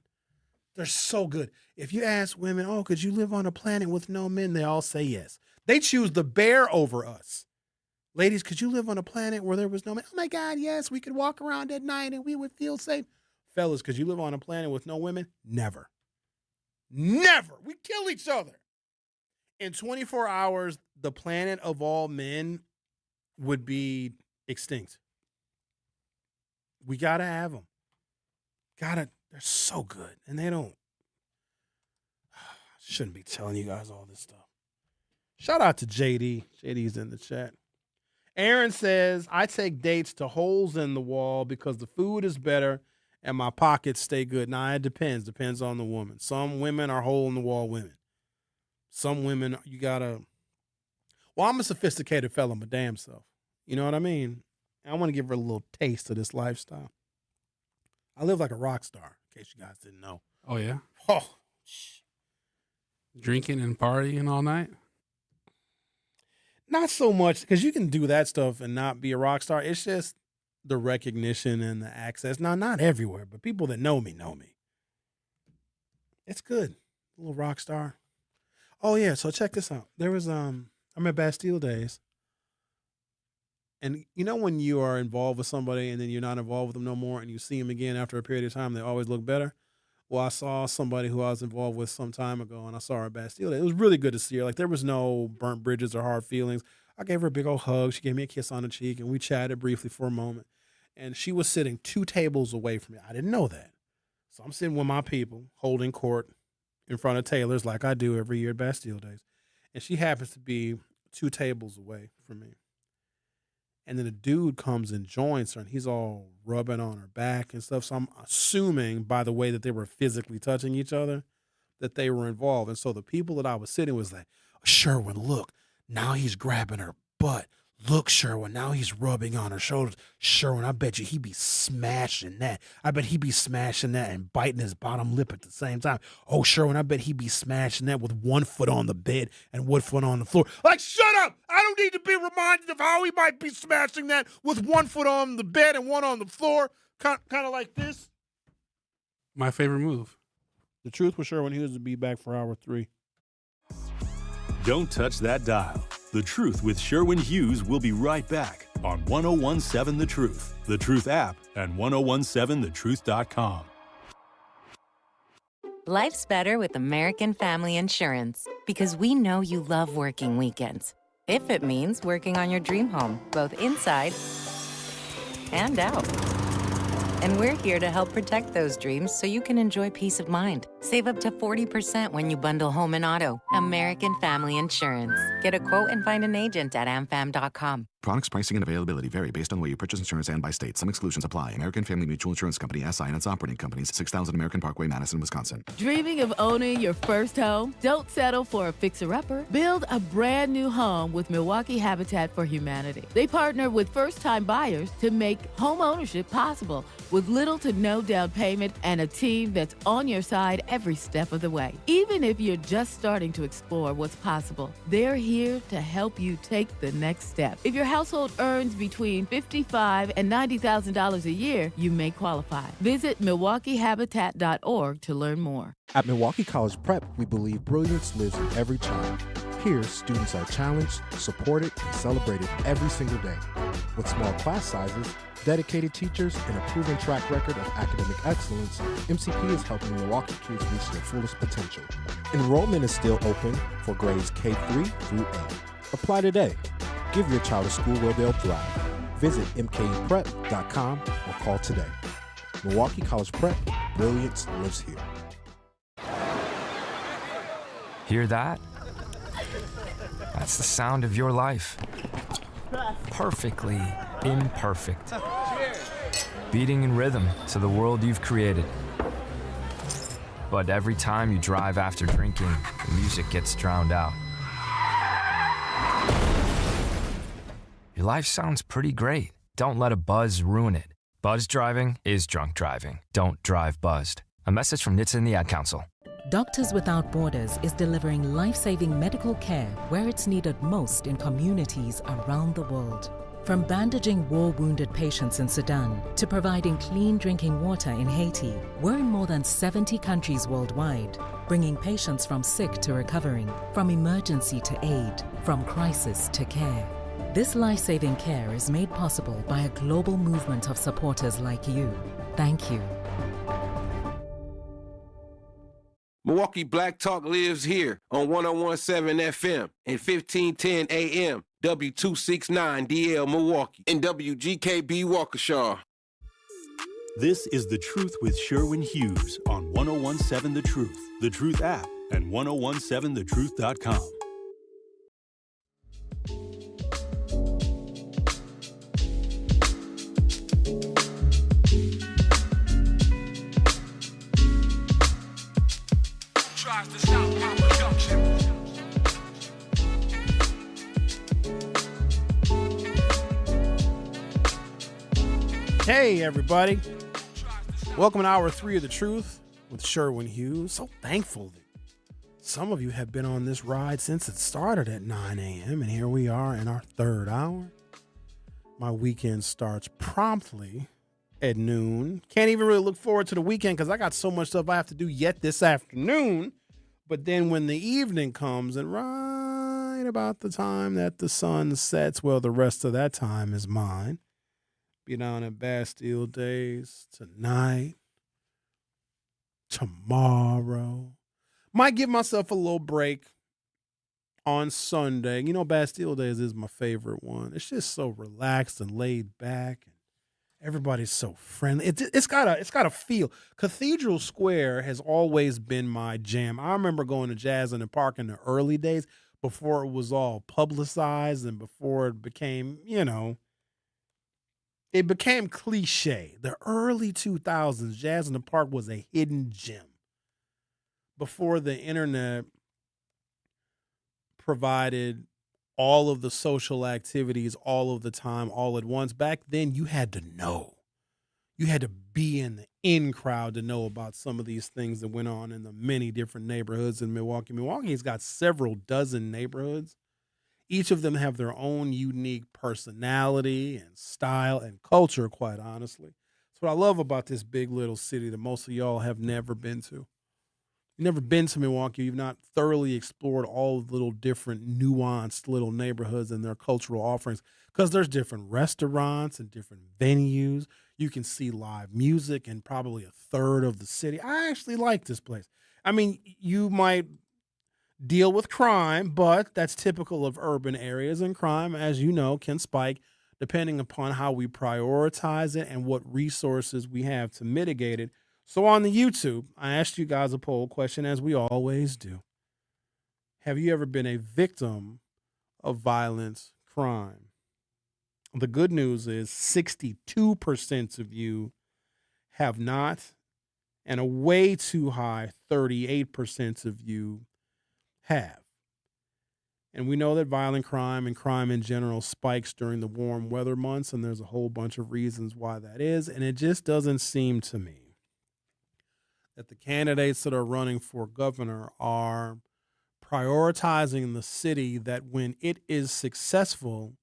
They're so good. If you ask women, oh, could you live on a planet with no men? They all say yes. They choose the bear over us. Ladies, could you live on a planet where there was no men? Oh my God, yes, we could walk around at night and we would feel safe. Fellas, could you live on a planet with no women? Never. Never. We kill each other. In 24 hours, the planet of all men would be extinct. We gotta have them. They're so good. And they don't. Shouldn't be telling you guys all this stuff. Shout out to JD. JD's in the chat. Aaron says, I take dates to holes in the wall because the food is better and my pockets stay good. Now, it depends. Depends on the woman. Some women are hole in the wall women. Some women, you gotta. Well, I'm a sophisticated fella, my damn self. You know what I mean? I want to give her a little taste of this lifestyle. I live like a rock star, in case you guys didn't know. Oh, yeah? Oh, drinking and partying all night? Not so much, because you can do that stuff and not be a rock star. It's just the recognition and the access. Now, not everywhere, but people that know me know me. It's good. A little rock star. Oh, yeah, so check this out. There was, I'm at Bastille Days. And you know when you are involved with somebody and then you're not involved with them no more and you see them again after a period of time, they always look better? Well, I saw somebody who I was involved with some time ago, and I saw her at Bastille Day. It was really good to see her. Like, there was no burnt bridges or hard feelings. I gave her a big old hug. She gave me a kiss on the cheek, and we chatted briefly for a moment. And she was sitting 2 tables away from me. I didn't know that. So I'm sitting with my people, holding court in front of Taylor's like I do every year at Bastille Days. And she happens to be 2 tables away from me. And then a dude comes and joins her, and he's all rubbing on her back and stuff. So I'm assuming by the way that they were physically touching each other that they were involved. And so the people that I was sitting was like, Sherwin, look, now he's grabbing her butt. Look, Sherwin, now he's rubbing on her shoulders. Sherwin, I bet you he be smashing that. I bet he be smashing that and biting his bottom lip at the same time. Oh, Sherwin, I bet he be smashing that with 1 foot on the bed and 1 foot on the floor. Like, shut up! I don't need to be reminded of how he might be smashing that with 1 foot on the bed and 1 on the floor. Kind of like this. My favorite move. The truth with Sherwin Hughes will be back for hour 3. Don't touch that dial. The Truth with Sherwin Hughes will be right back on 1017 The Truth, The Truth app, and 1017thetruth.com. Life's better with American Family Insurance because we know you love working weekends. If it means working on your dream home, both inside and out. And we're here to help protect those dreams so you can enjoy peace of mind. Save up to 40% when you bundle home and auto. American Family Insurance. Get a quote and find an agent at amfam.com. Products, pricing, and availability vary based on where you purchase insurance and by state. Some exclusions apply. American Family Mutual Insurance Company, SI, and its operating companies, 6000 American Parkway, Madison, Wisconsin. Dreaming of owning your first home? Don't settle for a fixer-upper. Build a brand new home with Milwaukee Habitat for Humanity. They partner with first-time buyers to make home ownership possible with little to no down payment and a team that's on your side every step of the way. Even if you're just starting to explore what's possible, they're here to help you take the next step. If your household earns between $55,000 and $90,000 a year, you may qualify. Visit MilwaukeeHabitat.org to learn more. At Milwaukee College Prep, we believe brilliance lives in every child. Here, students are challenged, supported, and celebrated every single day. With small class sizes, dedicated teachers, and a proven track record of academic excellence, MCP is helping Milwaukee kids reach their fullest potential. Enrollment is still open for grades K-3 through 8. Apply today. Give your child a school where they'll thrive. Visit mkuprep.com or call today. Milwaukee College Prep, brilliance lives here. Hear that? That's the sound of your life. Perfectly imperfect. beating in rhythm to the world you've created. But every time you drive after drinking, the music gets drowned out. Your life sounds pretty great. Don't let a buzz ruin it. Buzz driving is drunk driving. Don't drive buzzed. A message from NHTSA and the Ad Council. Doctors Without Borders is delivering life-saving medical care where it's needed most in communities around the world. From bandaging war-wounded patients in Sudan to providing clean drinking water in Haiti, we're in more than 70 countries worldwide, bringing patients from sick to recovering, from emergency to aid, from crisis to care. This life-saving care is made possible by a global movement of supporters like you. Thank you. Milwaukee Black Talk lives here on 101.7 FM and 1510 AM, W269DL Milwaukee, and WGKB Waukesha. This is The Truth with Sherwin Hughes on 101.7 The Truth app, and 1017thetruth.com. Tries to stop my production. Hey, everybody. Welcome to Hour 3 of The Truth with Sherwin Hughes. So thankful that some of you have been on this ride since it started at 9 a.m. And here we are in our third hour. My weekend starts promptly at noon. Can't even really look forward to the weekend because I got so much stuff I have to do yet this afternoon. But then when the evening comes and right about the time that the sun sets, well, the rest of that time is mine. Be down at Bastille Days tonight, tomorrow. Might give myself a little break on Sunday. You know, Bastille Days is my favorite one. It's just so relaxed and laid back. And everybody's so friendly. It's got a feel. Cathedral Square has always been my jam. I remember going to Jazz in the Park in the early days before it was all publicized and before it became, it became cliche. The early 2000s, Jazz in the Park was a hidden gem. Before the internet provided all of the social activities all of the time, all at once. Back then, you had to know. You had to be in the in crowd to know about some of these things that went on in the many different neighborhoods in Milwaukee. Milwaukee's got several dozen neighborhoods. Each of them have their own unique personality and style and culture, quite honestly. That's what I love about this big little city that most of y'all have never been to. You've never been to Milwaukee. You've not thoroughly explored all the little different nuanced little neighborhoods and their cultural offerings because there's different restaurants and different venues. You can see live music in probably a third of the city. I actually like this place. I mean, you might deal with crime, but that's typical of urban areas, and crime, as you know, can spike depending upon how we prioritize it and what resources we have to mitigate it. So on the YouTube, I asked you guys a poll question, as we always do. Have you ever been a victim of violent crime? The good news is 62% of you have not, and a way too high 38% of you have. And we know that violent crime and crime in general spikes during the warm weather months, and there's a whole bunch of reasons why that is, and it just doesn't seem to me that the candidates that are running for governor are prioritizing the city that when it is successful,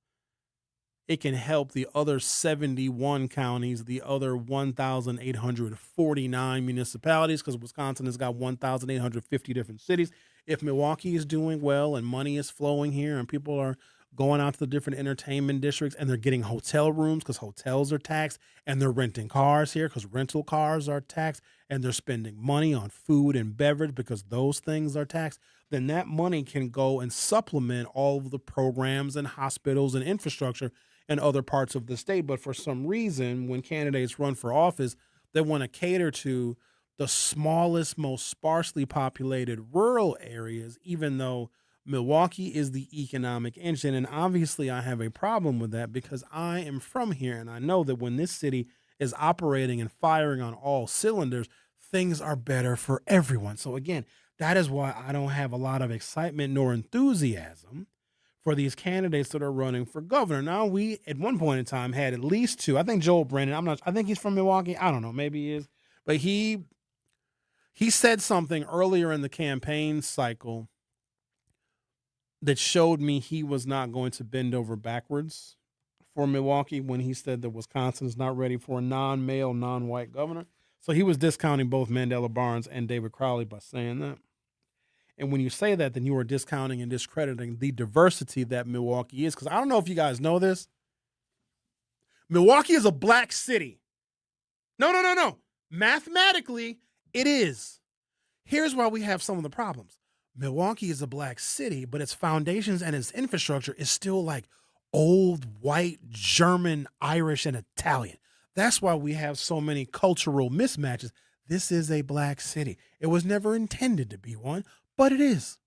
it can help the other 71 counties, the other 1,849 municipalities, because Wisconsin has got 1,850 different cities. If Milwaukee is doing well and money is flowing here and people are going out to the different entertainment districts and they're getting hotel rooms because hotels are taxed, and they're renting cars here because rental cars are taxed, and they're spending money on food and beverage because those things are taxed, then that money can go and supplement all of the programs and hospitals and infrastructure in other parts of the state. But for some reason, when candidates run for office, they want to cater to the smallest, most sparsely populated rural areas, even though Milwaukee is the economic engine. And obviously I have a problem with that because I am from here, and I know that when this city is operating and firing on all cylinders, things are better for everyone. So again, that is why I don't have a lot of excitement nor enthusiasm for these candidates that are running for governor. Now, we at one point in time had at least two. I think Joel Brennan, I think he's from Milwaukee. I don't know, maybe he is. But he said something earlier in the campaign cycle that showed me he was not going to bend over backwards for Milwaukee when he said that Wisconsin is not ready for a non-male, non-white governor. So he was discounting both Mandela Barnes and David Crowley by saying that. And when you say that, then you are discounting and discrediting the diversity that Milwaukee is. Because I don't know if you guys know this. Milwaukee is a black city. No. Mathematically, it is. Here's why we have some of the problems. Milwaukee is a black city, but its foundations and its infrastructure is still like old white German, Irish, and Italian. That's why we have so many cultural mismatches. This is a black city. It was never intended to be one, but it is.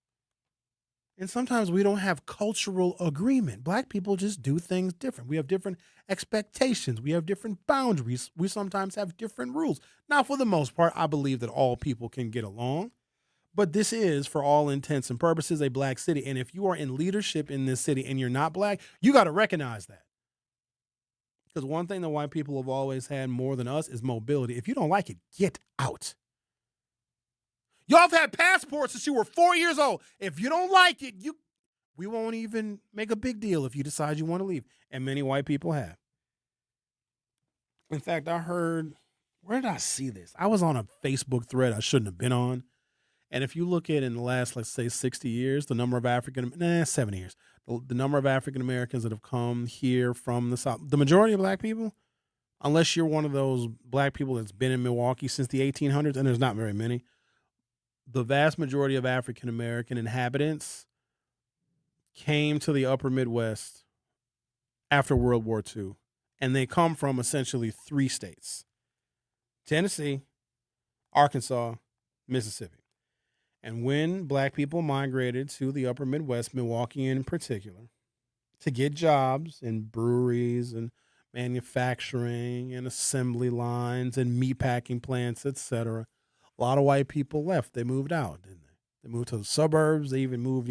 And sometimes we don't have cultural agreement. Black people just do things different. We have different expectations. We have different boundaries. We sometimes have different rules. Now, for the most part, I believe that all people can get along. But this is, for all intents and purposes, a black city. And if you are in leadership in this city and you're not black, you got to recognize that. Because one thing that white people have always had more than us is mobility. If you don't like it, get out. Y'all have had passports since you were 4 years old. If you don't like it, we won't even make a big deal if you decide you want to leave. And many white people have. In fact, I heard, where did I see this? I was on a Facebook thread I shouldn't have been on. And if you look at in the last, let's say, 60 years, the number of 70 years, the number of African Americans that have come here from the South, the majority of black people, unless you're one of those black people that's been in Milwaukee since the 1800s, and there's not very many, the vast majority of African American inhabitants came to the upper Midwest after World War II, and they come from essentially 3 states: Tennessee, Arkansas, Mississippi. And when black people migrated to the upper Midwest, Milwaukee in particular, to get jobs in breweries and manufacturing and assembly lines and meatpacking plants, etc., a lot of white people left. They moved out, didn't they? They moved to the suburbs. They even moved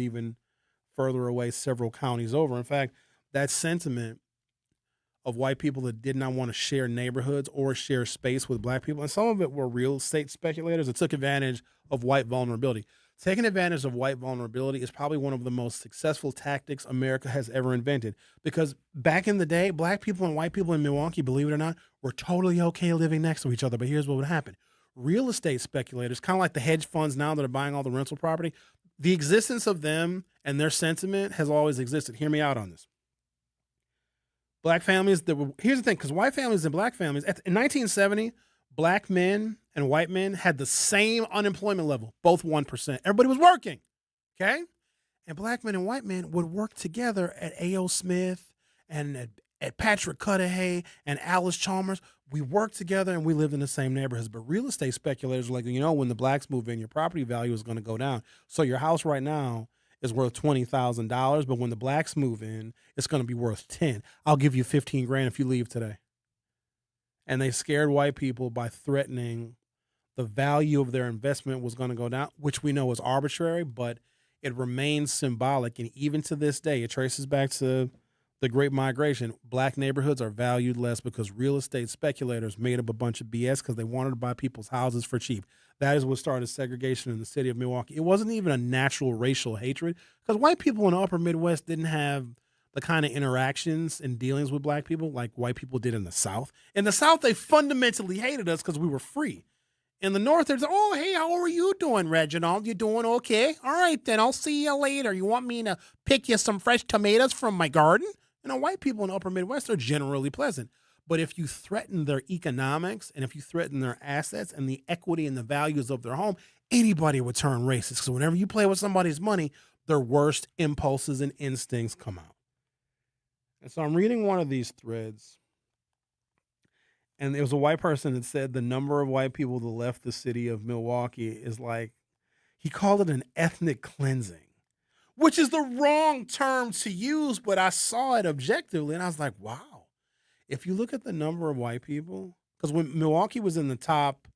further away, several counties over. In fact, that sentiment of white people that did not want to share neighborhoods or share space with black people, and some of it were real estate speculators that took advantage of white vulnerability. Taking advantage of white vulnerability is probably one of the most successful tactics America has ever invented, because back in the day, black people and white people in Milwaukee, believe it or not, were totally okay living next to each other. But here's what would happen. Real estate speculators, kind of like the hedge funds now that are buying all the rental property, the existence of them and their sentiment has always existed. Hear me out on this. Black families here's the thing, because white families and black families, in 1970, black men and white men had the same unemployment level, both 1%. Everybody was working, okay? And black men and white men would work together at A.O. Smith and at Patrick Cudahy and Alice Chalmers. We worked together and we lived in the same neighborhoods. But real estate speculators were like, when the blacks move in, your property value is going to go down. So your house right now is worth $20,000, but when the blacks move in, it's going to be worth 10. I'll give you 15 grand if you leave today. And they scared white people by threatening the value of their investment was going to go down, which we know is arbitrary, but it remains symbolic. And even to this day, it traces back to the Great Migration. Black neighborhoods are valued less because real estate speculators made up a bunch of BS because they wanted to buy people's houses for cheap. That is what started segregation in the city of Milwaukee. It wasn't even a natural racial hatred, because white people in the upper Midwest didn't have the kind of interactions and dealings with black people like white people did in the South. In the South, they fundamentally hated us because we were free. In the North, they're like, oh, hey, how are you doing, Reginald? You doing okay? All right, then I'll see you later. You want me to pick you some fresh tomatoes from my garden? White people in the upper Midwest are generally pleasant. But if you threaten their economics and if you threaten their assets and the equity and the values of their home, anybody would turn racist. So whenever you play with somebody's money, their worst impulses and instincts come out. And so I'm reading one of these threads, and it was a white person that said the number of white people that left the city of Milwaukee is like, he called it an ethnic cleansing, which is the wrong term to use, but I saw it objectively, and I was like, wow. If you look at the number of white people Because when Milwaukee was in the top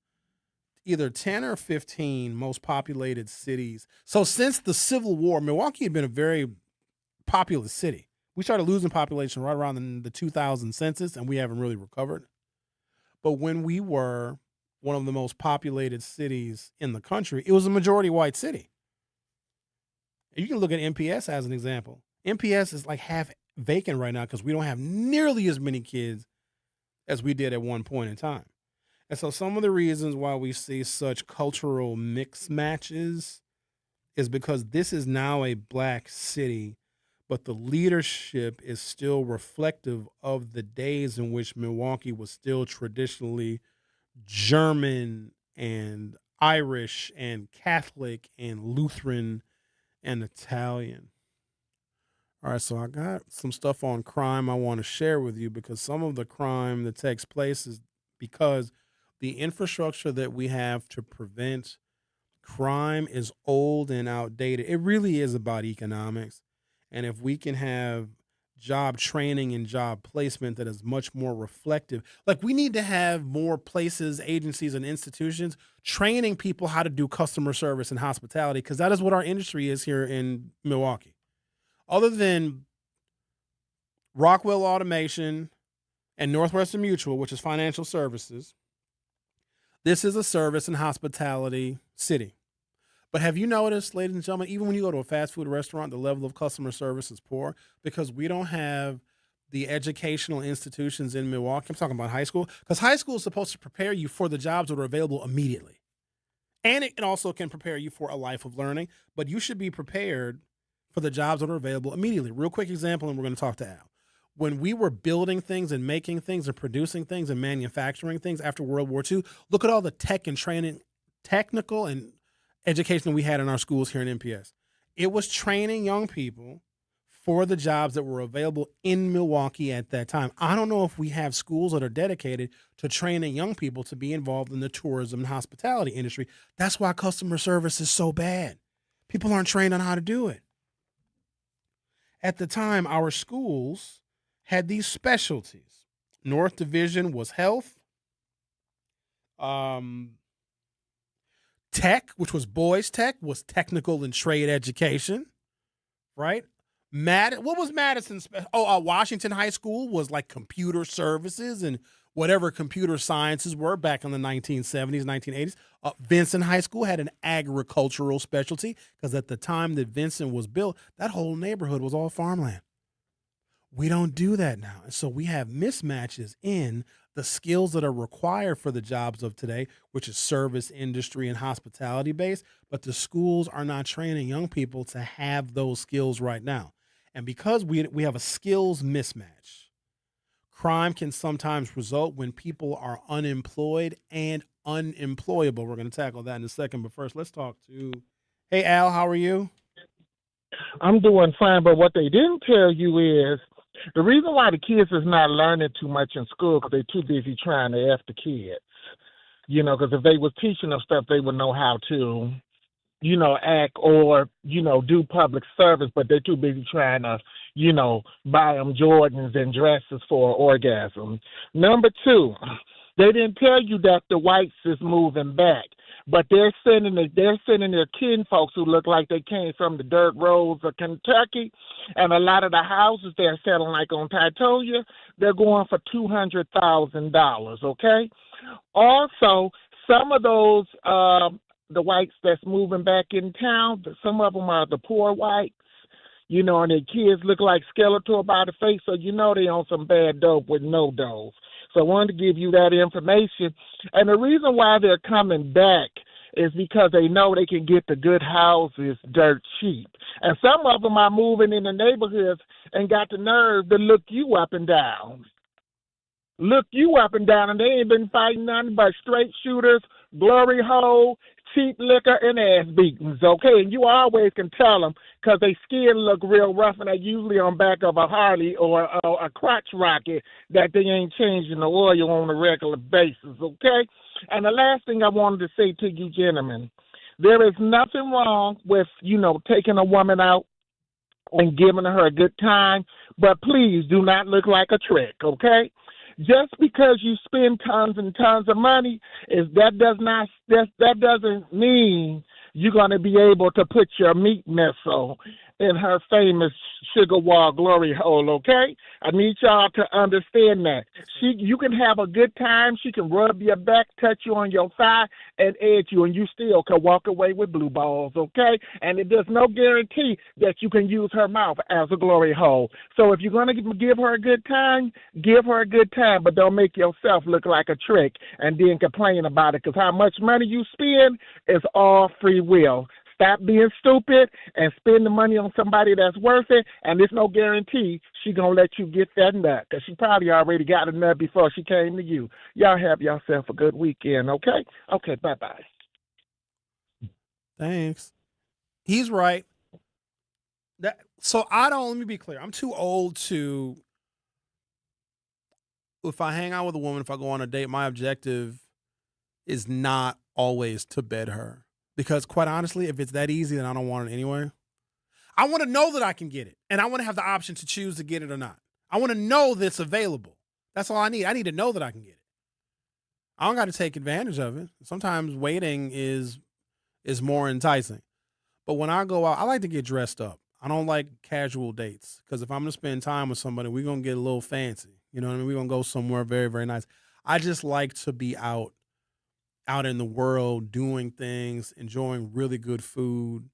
either 10 or 15 most populated cities. So since the Civil War, Milwaukee had been a very populous city. We started losing population right around the 2000 census, and we haven't really recovered. But when we were one of the most populated cities in the country, it was a majority white city. You can look at MPS as an example. MPS is like half vacant right now because we don't have nearly as many kids as we did at one point in time. And so some of the reasons why we see such cultural mix matches is because this is now a black city, but the leadership is still reflective of the days in which Milwaukee was still traditionally German and Irish and Catholic and Lutheran and Italian. All right, so I got some stuff on crime I want to share with you because some of the crime that takes place is because the infrastructure that we have to prevent crime is old and outdated. It really is about economics. And if we can have job training and job placement that is much more reflective, like we need to have more places, agencies, and institutions training people how to do customer service and hospitality because that is what our industry is here in Milwaukee. Other than Rockwell Automation and Northwestern Mutual, which is financial services, this is a service and hospitality city. But have you noticed, ladies and gentlemen, even when you go to a fast food restaurant, the level of customer service is poor because we don't have the educational institutions in Milwaukee. I'm talking about high school because high school is supposed to prepare you for the jobs that are available immediately. And it also can prepare you for a life of learning, but you should be prepared for the jobs that are available immediately. Real quick example, and we're going to talk to Al. When we were building things and making things and producing things and manufacturing things after World War II, look at all the tech and training, technical and education we had in our schools here in MPS. It was training young people for the jobs that were available in Milwaukee at that time. I don't know if we have schools that are dedicated to training young people to be involved in the tourism and hospitality industry. That's why customer service is so bad. People aren't trained on how to do it. At the time, our schools had these specialties. North Division was health. Tech, which was boys tech, was technical and trade education, right? What was Madison's? Washington High School was like computer services and whatever computer sciences were back in the 1970s, 1980s. Vincent High School had an agricultural specialty because at the time that Vincent was built, that whole neighborhood was all farmland. We don't do that now. And so we have mismatches in the skills that are required for the jobs of today, which is service industry and hospitality based, but the schools are not training young people to have those skills right now. And because we have a skills mismatch, crime can sometimes result when people are unemployed and unemployable. We're going to tackle that in a second, but first let's talk to, hey Al, how are you? I'm doing fine, but what they didn't tell you is the reason why the kids is not learning too much in school because they're too busy trying to F the kids. Because if they was teaching them stuff, they would know how to, act or, do public service, but they're too busy trying to, buy them Jordans and dresses for an orgasm. Number two, they didn't tell you that the whites is moving back. But they're sending their kin folks who look like they came from the dirt roads of Kentucky, and a lot of the houses they're selling, like on Titonia, they're going for $200,000. Okay. Also, some of those the whites that's moving back in town, some of them are the poor whites, and their kids look like Skeletor by the face, so they on some bad dope with no dope. So I wanted to give you that information. And the reason why they're coming back is because they know they can get the good houses dirt cheap. And some of them are moving in the neighborhoods and got the nerve to look you up and down. Look you up and down, and they ain't been fighting nothing but straight shooters, glory hole, cheap liquor, and ass beatings, okay? And you always can tell them because they skin look real rough, and they're usually on back of a Harley or a crotch rocket that they ain't changing the oil on a regular basis, okay? And the last thing I wanted to say to you gentlemen, there is nothing wrong with, taking a woman out and giving her a good time, but please do not look like a trick, okay? Just because you spend tons and tons of money that doesn't mean you're going to be able to put your meat missile in her famous sugar wall glory hole, okay? I need y'all to understand that. You can have a good time. She can rub your back, touch you on your thigh, and edge you, and you still can walk away with blue balls, okay? And there's no guarantee that you can use her mouth as a glory hole. So if you're going to give her a good time, give her a good time, but don't make yourself look like a trick and then complain about it, because how much money you spend is all free will. Stop being stupid and spend the money on somebody that's worth it, and there's no guarantee she's going to let you get that nut, because she probably already got a nut before she came to you. Y'all have yourself a good weekend, okay? Okay, bye-bye. Thanks. He's right. Let me be clear. I'm too old to, if I hang out with a woman, if I go on a date, my objective is not always to bed her. Because quite honestly, if it's that easy, then I don't want it anyway. I want to know that I can get it. And I want to have the option to choose to get it or not. I want to know that it's available. That's all I need. I need to know that I can get it. I don't got to take advantage of it. Sometimes waiting is more enticing. But when I go out, I like to get dressed up. I don't like casual dates. Because if I'm going to spend time with somebody, we're going to get a little fancy. You know what I mean? We're going to go somewhere very, very nice. I just like to be out in the world, doing things, enjoying really good food,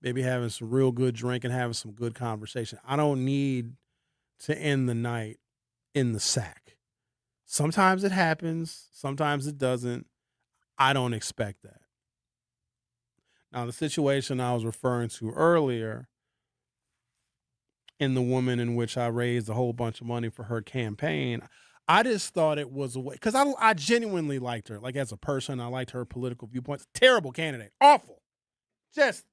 maybe having some real good drink and having some good conversation. I don't need to end the night in the sack. Sometimes it happens. Sometimes it doesn't. I don't expect that. Now, the situation I was referring to earlier, in the woman in which I raised a whole bunch of money for her campaign, I just thought it was a way, because I genuinely liked her. Like, as a person, I liked her political viewpoints. Terrible candidate. Awful. Just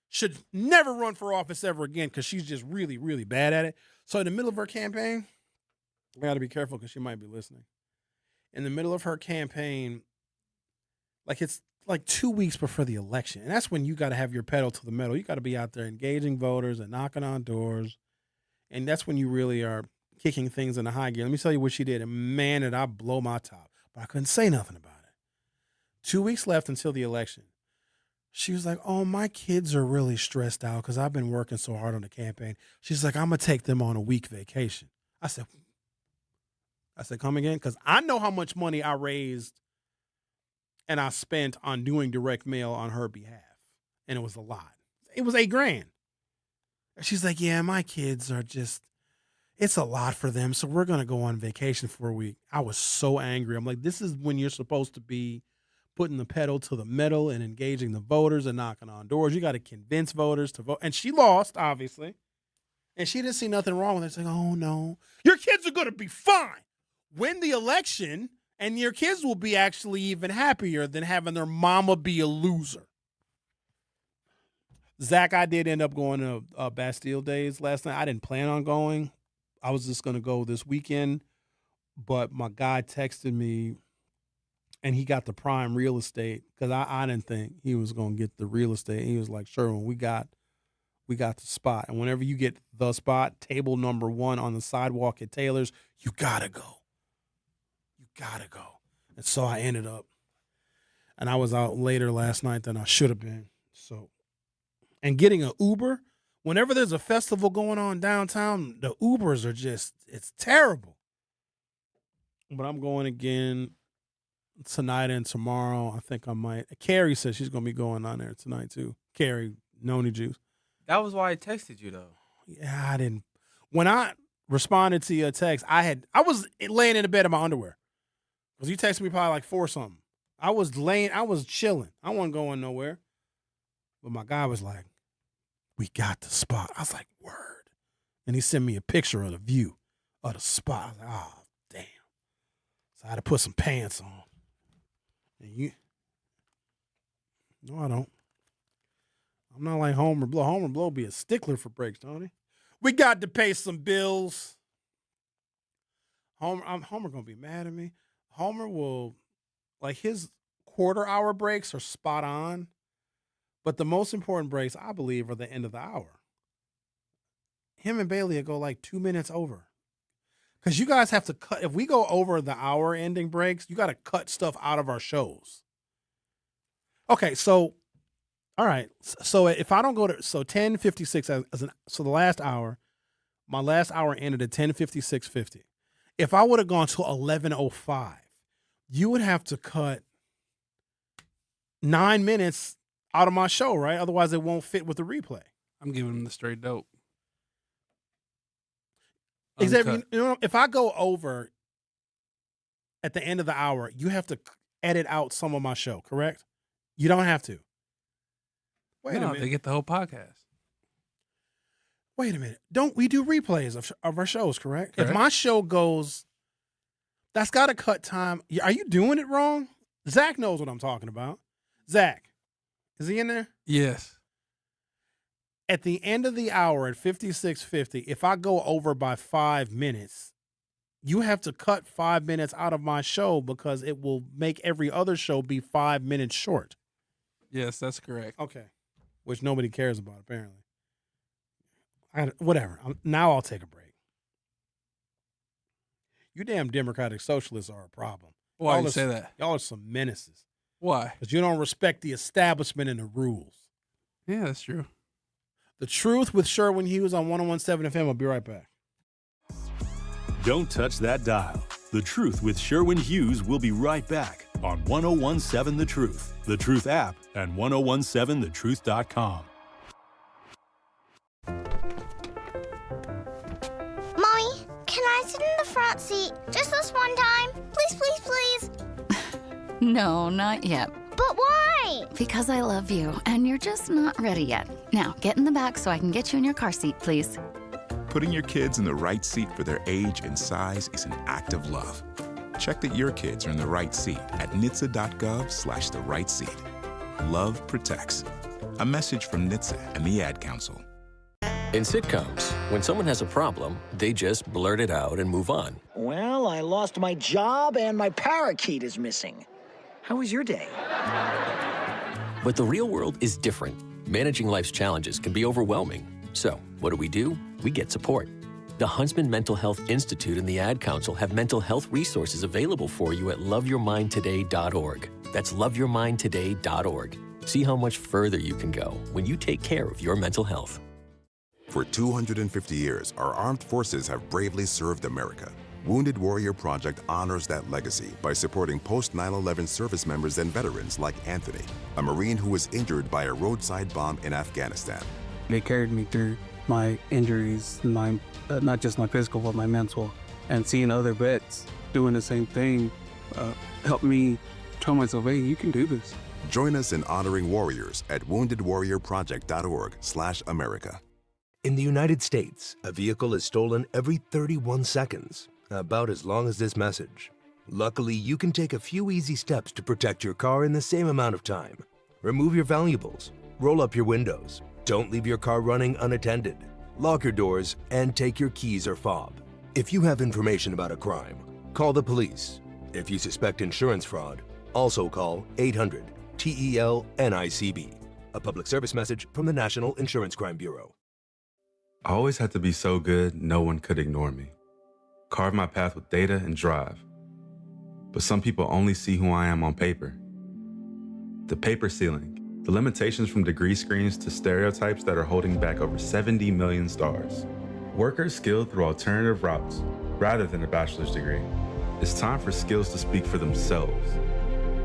should never run for office ever again, because she's just really, really bad at it. So in the middle of her campaign, I got to be careful because she might be listening. In the middle of her campaign, like, it's like 2 weeks before the election. And that's when you got to have your pedal to the metal. You got to be out there engaging voters and knocking on doors. And that's when you really are kicking things into high gear. Let me tell you what she did. And man, did I blow my top. But I couldn't say nothing about it. 2 weeks left until the election. She was like, oh, my kids are really stressed out because I've been working so hard on the campaign. She's like, I'm going to take them on a week vacation. I said, come again? Because I know how much money I raised and I spent on doing direct mail on her behalf. And it was a lot. It was $8,000. She's like, yeah, my kids are just, it's a lot for them. So we're going to go on vacation for a week. I was so angry. I'm like, this is when you're supposed to be putting the pedal to the metal and engaging the voters and knocking on doors. You got to convince voters to vote. And she lost, obviously. And she didn't see nothing wrong with it. She's like, oh, no. Your kids are going to be fine. Win the election, and your kids will be actually even happier than having their mama be a loser. Zach, I did end up going to Bastille Days last night. I didn't plan on going. I was just going to go this weekend. But my guy texted me, and he got the prime real estate because I didn't think he was going to get the real estate. He was like, Sherwin, we got the spot. And whenever you get the spot, table number 1 on the sidewalk at Taylor's, you got to go. You got to go. And so I ended up, and I was out later last night than I should have been. So, and getting an Uber, whenever there's a festival going on downtown, the Ubers are just, it's terrible. But I'm going again tonight and tomorrow. I think I might. Carrie says she's going to be going on there tonight too. Carrie, Noni Juice. That was why I texted you, though. Yeah, I didn't. When I responded to your text, I was laying in the bed in my underwear. Because you texted me probably like 4 something. I was chilling. I wasn't going nowhere. But my guy was like, we got the spot. I was like, word. And he sent me a picture of the view of the spot. I was like, oh, damn. So I had to put some pants on. And no, I don't. I'm not like Homer Blow. Homer Blow be a stickler for breaks, don't he? We got to pay some bills. Homer gonna be mad at me. Homer will, like, his quarter-hour breaks are spot on, but the most important breaks, I believe, are the end of the hour. Him and Bailey will go like 2 minutes over. Because you guys have to cut. If we go over the hour ending breaks, you got to cut stuff out of our shows. Okay, so, all right. So if I don't go to, 10:56 so the last hour, my last hour ended at 10:56:50. If I would have gone to 11:05, you would have to cut 9 minutes out of my show, right? Otherwise, it won't fit with the replay. I'm giving them the straight dope. Xavier, you know, if I go over at the end of the hour, you have to edit out some of my show, correct? You don't have to. Wait a minute. They get the whole podcast. Wait a minute. Don't we do replays of our shows, correct? Correct. If my show goes, that's got to cut time. Are you doing it wrong? Zach knows what I'm talking about. Zach, is he in there? Yes. At the end of the hour at 56:50, if I go over by 5 minutes, you have to cut 5 minutes out of my show because it will make every other show be 5 minutes short. Yes, that's correct. Okay. Which nobody cares about, apparently. Whatever. Now I'll take a break. You damn Democratic Socialists are a problem. Why Y'all you are say that? Y'all are some menaces. Why? Because you don't respect the establishment and the rules. Yeah, that's true. The Truth with Sherwin Hughes on 101.7 FM. I'll be right back. Don't touch that dial. The Truth with Sherwin Hughes will be right back on 101.7 The Truth, The Truth app, and 101.7thetruth.com. Mommy, can I sit in the front seat just this one time? Please, please, please. No, not yet. But why? Because I love you, and you're just not ready yet. Now, get in the back so I can get you in your car seat, please. Putting your kids in the right seat for their age and size is an act of love. Check that your kids are in the right seat at NHTSA.gov/the right seat. Love protects. A message from NHTSA and the Ad Council. In sitcoms, when someone has a problem, they just blurt it out and move on. Well, I lost my job and my parakeet is missing. How was your day? But the real world is different. Managing life's challenges can be overwhelming. So, what do? We get support. The Huntsman Mental Health Institute and the Ad Council have mental health resources available for you at loveyourmindtoday.org. That's loveyourmindtoday.org. See how much further you can go when you take care of your mental health. For 250 years, our armed forces have bravely served America. Wounded Warrior Project honors that legacy by supporting post-9/11 service members and veterans like Anthony, a Marine who was injured by a roadside bomb in Afghanistan. They carried me through my injuries, not just my physical, but my mental. And seeing other vets doing the same thing helped me tell myself, hey, you can do this. Join us in honoring warriors at woundedwarriorproject.org/America. In the United States, a vehicle is stolen every 31 seconds, about as long as this message. Luckily, you can take a few easy steps to protect your car in the same amount of time. Remove your valuables, roll up your windows, don't leave your car running unattended, lock your doors, and take your keys or fob. If you have information about a crime, call the police. If you suspect insurance fraud, also call 800-TEL-NICB. A public service message from the National Insurance Crime Bureau. I always had to be so good, no one could ignore me. Carve my path with data and drive. But some people only see who I am on paper. The paper ceiling, the limitations from degree screens to stereotypes that are holding back over 70 million stars. Workers skilled through alternative routes, rather than a bachelor's degree. It's time for skills to speak for themselves.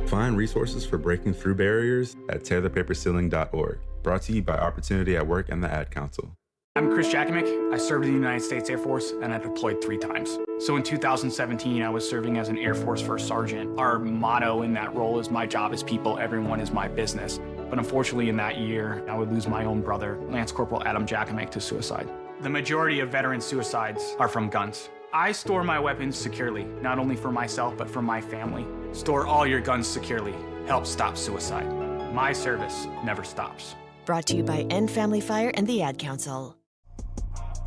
Find resources for breaking through barriers at tearthepaperceiling.org. Brought to you by Opportunity at Work and the Ad Council. I'm Chris Jakimick. I served in the United States Air Force and I deployed 3 times. So in 2017, I was serving as an Air Force First Sergeant. Our motto in that role is my job is people, everyone is my business. But unfortunately in that year, I would lose my own brother, Lance Corporal Adam Jakimick, to suicide. The majority of veteran suicides are from guns. I store my weapons securely, not only for myself, but for my family. Store all your guns securely. Help stop suicide. My service never stops. Brought to you by End Family Fire and the Ad Council.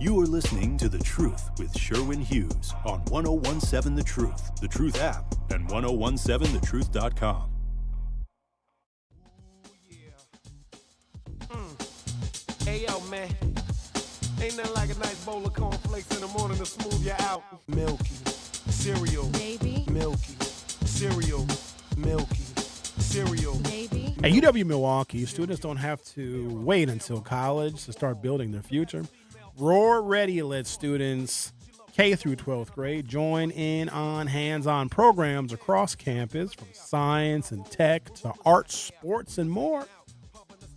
You are listening to The Truth with Sherwin Hughes on 101.7 The Truth app, and 101.7thetruth.com. Hey, yo, man. Ain't nothing like a nice bowl of cornflakes in the morning to smooth you out. Milky, cereal, baby. Milky, cereal, milky, cereal, baby. At UW Milwaukee, students don't have to wait until college to start building their future. Roar Ready lets students K through 12th grade join in on hands-on programs across campus, from science and tech to arts, sports, and more.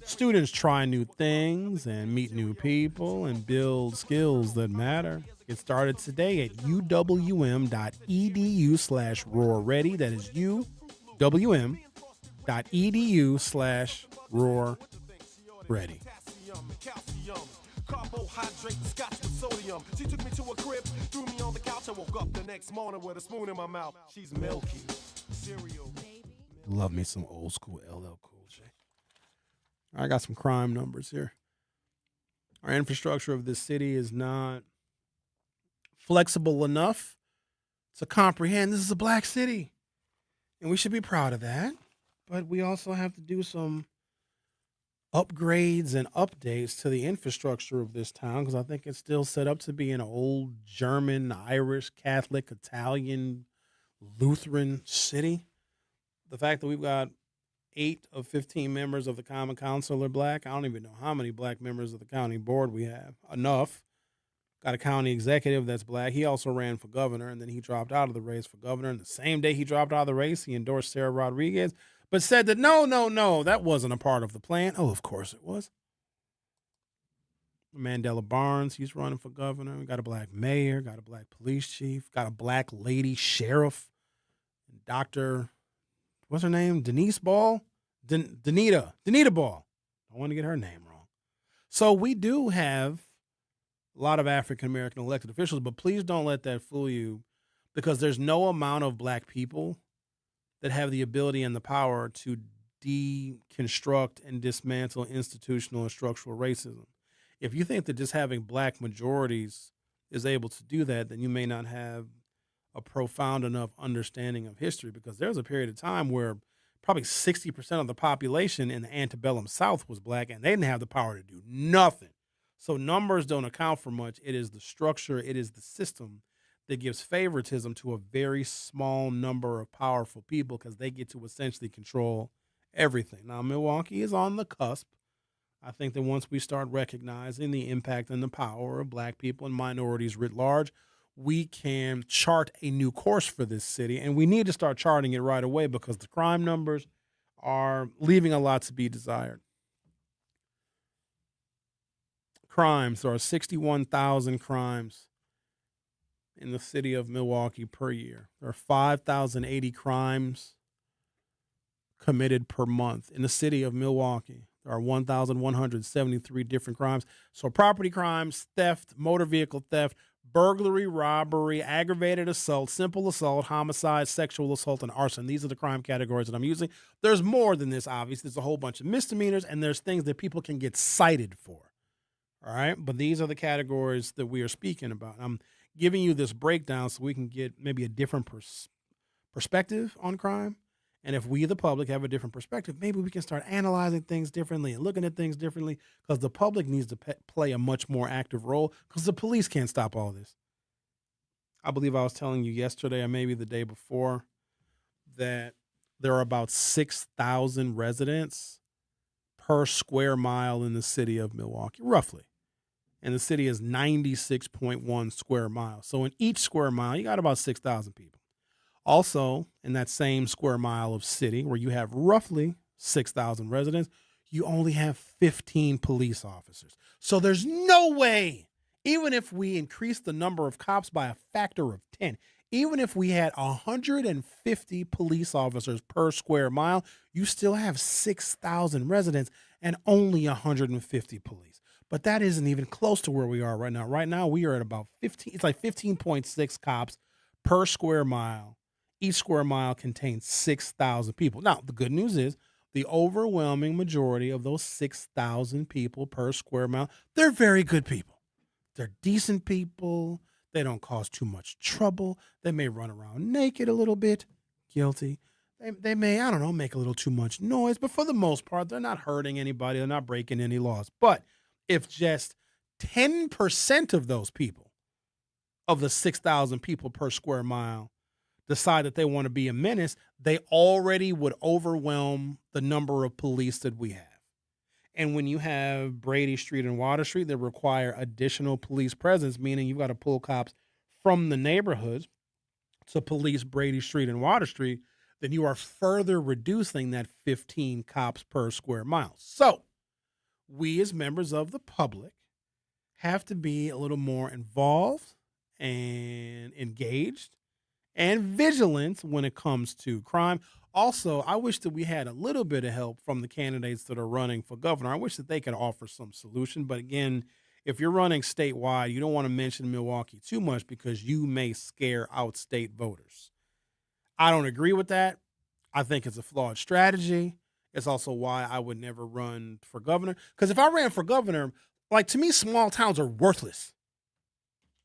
Students try new things and meet new people and build skills that matter. Get started today at uwm.edu/roarready. That is uwm.edu/roarready. Carbohydrate and scotch with sodium. She took me to a crib, threw me on the couch. I woke up the next morning with a spoon in my mouth. She's milky, cereal. Love me some old school LL Cool J. I got some crime numbers here. Our infrastructure of this city is not flexible enough to comprehend this is a black city. And we should be proud of that. But we also have to do some upgrades and updates to the infrastructure of this town, because I think it's still set up to be an old German, Irish, Catholic, Italian, Lutheran city. The fact that we've got 8 of 15 members of the Common Council are black. I don't even know how many black members of the county board we have. Enough. Got a county executive that's black. He also ran for governor, and then he dropped out of the race for governor. And the same day he dropped out of the race, he endorsed Sarah Rodriguez, but said that no, that wasn't a part of the plan. Oh, of course it was. Mandela Barnes, he's running for governor. We got a black mayor, got a black police chief, got a black lady sheriff. Dr. What's her name? Denise Ball? Danita Ball. I want to get her name wrong. So we do have a lot of African-American elected officials, but please don't let that fool you, because there's no amount of black people that have the ability and the power to deconstruct and dismantle institutional and structural racism. If you think that just having black majorities is able to do that, then you may not have a profound enough understanding of history, because there's a period of time where probably 60% of the population in the antebellum South was black, and they didn't have the power to do nothing. So numbers don't account for much. It is the structure, it is the system that gives favoritism to a very small number of powerful people, because they get to essentially control everything. Now, Milwaukee is on the cusp. I think that once we start recognizing the impact and the power of black people and minorities writ large, we can chart a new course for this city. And we need to start charting it right away, because the crime numbers are leaving a lot to be desired. Crimes, there are 61,000 crimes in the city of Milwaukee per year. There are 5,080 crimes committed per month in the city of Milwaukee. There are 1,173 different crimes. So property crimes, theft, motor vehicle theft, burglary, robbery, aggravated assault, simple assault, homicide, sexual assault, and arson. These are the crime categories that I'm using. There's more than this, obviously. There's a whole bunch of misdemeanors, and there's things that people can get cited for. All right? But these are the categories that we are speaking about. I'm giving you this breakdown so we can get maybe a different perspective on crime. And if we, the public, have a different perspective, maybe we can start analyzing things differently and looking at things differently, because the public needs to play a much more active role, because the police can't stop all this. I believe I was telling you yesterday, or maybe the day before, that there are about 6,000 residents per square mile in the city of Milwaukee, roughly. And the city is 96.1 square miles. So in each square mile, you got about 6,000 people. Also, in that same square mile of city where you have roughly 6,000 residents, you only have 15 police officers. So there's no way, even if we increase the number of cops by a factor of 10, even if we had 150 police officers per square mile, you still have 6,000 residents and only 150 police. But that isn't even close to where we are right now. Right now, we are at about 15. It's like 15.6 cops per square mile. Each square mile contains 6,000 people. Now, the good news is the overwhelming majority of those 6,000 people per square mile, they're very good people. They're decent people. They don't cause too much trouble. They may run around naked a little bit. Guilty. They may, I don't know, make a little too much noise. But for the most part, they're not hurting anybody. They're not breaking any laws. But if just 10% of those people, of the 6,000 people per square mile, decide that they want to be a menace, they already would overwhelm the number of police that we have. And when you have Brady Street and Water Street that require additional police presence, meaning you've got to pull cops from the neighborhoods to police Brady Street and Water Street, then you are further reducing that 15 cops per square mile. So we as members of the public have to be a little more involved and engaged and vigilant when it comes to crime. Also, I wish that we had a little bit of help from the candidates that are running for governor. I wish that they could offer some solution. But again, if you're running statewide, you don't want to mention Milwaukee too much because you may scare out state voters. I don't agree with that. I think it's a flawed strategy. It's also why I would never run for governor. Because if I ran for governor, like, to me, small towns are worthless.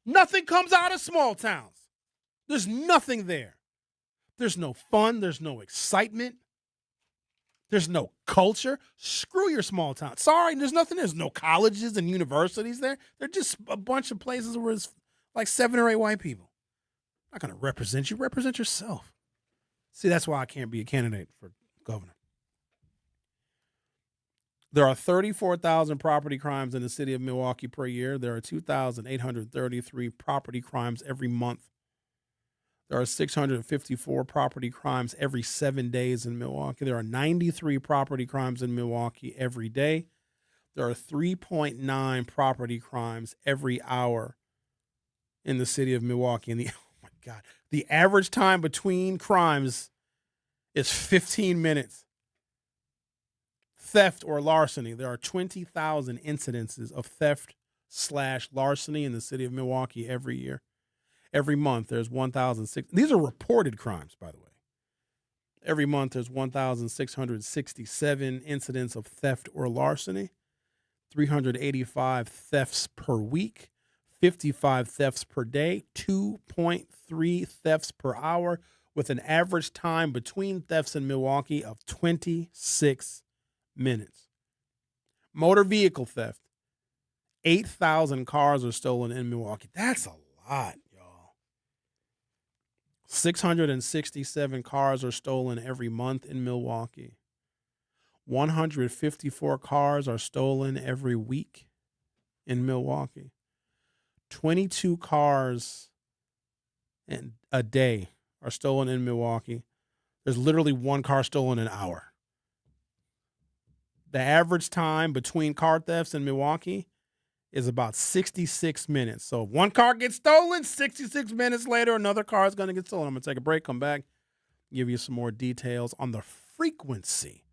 Nothing comes out of small towns. There's nothing there. There's no fun. There's no excitement. There's no culture. Screw your small town. Sorry, there's nothing. There's no colleges and universities there. They're just a bunch of places where it's like 7 or 8 white people. I'm not going to represent you. Represent yourself. See, that's why I can't be a candidate for governor. There are 34,000 property crimes in the city of Milwaukee per year. There are 2,833 property crimes every month. There are 654 property crimes every 7 days in Milwaukee. There are 93 property crimes in Milwaukee every day. There are 3.9 property crimes every hour in the city of Milwaukee. And oh my God, the average time between crimes is 15 minutes. Theft or larceny. There are 20,000 incidences of theft/larceny in the city of Milwaukee every year. Every month, there's 1,006. These are reported crimes, by the way. Every month, there's 1,667 incidents of theft or larceny, 385 thefts per week, 55 thefts per day, 2.3 thefts per hour, with an average time between thefts in Milwaukee of 26 minutes. Motor vehicle theft. 8,000 cars are stolen in Milwaukee. That's a lot, y'all. 667 cars are stolen every month in Milwaukee. 154 cars are stolen every week in Milwaukee. 22 cars a day are stolen in Milwaukee. There's literally one car stolen an hour. The average time between car thefts in Milwaukee is about 66 minutes. So if one car gets stolen, 66 minutes later, another car is going to get stolen. I'm going to take a break, come back, give you some more details on the frequency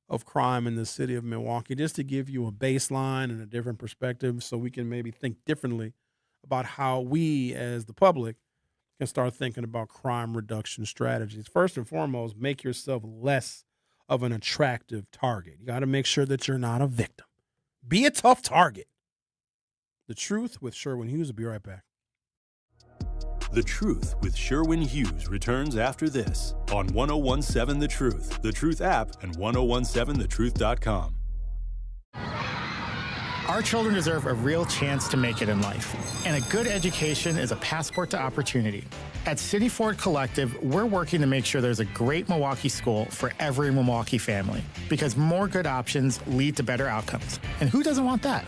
of crime in the city of Milwaukee, just to give you a baseline and a different perspective so we can maybe think differently about how we as the public can start thinking about crime reduction strategies. First and foremost, make yourself less of an attractive target. You got to make sure that you're not a victim. Be a tough target. The Truth with Sherwin Hughes. Will be right back. The Truth with Sherwin Hughes returns after this on 101.7 The Truth app, and 101.7thetruth.com. Our children deserve a real chance to make it in life, and a good education is a passport to opportunity. At City Ford Collective, we're working to make sure there's a great Milwaukee school for every Milwaukee family, because more good options lead to better outcomes. And who doesn't want that?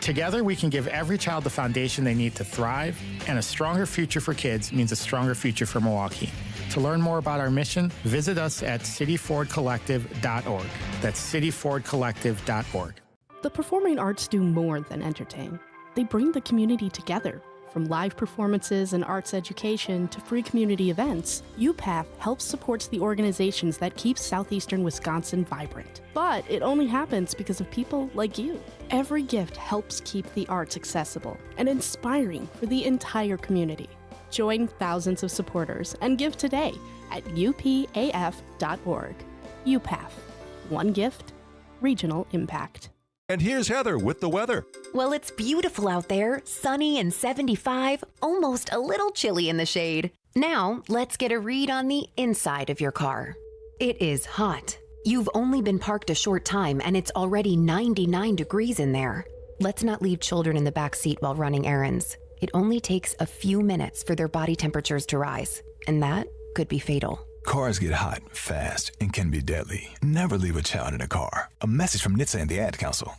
Together, we can give every child the foundation they need to thrive, and a stronger future for kids means a stronger future for Milwaukee. To learn more about our mission, visit us at cityfordcollective.org. That's cityfordcollective.org. The performing arts do more than entertain. They bring the community together. From live performances and arts education to free community events, UPath helps support the organizations that keep southeastern Wisconsin vibrant. But it only happens because of people like you. Every gift helps keep the arts accessible and inspiring for the entire community. Join thousands of supporters and give today at upaf.org. UPath. One gift, regional impact. And here's Heather with the weather. Well, it's beautiful out there, sunny and 75, almost a little chilly in the shade. Now, let's get a read on the inside of your car. It is hot. You've only been parked a short time and it's already 99 degrees in there. Let's not leave children in the back seat while running errands. It only takes a few minutes for their body temperatures to rise, and that could be fatal. Cars get hot, fast, and can be deadly. Never leave a child in a car. A message from NHTSA and the Ad Council.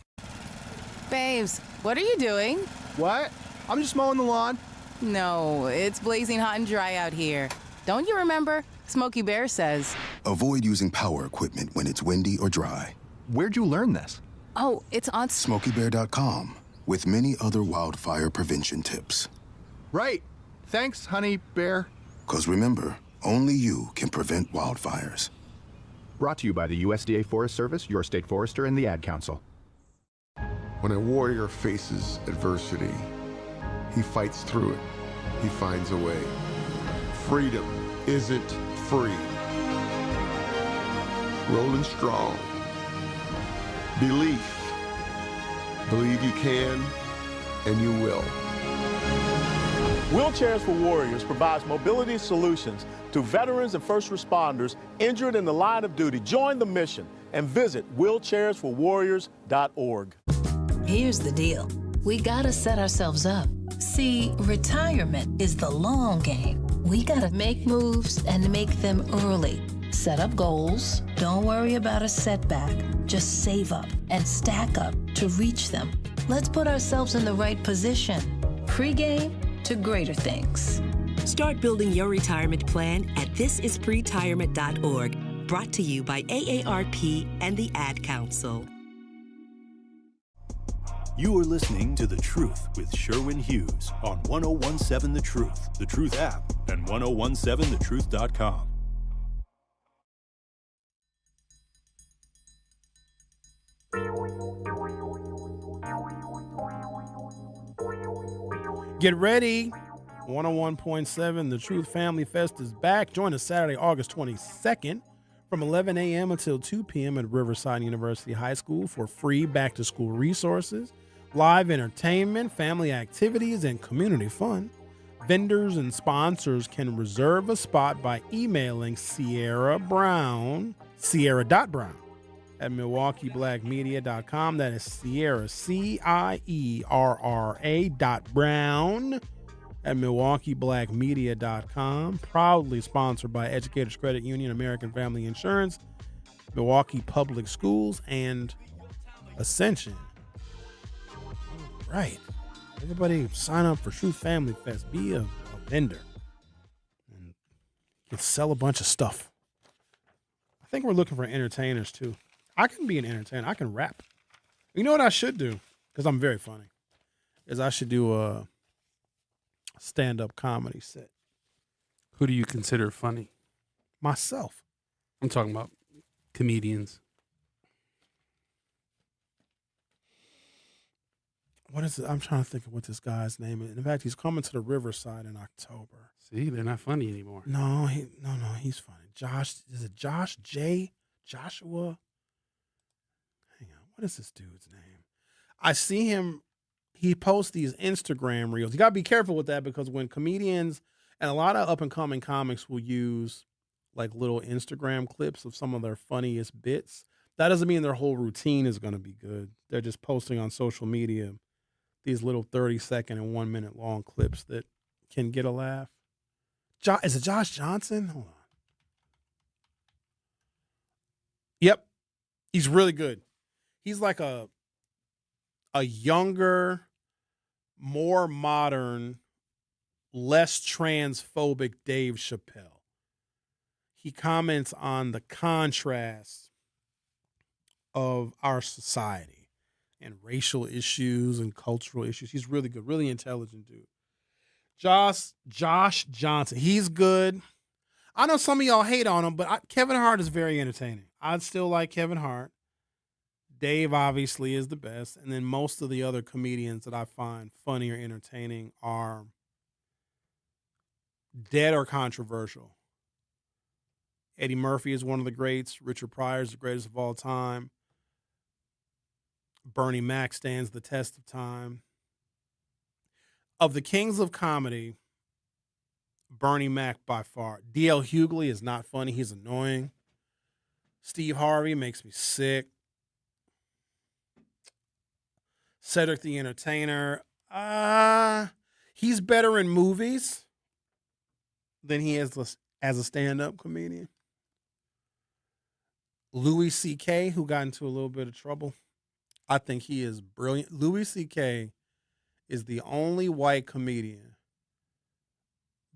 Babes, what are you doing? What? I'm just mowing the lawn. No, it's blazing hot and dry out here. Don't you remember? Smokey Bear says. Avoid using power equipment when it's windy or dry. Where'd you learn this? Oh, it's on SmokeyBear.com with many other wildfire prevention tips. Right. Thanks, honey bear. 'Cause remember, only you can prevent wildfires. Brought to you by the USDA Forest Service, your state forester, and the Ad Council. When a warrior faces adversity, he fights through it. He finds a way. Freedom isn't free. Rolling strong. Belief. Believe you can, and you will. Wheelchairs for Warriors provides mobility solutions to veterans and first responders injured in the line of duty. Join the mission and visit wheelchairsforwarriors.org. Here's the deal. We gotta set ourselves up. See, retirement is the long game. We gotta make moves and make them early. Set up goals. Don't worry about a setback. Just save up and stack up to reach them. Let's put ourselves in the right position. Pre-game to greater things. Start building your retirement plan at thisispretirement.org. Brought to you by AARP and the Ad Council. You are listening to The Truth with Sherwin Hughes on 1017 The Truth app, and 1017thetruth.com. Get ready. 101.7 The Truth Family Fest is back. Join us Saturday, August 22nd from 11 a.m. until 2 p.m. at Riverside University High School for free back-to-school resources, live entertainment, family activities, and community fun. Vendors and sponsors can reserve a spot by emailing Sierra.Brown at MilwaukeeBlackMedia.com. That is Sierra, Cierra.Brown at MilwaukeeBlackMedia.com. Proudly sponsored by Educators Credit Union, American Family Insurance, Milwaukee Public Schools, and Ascension. All right. Everybody sign up for Truth Family Fest. Be a vendor. And you can sell a bunch of stuff. I think we're looking for entertainers, too. I can be an entertainer. I can rap. You know what I should do? Because I'm very funny. Is I should do a stand-up comedy set. Who do you consider funny? Myself. I'm talking about comedians. What is it? I'm trying to think of what this guy's name is. In fact, he's coming to the Riverside in October. See, they're not funny anymore. No, he's funny. Josh, is it Josh J? Joshua? Hang on, what is this dude's name? I see him. He posts these Instagram reels. You got to be careful with that because when comedians and a lot of up-and-coming comics will use like little Instagram clips of some of their funniest bits, that doesn't mean their whole routine is going to be good. They're just posting on social media these little 30-second and 1 minute long clips that can get a laugh. Is it Josh Johnson? Hold on. Yep. He's really good. He's like a younger, more modern, less transphobic Dave Chappelle. He comments on the contrast of our society and racial issues and cultural issues. He's really good, really intelligent dude. Josh Johnson, he's good. I know some of y'all hate on him, but Kevin Hart is very entertaining. I'd still like Kevin Hart. Dave obviously is the best. And then most of the other comedians that I find funny or entertaining are dead or controversial. Eddie Murphy is one of the greats. Richard Pryor is the greatest of all time. Bernie Mac stands the test of time. Of the kings of comedy, Bernie Mac by far. D.L. Hughley is not funny. He's annoying. Steve Harvey makes me sick. Cedric the Entertainer. He's better in movies than he is as a stand-up comedian. Louis C.K., who got into a little bit of trouble. I think he is brilliant. Louis C.K. is the only white comedian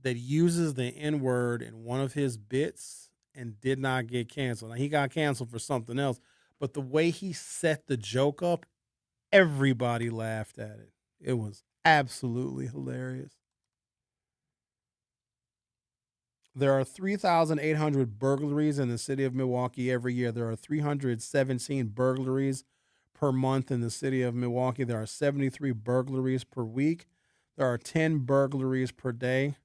that uses the N-word in one of his bits and did not get canceled. Now, he got canceled for something else, but the way he set the joke up, everybody laughed at it. It was absolutely hilarious. There are 3,800 burglaries in the city of Milwaukee every year. There are 317 burglaries per month in the city of Milwaukee. There are 73 burglaries per week. There are 10 burglaries per day.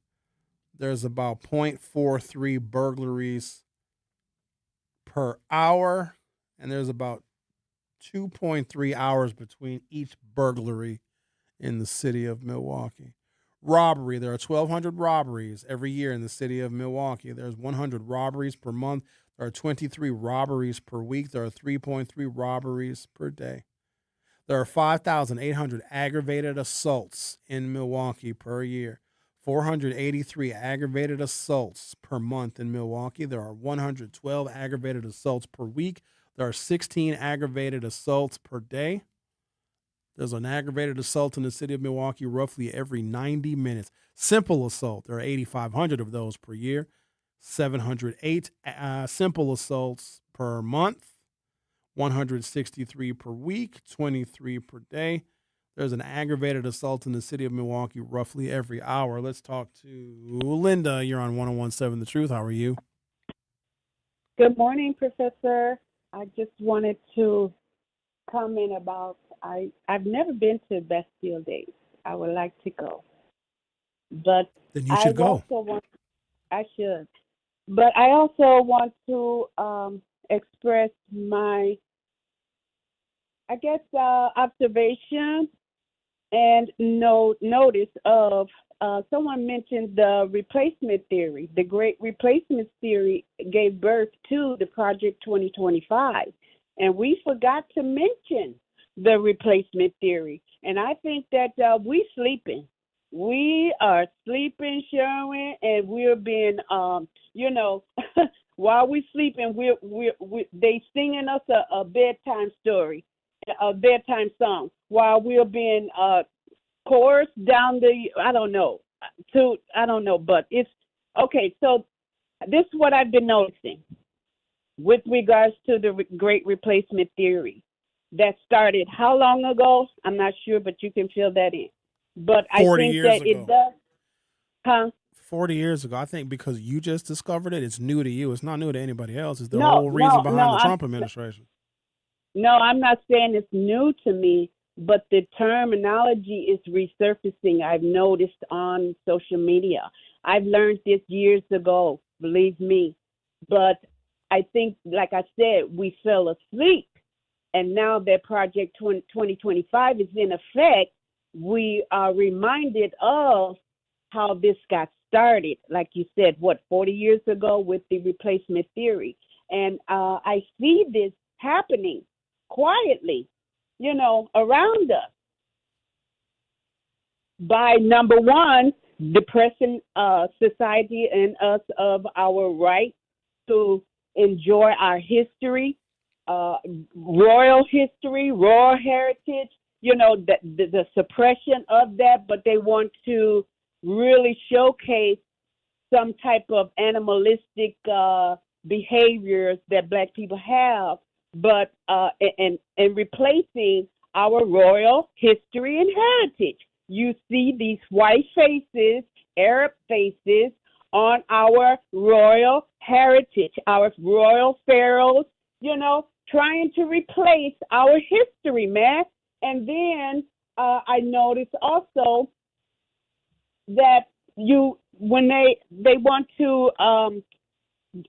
There's about 0.43 burglaries per hour, and there's about 2.3 hours between each burglary in the city of Milwaukee. Robbery, there are 1,200 robberies every year in the city of Milwaukee. There's 100 robberies per month. There are 23 robberies per week. There are 3.3 robberies per day. There are 5,800 aggravated assaults in Milwaukee per year. 483 aggravated assaults per month in Milwaukee. There are 112 aggravated assaults per week. There are 16 aggravated assaults per day. There's an aggravated assault in the city of Milwaukee roughly every 90 minutes. Simple assault, there are 8,500 of those per year. 708 simple assaults per month. 163 per week, 23 per day. There's an aggravated assault in the city of Milwaukee roughly every hour. Let's talk to Linda. You're on 101.7 The Truth. How are you? Good morning, Professor. I just wanted to comment about I've never been to Bastille Days. I would like to go, but then you should go. I should, but I also want to express my, I guess, observation and notice of someone mentioned the replacement theory. The great replacement theory gave birth to the Project 2025. And we forgot to mention the replacement theory. And I think that we sleeping. We are sleeping, Sherwin, and we're being, while we sleeping, they singing us a bedtime story, a bedtime song, while we're being coerced down the, I don't know, but it's, okay, so this is what I've been noticing with regards to the great replacement theory that started how long ago? I'm not sure, but you can fill that in. But I think that ago. It does. Huh? 40 years ago. I think because you just discovered it, it's new to you. It's not new to anybody else. It's the whole reason behind the Trump administration. No, I'm not saying it's new to me, but the terminology is resurfacing. I've noticed on social media. I've learned this years ago, believe me. But I think, like I said, we fell asleep. And now that Project 2025 is in effect, we are reminded of how this got started, like you said, 40 years ago with the replacement theory. And I see this happening quietly, around us. By number one, depressing society and us of our right to enjoy our history, royal history, royal heritage, the suppression of that, but they want to really showcase some type of animalistic behaviors that Black people have, but and replacing our royal history and heritage. You see these white faces, Arab faces on our royal heritage, our royal pharaohs, trying to replace our history, man. And then I noticed also that when they want to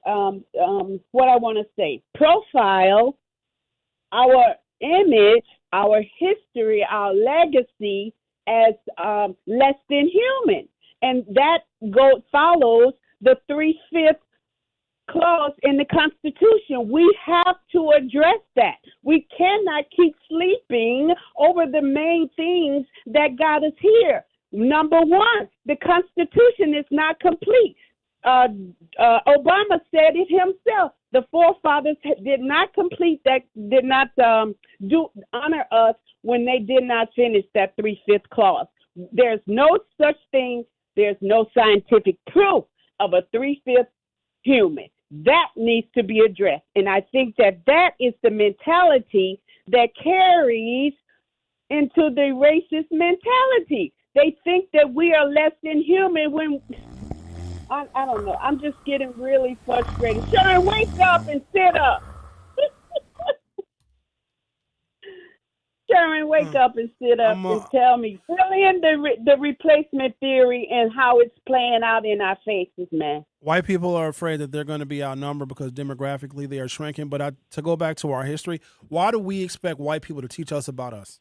what I want to say, profile our image, our history, our legacy as less than human, and that follows the 3/5 clause in the Constitution. We have to address that. We cannot keep sleeping over the main things that got us here. Number one, the Constitution is not complete. Obama said it himself. The forefathers did not complete that, did not honor us when they did not finish that 3/5 clause. There's no such thing. There's no scientific proof of a 3/5 human. That needs to be addressed. And I think that is the mentality that carries into the racist mentality. They think that we are less than human when, I don't know. I'm just getting really frustrated. Sherwin, wake up and sit up. Sherwin, wake up and sit up and tell me, fill in the replacement theory and how it's playing out in our faces, man. White people are afraid that they're going to be outnumbered because demographically they are shrinking. But to go back to our history, why do we expect white people to teach us about us?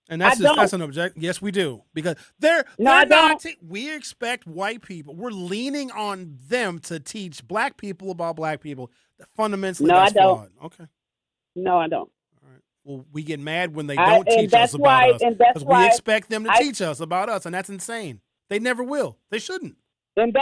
And that's an object. Yes, we do, because they're not. We expect white people. We're leaning on them to teach black people about black people. Fundamentally, that's flawed. Okay. No, I don't. All right. Well, we get mad when they don't teach us about us because we expect them to teach us about us, and that's insane. They never will. They shouldn't. And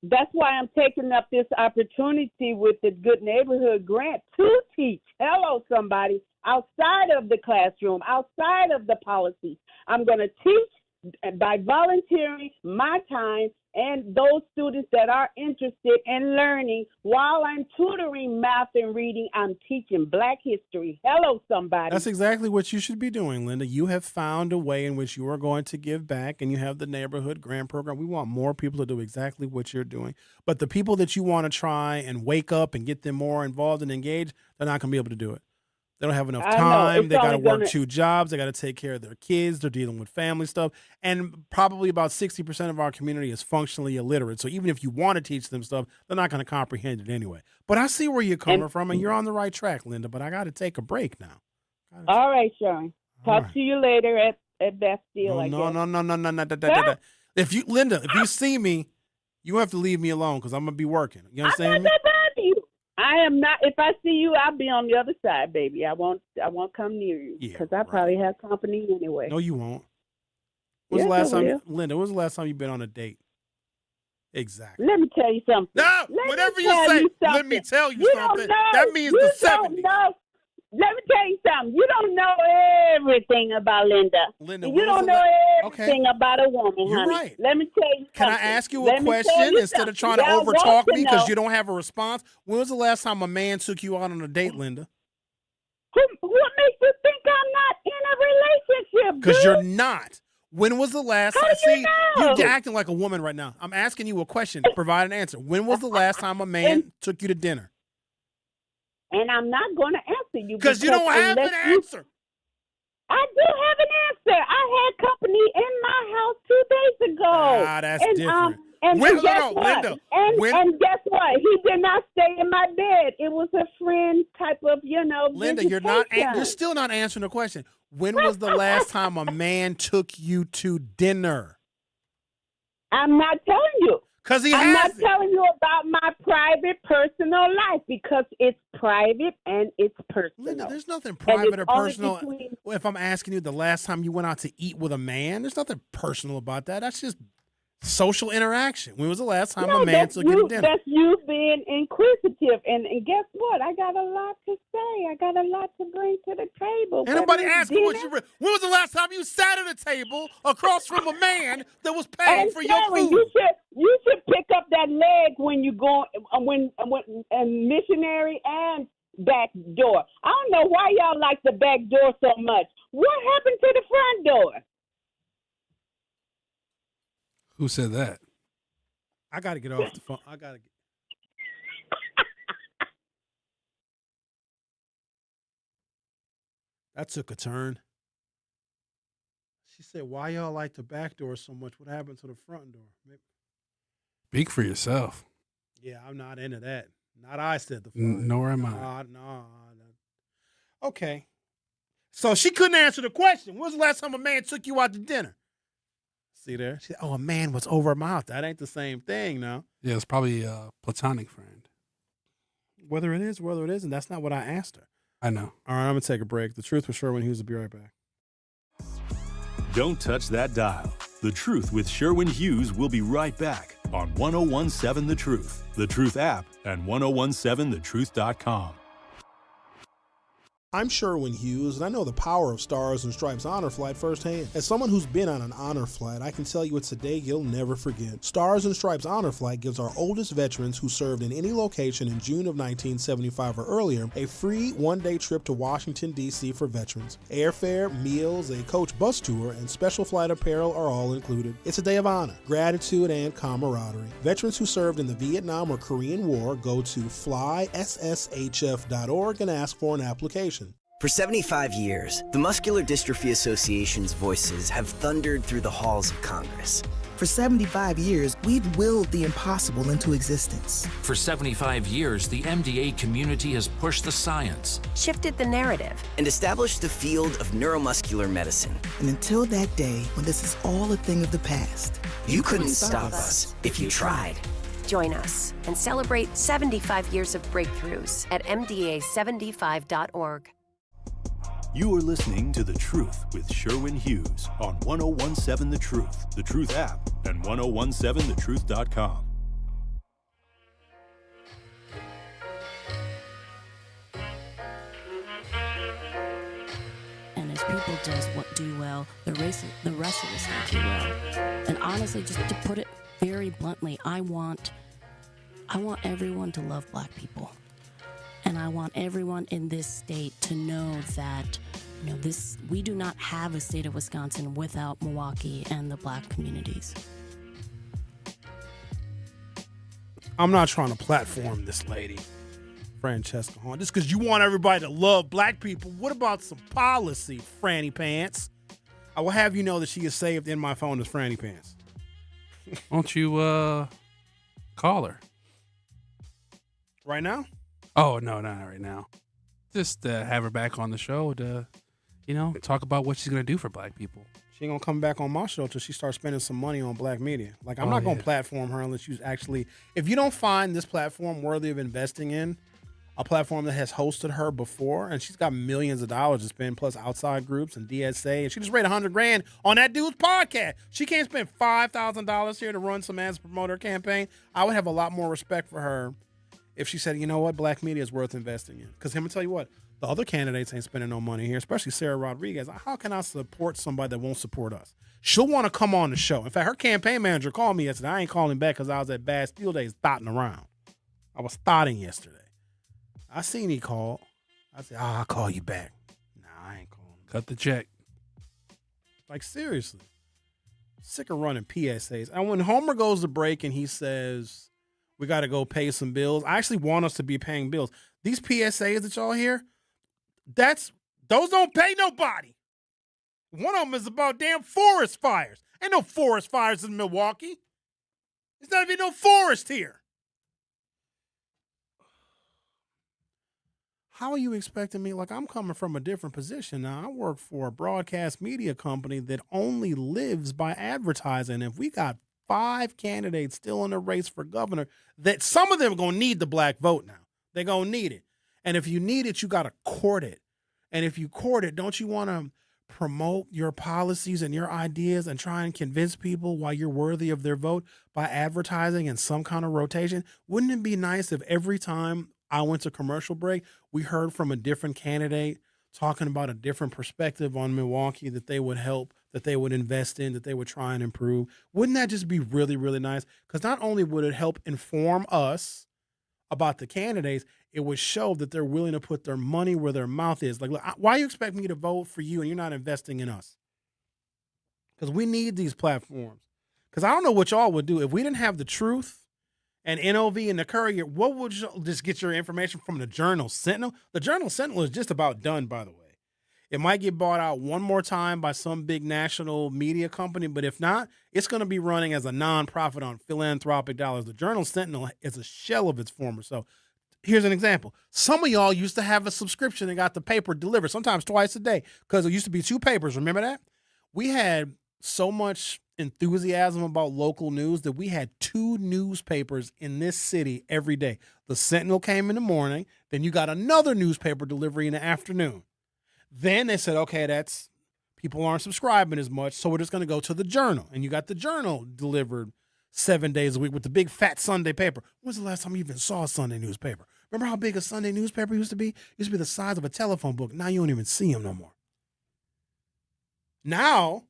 that's why I'm taking up this opportunity with the Good Neighborhood Grant to teach. Hello, somebody. Outside of the classroom, outside of the policies. I'm going to teach by volunteering my time and those students that are interested in learning. While I'm tutoring math and reading, I'm teaching Black history. Hello, somebody. That's exactly what you should be doing, Linda. You have found a way in which you are going to give back, and you have the Neighborhood Grant Program. We want more people to do exactly what you're doing. But the people that you want to try and wake up and get them more involved and engaged, they're not going to be able to do it. They don't have enough time. They got to work 2 jobs. They got to take care of their kids. They're dealing with family stuff. And probably about 60% of our community is functionally illiterate. So even if you want to teach them stuff, they're not going to comprehend it anyway. But I see where you're coming from, and you're on the right track, Linda. But I got to take a break now. All right, Sherwin. Talk to you later at Bastille, I guess. No. If you see me, you have to leave me alone because I'm going to be working. You understand me? I am not. If I see you, I'll be on the other side, baby. I won't come near you because I probably have company anyway. No, you won't. When's the last time, Linda? When's the last time you've been on a date? Exactly. Let me tell you something. No, whatever you say, let me tell you something. That means the 70s. Let me tell you something. You don't know everything about Linda. You don't know everything about a woman, honey. You're right. Let me tell you something. Can I ask you a question instead of trying to overtalk me because you don't have a response? When was the last time a man took you out on a date, Linda? What makes you think I'm not in a relationship, because you're not. When was the last time? See, you're acting like a woman right now. I'm asking you a question. Provide an answer. When was the last time a man took you to dinner? And I'm not going to answer you because you don't have an answer. I do have an answer. I had company in my house 2 days ago. That's different. And guess what? Linda, and guess what? He did not stay in my bed. It was a friend type of, Linda, visitation. you're still not answering the question. When was the last time a man took you to dinner? I'm not telling you. Because I'm not telling you about my private, personal life because it's private and it's personal. Linda, there's nothing private or personal. If I'm asking you the last time you went out to eat with a man, there's nothing personal about that. That's just social interaction. When was the last time a man took you to dinner? That's you being inquisitive. And guess what? I got a lot to say. I got a lot to bring to the table. Anybody ask you when was the last time you sat at a table across from a man that was paying for your food? You should pick up that leg when you go when missionary and back door. I don't know why y'all like the back door so much. What happened to the front door? Who said that? I got to get off the phone. That took a turn. She said, why y'all like the back door so much? What happened to the front door? Maybe. Speak for yourself. Yeah, I'm not into that. Not I said the front. Nor am I. No. Okay. So she couldn't answer the question. When was the last time a man took you out to dinner? See there? She said, a man was over my mouth. That ain't the same thing, no. Yeah, it's probably a platonic friend. Whether it is, whether it isn't, that's not what I asked her. I know. All right, I'm going to take a break. The Truth with Sherwin Hughes will be right back. Don't touch that dial. The Truth with Sherwin Hughes will be right back on 1017 The Truth, The Truth app, and 1017thetruth.com. I'm Sherwin Hughes, and I know the power of Stars and Stripes Honor Flight firsthand. As someone who's been on an honor flight, I can tell you it's a day you'll never forget. Stars and Stripes Honor Flight gives our oldest veterans who served in any location in June of 1975 or earlier a free one-day trip to Washington, D.C. for veterans. Airfare, meals, a coach bus tour, and special flight apparel are all included. It's a day of honor, gratitude, and camaraderie. Veterans who served in the Vietnam or Korean War go to flysshf.org and ask for an application. For 75 years, the Muscular Dystrophy Association's voices have thundered through the halls of Congress. For 75 years, we've willed the impossible into existence. For 75 years, the MDA community has pushed the science, shifted the narrative, and established the field of neuromuscular medicine. And until that day, when this is all a thing of the past, you couldn't stop us if you tried. Join us and celebrate 75 years of breakthroughs at MDA75.org. You are listening to The Truth with Sherwin Hughes on 1017 The Truth app, and 1017thetruth.com. And as people just do well, the rest of us don't do well. And honestly, just to put it very bluntly, I want everyone to love Black people. And I want everyone in this state to know that, we do not have a state of Wisconsin without Milwaukee and the Black communities. I'm not trying to platform this lady, Francesca Horn, just because you want everybody to love Black people. What about some policy, Franny Pants? I will have you know that she is saved in my phone as Franny Pants. Won't you call her? Right now? Oh, no, not right now. Just have her back on the show to, talk about what she's going to do for Black people. She ain't going to come back on my show till she starts spending some money on Black media. Like, I'm not going to platform her unless you actually, if you don't find this platform worthy of investing in, a platform that has hosted her before, and she's got millions of dollars to spend, plus outside groups and DSA, and she just raised $100,000 on that dude's podcast. She can't spend $5,000 here to run some ads promoter campaign. I would have a lot more respect for her if she said, you know what, Black media is worth investing in. Because I'm going to tell you what, the other candidates ain't spending no money here, especially Sarah Rodriguez. How can I support somebody that won't support us? She'll want to come on the show. In fact, her campaign manager called me yesterday. I ain't calling back because I was at Bastille Days thotting around. I was thotting yesterday. I seen he called. I said, I'll call you back. Nah, I ain't calling. Cut the check. Like, seriously. Sick of running PSAs. And when Homer goes to break and he says, we got to go pay some bills, I actually want us to be paying bills. These PSAs that y'all hear, those don't pay nobody. One of them is about damn forest fires. Ain't no forest fires in Milwaukee. There's not even no forest here. How are you expecting me? Like, I'm coming from a different position now. I work for a broadcast media company that only lives by advertising. If we got 5 candidates still in the race for governor, that some of them are going to need the Black vote now. They're going to need it. And if you need it, you got to court it. And if you court it, don't you want to promote your policies and your ideas and try and convince people why you're worthy of their vote by advertising in some kind of rotation? Wouldn't it be nice if every time I went to commercial break, we heard from a different candidate talking about a different perspective on Milwaukee that they would help, that they would invest in, that they would try and improve? Wouldn't that just be really, really nice? Because not only would it help inform us about the candidates, it would show that they're willing to put their money where their mouth is. Like, look, why you expect me to vote for you and you're not investing in us? Because we need these platforms. Because I don't know what y'all would do if we didn't have the Truth and NOV and the Courier. What would you just get your information from the Journal Sentinel? The Journal Sentinel is just about done, by the way. It might get bought out one more time by some big national media company, but if not, it's going to be running as a nonprofit on philanthropic dollars. The Journal Sentinel is a shell of its former self. Here's an example. Some of y'all used to have a subscription and got the paper delivered, sometimes twice a day, because it used to be 2 papers. Remember that? We had so much enthusiasm about local news that we had 2 newspapers in this city every day. The Sentinel came in the morning, then you got another newspaper delivery in the afternoon. Then they said, okay, people aren't subscribing as much, so we're just going to go to the Journal. And you got the Journal delivered 7 days a week with the big fat Sunday paper. When's the last time you even saw a Sunday newspaper? Remember how big a Sunday newspaper used to be? It used to be the size of a telephone book. Now you don't even see them no more. Now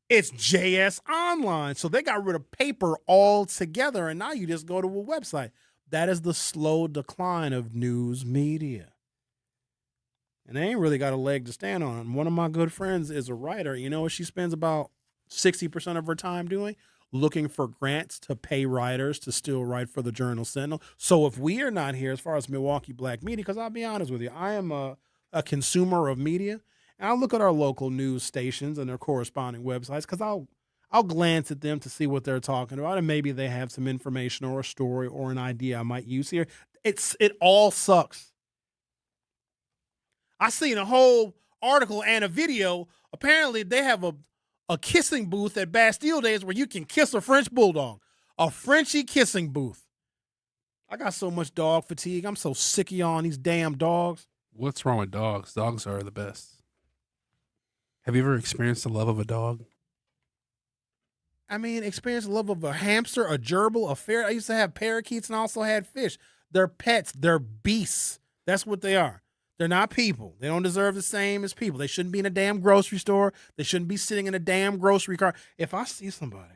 it's JS Online. So they got rid of paper altogether, and now you just go to a website. That is the slow decline of news media. And they ain't really got a leg to stand on. One of my good friends is a writer. You know what she spends about 60% of her time doing? Looking for grants to pay writers to still write for the Journal Sentinel. So if we are not here as far as Milwaukee Black media, because I'll be honest with you, I am a consumer of media, and I'll look at our local news stations and their corresponding websites because I'll glance at them to see what they're talking about, and maybe they have some information or a story or an idea I might use here. It all sucks. I seen a whole article and a video. Apparently, they have a kissing booth at Bastille Days where you can kiss a French bulldog. A Frenchie kissing booth. I got so much dog fatigue. I'm so sick of y'all and these damn dogs. What's wrong with dogs? Dogs are the best. Have you ever experienced the love of a dog? I mean, experience the love of a hamster, a gerbil, a ferret. I used to have parakeets and also had fish. They're pets. They're beasts. That's what they are. They're not people. They don't deserve the same as people. They shouldn't be in a damn grocery store. They shouldn't be sitting in a damn grocery cart. If I see somebody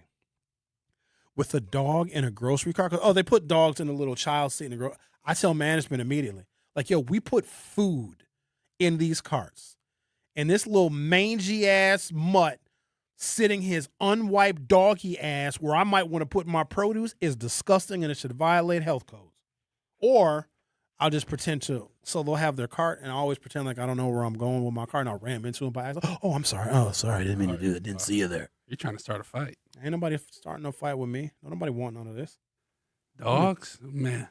with a dog in a grocery cart, they put dogs in a little child seat in the I tell management immediately, like, yo, we put food in these carts. And this little mangy ass mutt sitting his unwiped doggy ass where I might want to put my produce is disgusting and it should violate health codes. Or I'll just pretend to, so they'll have their cart and I always pretend like I don't know where I'm going with my cart and I'll ram into them by accident. Oh, I'm sorry. Oh, sorry. I didn't mean to do it. Didn't see you there. You're trying to start a fight. Ain't nobody starting no fight with me. Don't nobody want none of this. Dogs? Man.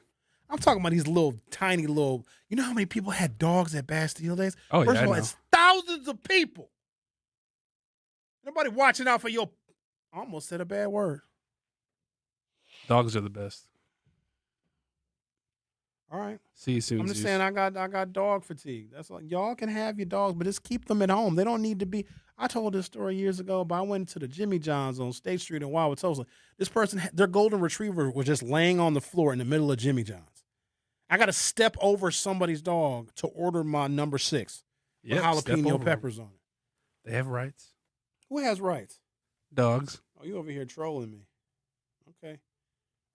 I'm talking about these little, tiny little, you know how many people had dogs at Bastille Days? Oh, First yeah, of all, I know. it's thousands of people. Nobody watching out for your, I almost said a bad word. Dogs are the best. All right. See you soon. I'm just Zeus. saying I got dog fatigue. That's like, y'all can have your dogs, but just keep them at home. They don't need to be. I told this story years ago, but I went to the Jimmy John's on State Street in Wauwatosa. This person, their golden retriever was just laying on the floor in the middle of Jimmy John's. I got to step over somebody's dog to order my number 6 with Yep, step jalapeno over peppers on it. They have rights. Who has rights? Dogs. Oh, you over here trolling me. Okay.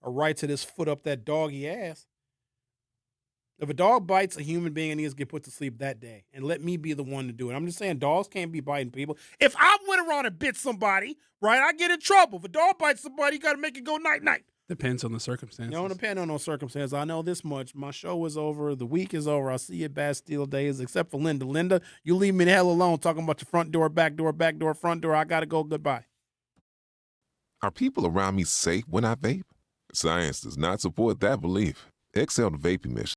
A right to this foot up that doggy ass. If a dog bites a human being, it needs to get put to sleep that day. And let me be the one to do it. I'm just saying dogs can't be biting people. If I went around and bit somebody, right, I get in trouble. If a dog bites somebody, you got to make it go night-night. Depends on the circumstances. It don't depend on no circumstance. I know this much. My show is over. The week is over. I'll see you at Bastille Days, except for Linda. Linda, you leave me the hell alone talking about your front door, back door, front door. I got to go. Goodbye. Are people around me safe when I vape? Science does not support that belief. Exhale the vaping mission